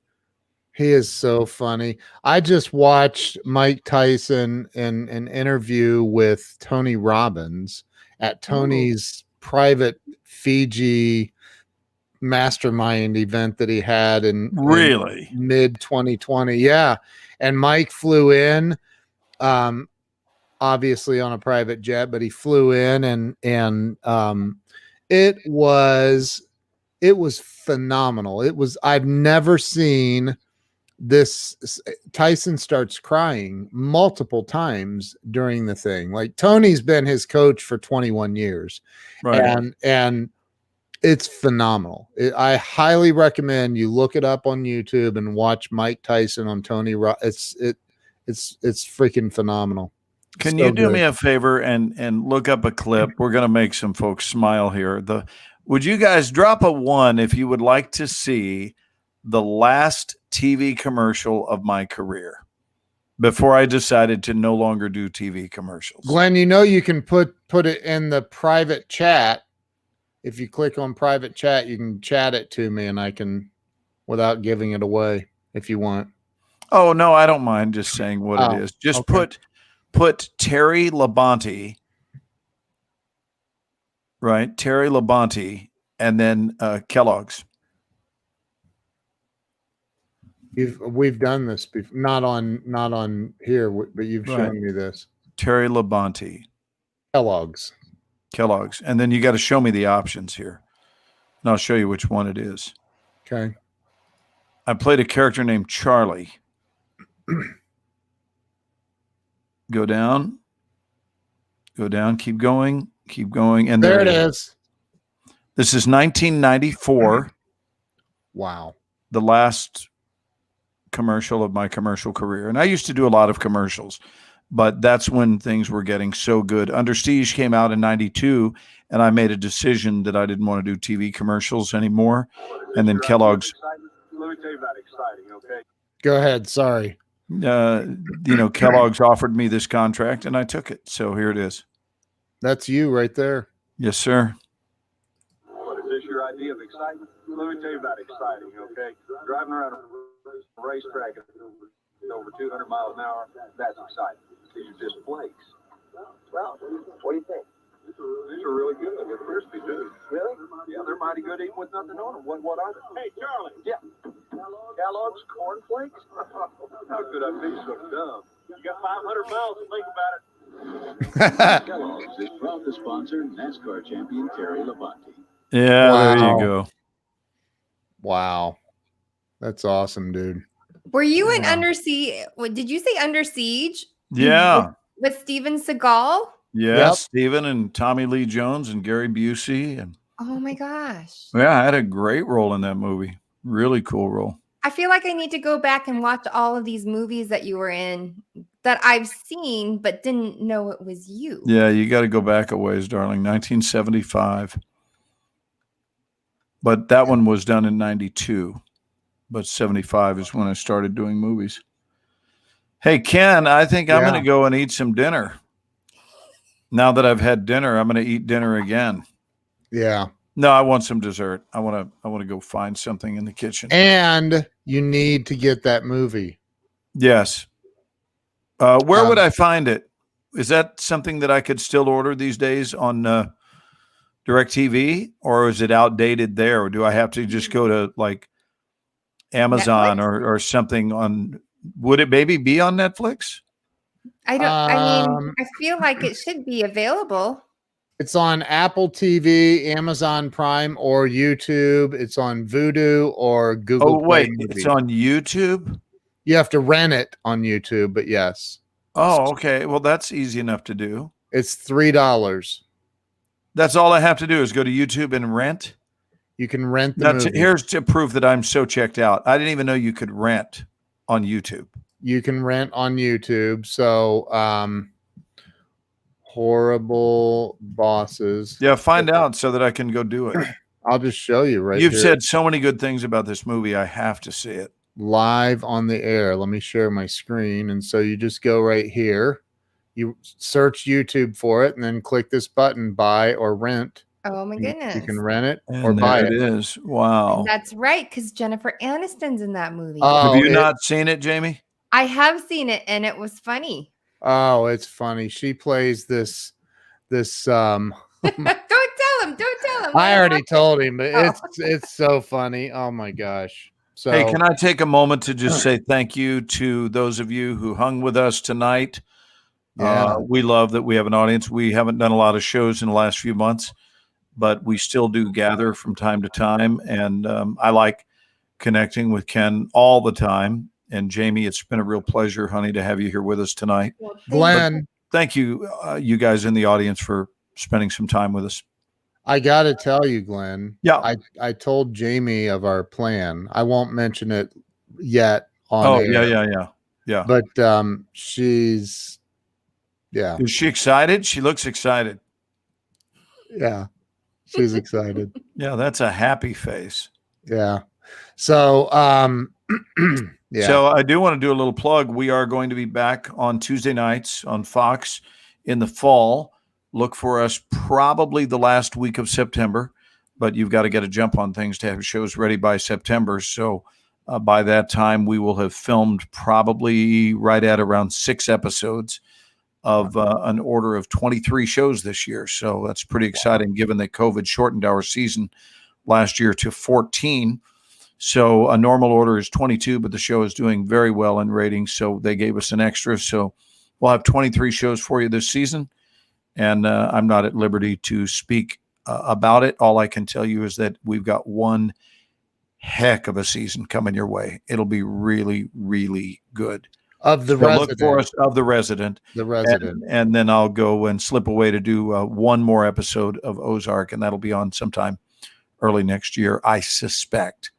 He is so funny. I just watched Mike Tyson in an interview with Tony Robbins at Tony's private Fiji mastermind event that he had in Really? mid 2020. Yeah. And Mike flew in, obviously on a private jet, but he flew in and it was phenomenal. I've never seen this. Tyson starts crying multiple times during the thing. Like Tony's been his coach for 21 years. Right. And it's phenomenal. I highly recommend you look it up on YouTube and watch Mike Tyson on Tony. It's freaking phenomenal. Can So you do good. me a favor and look up a clip? We're going to make some folks smile here. Would you guys drop a 1 if you would like to see the last TV commercial of my career before I decided to no longer do TV commercials? Glenn, you can put it in the private chat. If you click on private chat, you can chat it to me and I can, without giving it away if you want. Oh, no, I don't mind just saying what it is. Just okay. put Terry Labonte, right? Terry Labonte, and then Kellogg's. We've done this before, not on here, but you've shown me this. Terry Labonte. Kellogg's. And then you got to show me the options here. And I'll show you which one it is. Okay. I played a character named Charlie. Go down, keep going. And There it is. This is 1994. Wow. The last commercial of my commercial career. And I used to do a lot of commercials, but that's when things were getting so good. Understige came out in 92, and I made a decision that I didn't want to do TV commercials anymore. And then Kellogg's. Let me tell you about exciting, okay? Go ahead. Sorry. Kellogg's offered me this contract, and I took it. So here it is. That's you right there. Yes, sir. What, is this your idea of excitement? Let me tell you about exciting, okay? Driving around a racetrack at over 200 miles an hour, that's exciting. These are just flakes. What do you think? These are really good. They're crispy too. Really? Yeah, they're mighty good even with nothing on them. What are they? Hey, Charlie. Yeah. Kellogg's cornflakes? How could I be so dumb? You got 500 miles to think about it. Kellogg's is proud to sponsor NASCAR champion Terry Labonte. Yeah, there Wow. you go. Wow. That's awesome, dude. Were you in Yeah. Under Siege? Did you say Under Siege Yeah. with Steven Seagal? Yeah, Yep. Steven and Tommy Lee Jones and Gary Busey. And Oh my gosh. yeah, I had a great role in that movie. Really cool role. I feel like I need to go back and watch all of these movies that you were in that I've seen but didn't know it was you. Yeah, you got to go back a ways, darling. 1975. But that one was done in 92. But 75 is when I started doing movies. Hey, Ken, I think I'm Yeah. going to go and eat some dinner. Now that I've had dinner, I'm going to eat dinner again. Yeah. No, I want some dessert. I want to go find something in the kitchen. And you need to get that movie. Yes. Where would I find it? Is that something that I could still order these days on DirecTV, or is it outdated there? Or do I have to just go to like Amazon or something on? Would it maybe be on Netflix? I feel like it should be available. It's on Apple TV, Amazon Prime, or YouTube. It's on Vudu or Google Oh, Play wait, Movie. it's on YouTube? You have to rent it on YouTube, but yes. Oh, okay. Well, that's easy enough to do. It's $3. That's all I have to do is go to YouTube and rent. You can rent the That's movie. here's to prove that I'm so checked out. I didn't even know you could rent on YouTube. You can rent on YouTube. So Horrible Bosses. Yeah, find out so that I can go do it. I'll just show you right You've here. said so many good things about this movie. I have to see it. Live on the air. Let me share my screen. And so you just go right here. You search YouTube for it and then click this button, buy or rent. Oh my goodness. You can rent it And or buy there it. it is. Wow. That's right, because Jennifer Aniston's in that movie. Have you not seen it, Jamie? I have seen it and it was funny. Oh, it's funny. She plays this Don't tell him. Don't tell him. I already told him, but Oh. it's so funny. Oh my gosh. So Hey, can I take a moment to just say thank you to those of you who hung with us tonight? Yeah. We love that we have an audience. We haven't done a lot of shows in the last few months, but we still do gather from time to time. And I like connecting with Ken all the time. And Jamie, it's been a real pleasure, honey, to have you here with us tonight. Glenn, Thank you, you guys in the audience, for spending some time with us. I got to tell you, Glenn. Yeah. I told Jamie of our plan. I won't mention it yet on air. Yeah. But she's yeah. Is she excited? She looks excited. Yeah. She's excited. Yeah, that's a happy face. Yeah. So yeah. So I do want to do a little plug. We are going to be back on Tuesday nights on Fox in the fall. Look for us probably the last week of September, but you've got to get a jump on things to have shows ready by September. So by that time, we will have filmed probably right at around 6 episodes of an order of 23 shows this year. So that's pretty exciting, given that COVID shortened our season last year to 14. So a normal order is 22, but the show is doing very well in ratings. So they gave us an extra. So we'll have 23 shows for you this season. And I'm not at liberty to speak about it. All I can tell you is that we've got one heck of a season coming your way. It'll be really, really good. Of the So Resident. look for us of The Resident. The Resident. And then I'll go and slip away to do one more episode of Ozark, and that'll be on sometime early next year, I suspect.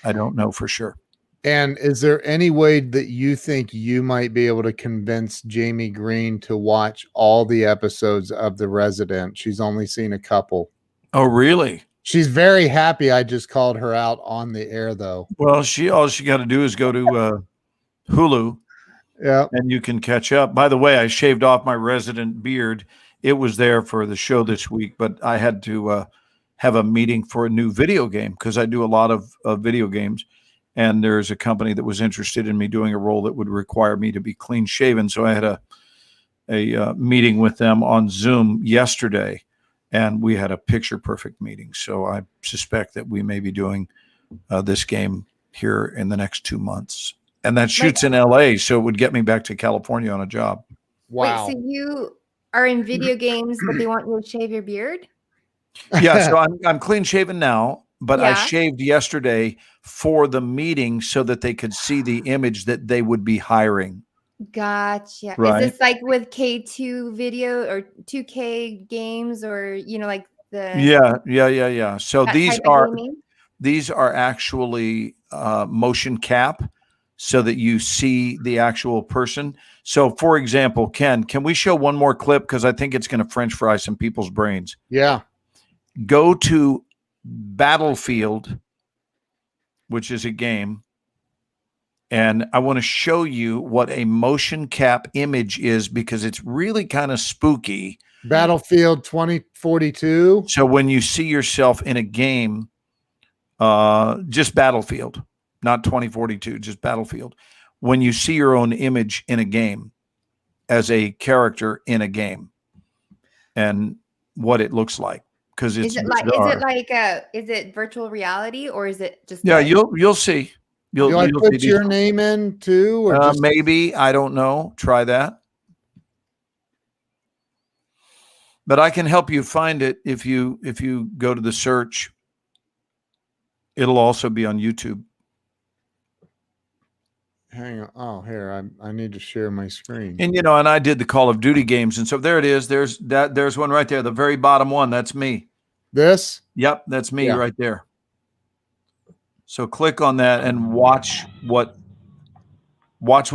I don't know for sure. And is there any way that you think you might be able to convince Jamie Green to watch all the episodes of The Resident? She's only seen a couple. Oh, really? She's very happy. I just called her out on the air, though. Well, all she got to do is go to Hulu. Yeah. And you can catch up. By the way, I shaved off my resident beard. It was there for the show this week, but I had to have a meeting for a new video game because I do a lot of video games. And there's a company that was interested in me doing a role that would require me to be clean shaven. So I had meeting with them on Zoom yesterday, and we had a picture perfect meeting. So I suspect that we may be doing this game here in the next 2 months, and that shoots in LA, so it would get me back to California on a job. Wow. Wait, so you are in video games, but they want you to shave your beard? Yeah, so I'm clean shaven now, but I Yeah. shaved yesterday for the meeting so that they could see the image that they would be hiring. Gotcha. Right. Is this like with K2 video or 2K games, or like the Yeah. So that these type of are gaming? actually motion cap, so that you see the actual person. So, for example, Ken, can we show one more clip, because I think it's going to French fry some people's brains. Yeah. Go to Battlefield, which is a game, and I want to show you what a motion cap image is, because it's really kind of spooky. Battlefield 2042. So when you see yourself in a game, just Battlefield, not 2042, just Battlefield. When you see your own image in a game as a character in a game, and what it looks like, because it's Is it virtual reality, or is it just you'll see. Do I you'll put see your name in too, or just maybe, I don't know. Try that. But I can help you find it if you go to the search. It'll also be on YouTube. hang on? Oh, here I need to share my screen. And and I did the Call of Duty games, and so there it is. There's one right there, the very bottom one. That's me. This? Yep, that's me right there. So click on that and watch what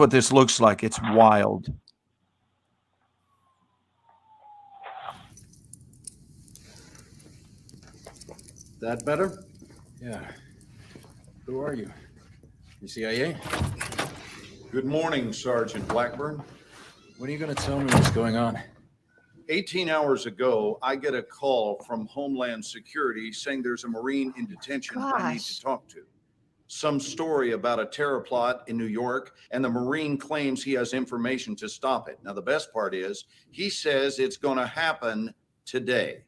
this looks like. It's wild. That better? Yeah. Who are you? You CIA? Good morning, Sergeant Blackburn. When are you going to tell me what's going on? 18 hours ago, I get a call from Homeland Security saying there's a Marine in detention I need to talk to. Some story about a terror plot in New York, and the Marine claims he has information to stop it. Now, the best part is he says it's going to happen today.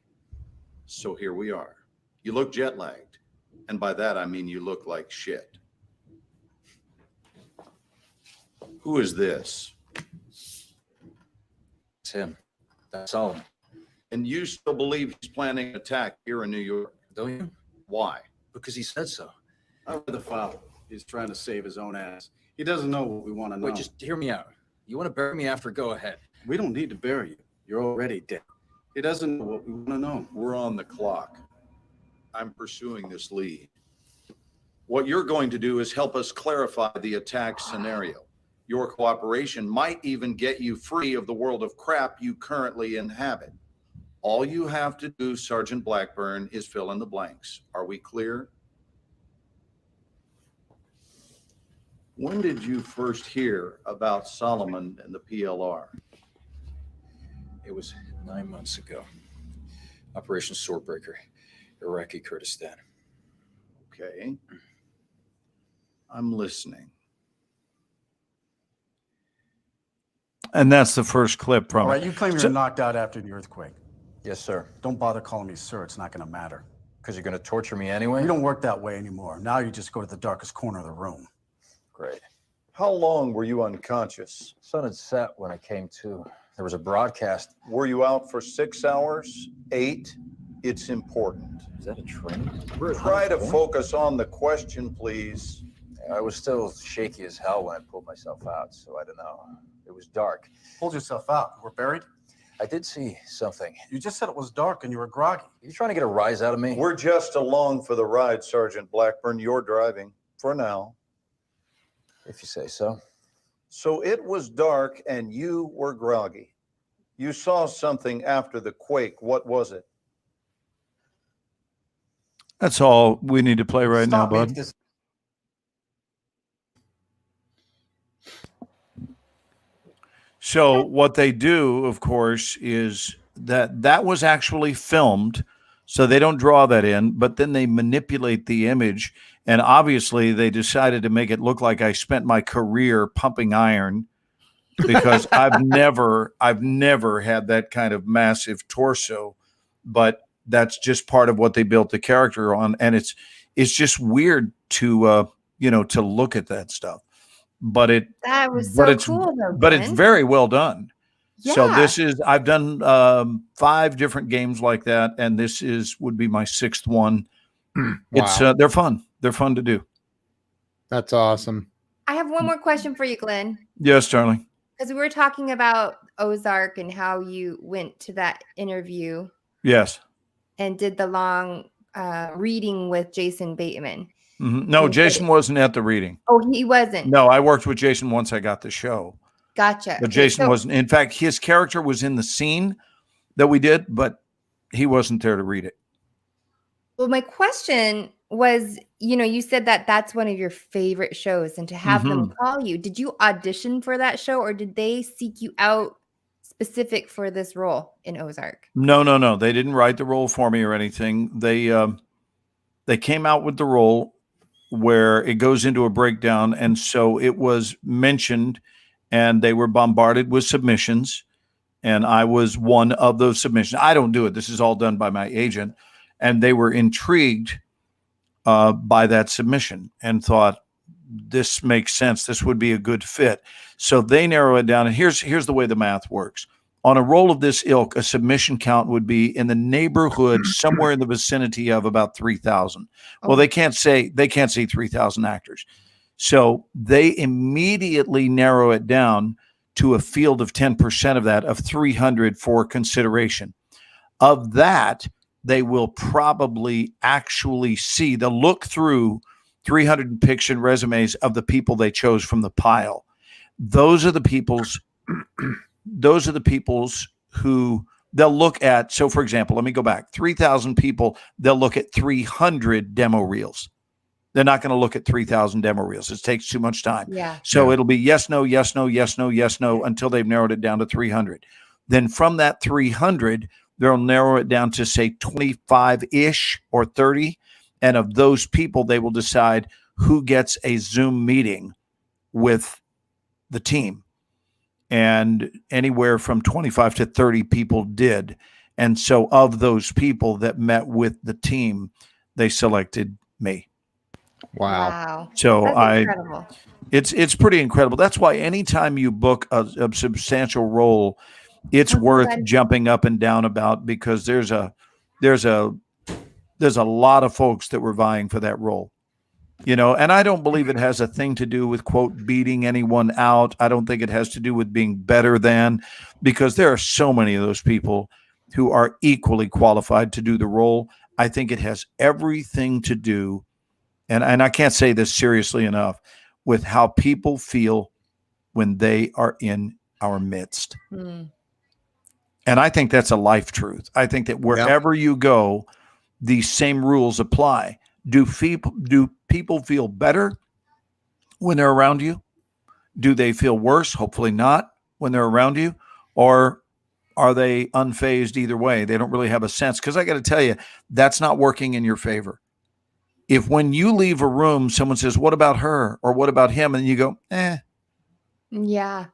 So here we are. You look jet lagged. And by that, I mean you look like shit. Who is this? It's him. That's Solomon. And you still believe he's planning an attack here in New York? Don't you? Why? Because he said so. I read the file. He's trying to save his own ass. He doesn't know what we want to know. Wait, just hear me out. You want to bury me after, go ahead. We don't need to bury you. You're already dead. He doesn't know what we want to know. We're on the clock. I'm pursuing this lead. What you're going to do is help us clarify the attack scenario. Your cooperation might even get you free of the world of crap you currently inhabit. All you have to do, Sergeant Blackburn, is fill in the blanks. Are we clear? When did you first hear about Solomon and the PLR? It was 9 months ago. Operation Swordbreaker, Iraqi Kurdistan. Okay. I'm listening. And that's the first clip from All right, it. you claim you were knocked out after the earthquake. Yes, sir. Don't bother calling me sir. It's not going to matter. Because you're going to torture me anyway? We don't work that way anymore. Now you just go to the darkest corner of the room. Great. How long were you unconscious? Sun had set when I came to. There was a broadcast. Were you out for 6 hours? 8? It's important. Is that a train? Try to focus on the question, please. I was still shaky as hell when I pulled myself out, so I don't know. It was dark. Pulled yourself out. You were buried? I did see something. You just said it was dark and you were groggy. Are you trying to get a rise out of me? We're just along for the ride, Sergeant Blackburn. You're driving for now. If you say so. So it was dark and you were groggy. You saw something after the quake. What was it? That's all we need to play right now, bud. So what they do, of course, is that was actually filmed. So they don't draw that in, but then they manipulate the image. And obviously they decided to make it look like I spent my career pumping iron because I've never had that kind of massive torso, but that's just part of what they built the character on. And it's just weird to, to look at that stuff, but that was so cool though, but it's Glenn. very well done. So Yeah. I've done 5 different games like that. And this would be my 6th one. It's, Wow. they're fun. They're fun to do. That's awesome. I have one more question for you, Glenn. Yes, darling. Because we were talking about Ozark and how you went to that interview Yes. and did the long reading with Jason Bateman. No, Jason wasn't at the reading. Oh, he wasn't. No, I worked with Jason once I got the show. Gotcha. But Okay, Jason so- wasn't. In fact, his character was in the scene that we did, but he wasn't there to read it. Well, my question was, you said that that's one of your favorite shows, and to have them call you, did you audition for that show, or did they seek you out specific for this role in Ozark? No. They didn't write the role for me or anything. They came out with the role where it goes into a breakdown, and so it was mentioned, and they were bombarded with submissions, and I was one of those submissions. I don't do it. This is all done by my agent, and they were intrigued by that submission and thought, this makes sense. This would be a good fit. So they narrow it down. And here's the way the math works. On a role of this ilk, a submission count would be in the neighborhood, somewhere in the vicinity of about 3,000. Well, they can't say 3,000 actors. So they immediately narrow it down to a field of 10% of that, of 300 for consideration. Of that, they will probably actually see, they'll look through 300 depiction resumes of the people they chose from the pile. Those are the people's who they'll look at. So for example, let me go back, 3,000 people, they'll look at 300 demo reels. They're not going to look at 3,000 demo reels. It takes too much time. Yeah. So it'll be yes, no, yes, no, yes, no, yes, no, until they've narrowed it down to 300. Then from that 300, they'll narrow it down to say 25-ish or 30. And of those people, they will decide who gets a Zoom meeting with the team. And anywhere from 25 to 30 people did. And so of those people that met with the team, they selected me. Wow. So That's incredible. it's pretty incredible. That's why anytime you book a substantial role, it's worth jumping up and down about, because there's a lot of folks that were vying for that role, and I don't believe it has a thing to do with, quote, beating anyone out. I don't think it has to do with being better than, because there are so many of those people who are equally qualified to do the role. I think it has everything to do, and I can't say this seriously enough, with how people feel when they are in our midst. And I think that's a life truth. I think that wherever you go, these same rules apply. Do people feel better when they're around you? Do they feel worse? Hopefully not, when they're around you. Or are they unfazed either way? They don't really have a sense. Because I got to tell you, that's not working in your favor. If when you leave a room, someone says, what about her? Or what about him? And you go, Yeah.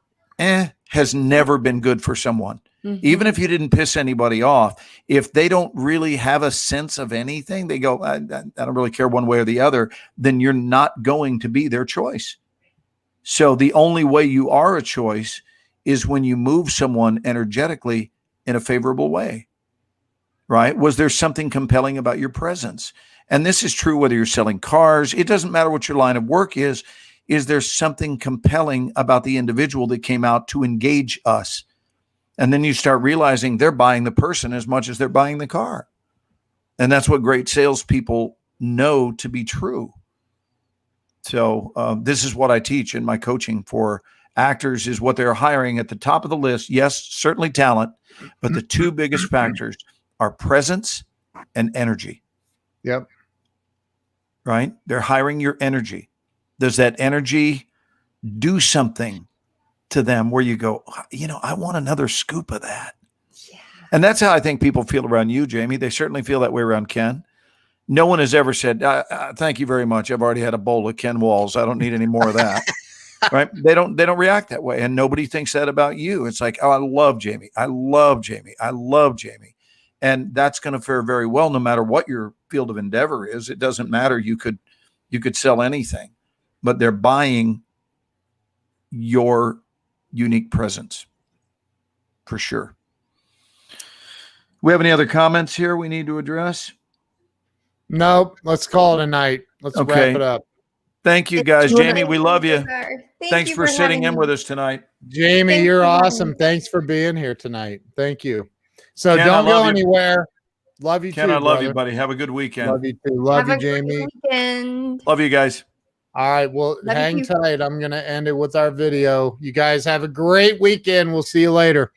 has never been good for someone. Even if you didn't piss anybody off, if they don't really have a sense of anything, they go, I don't really care one way or the other, then you're not going to be their choice. So the only way you are a choice is when you move someone energetically in a favorable way, right? Was there something compelling about your presence? And this is true whether you're selling cars. It doesn't matter what your line of work is. Is there something compelling about the individual that came out to engage us? And then you start realizing they're buying the person as much as they're buying the car. And that's what great salespeople know to be true. So this is what I teach in my coaching for actors, is what they're hiring at the top of the list. Yes, certainly talent, but the two biggest factors are presence and energy. Yep. Right? They're hiring your energy. Does that energy do something to them where you go, I want another scoop of that? Yeah. And that's how I think people feel around you, Jamie. They certainly feel that way around Ken. No one has ever said, thank you very much. I've already had a bowl of Ken Walls. I don't need any more of that. Right? They don't react that way. And nobody thinks that about you. It's like, oh, I love Jamie. I love Jamie. I love Jamie. And that's going to fare very well no matter what your field of endeavor is. It doesn't matter. You could sell anything, but they're buying your unique presence for sure. We have any other comments here we need to address? Nope. Let's call it a night. Let's wrap it up. Thank you, guys. Jamie, we love you. Thanks you for for sitting having in me. with us tonight. Jamie, Thanks you're for having awesome. me. Thanks for being here tonight. Thank you. So Ken, don't I love go you. anywhere. Love you Ken, too. I love brother. you, buddy. Have a good weekend. Love you too. Love Have you, a great Jamie. weekend. Love you guys. All right. Well, Love you hang too. tight. I'm going to end it with our video. You guys have a great weekend. We'll see you later.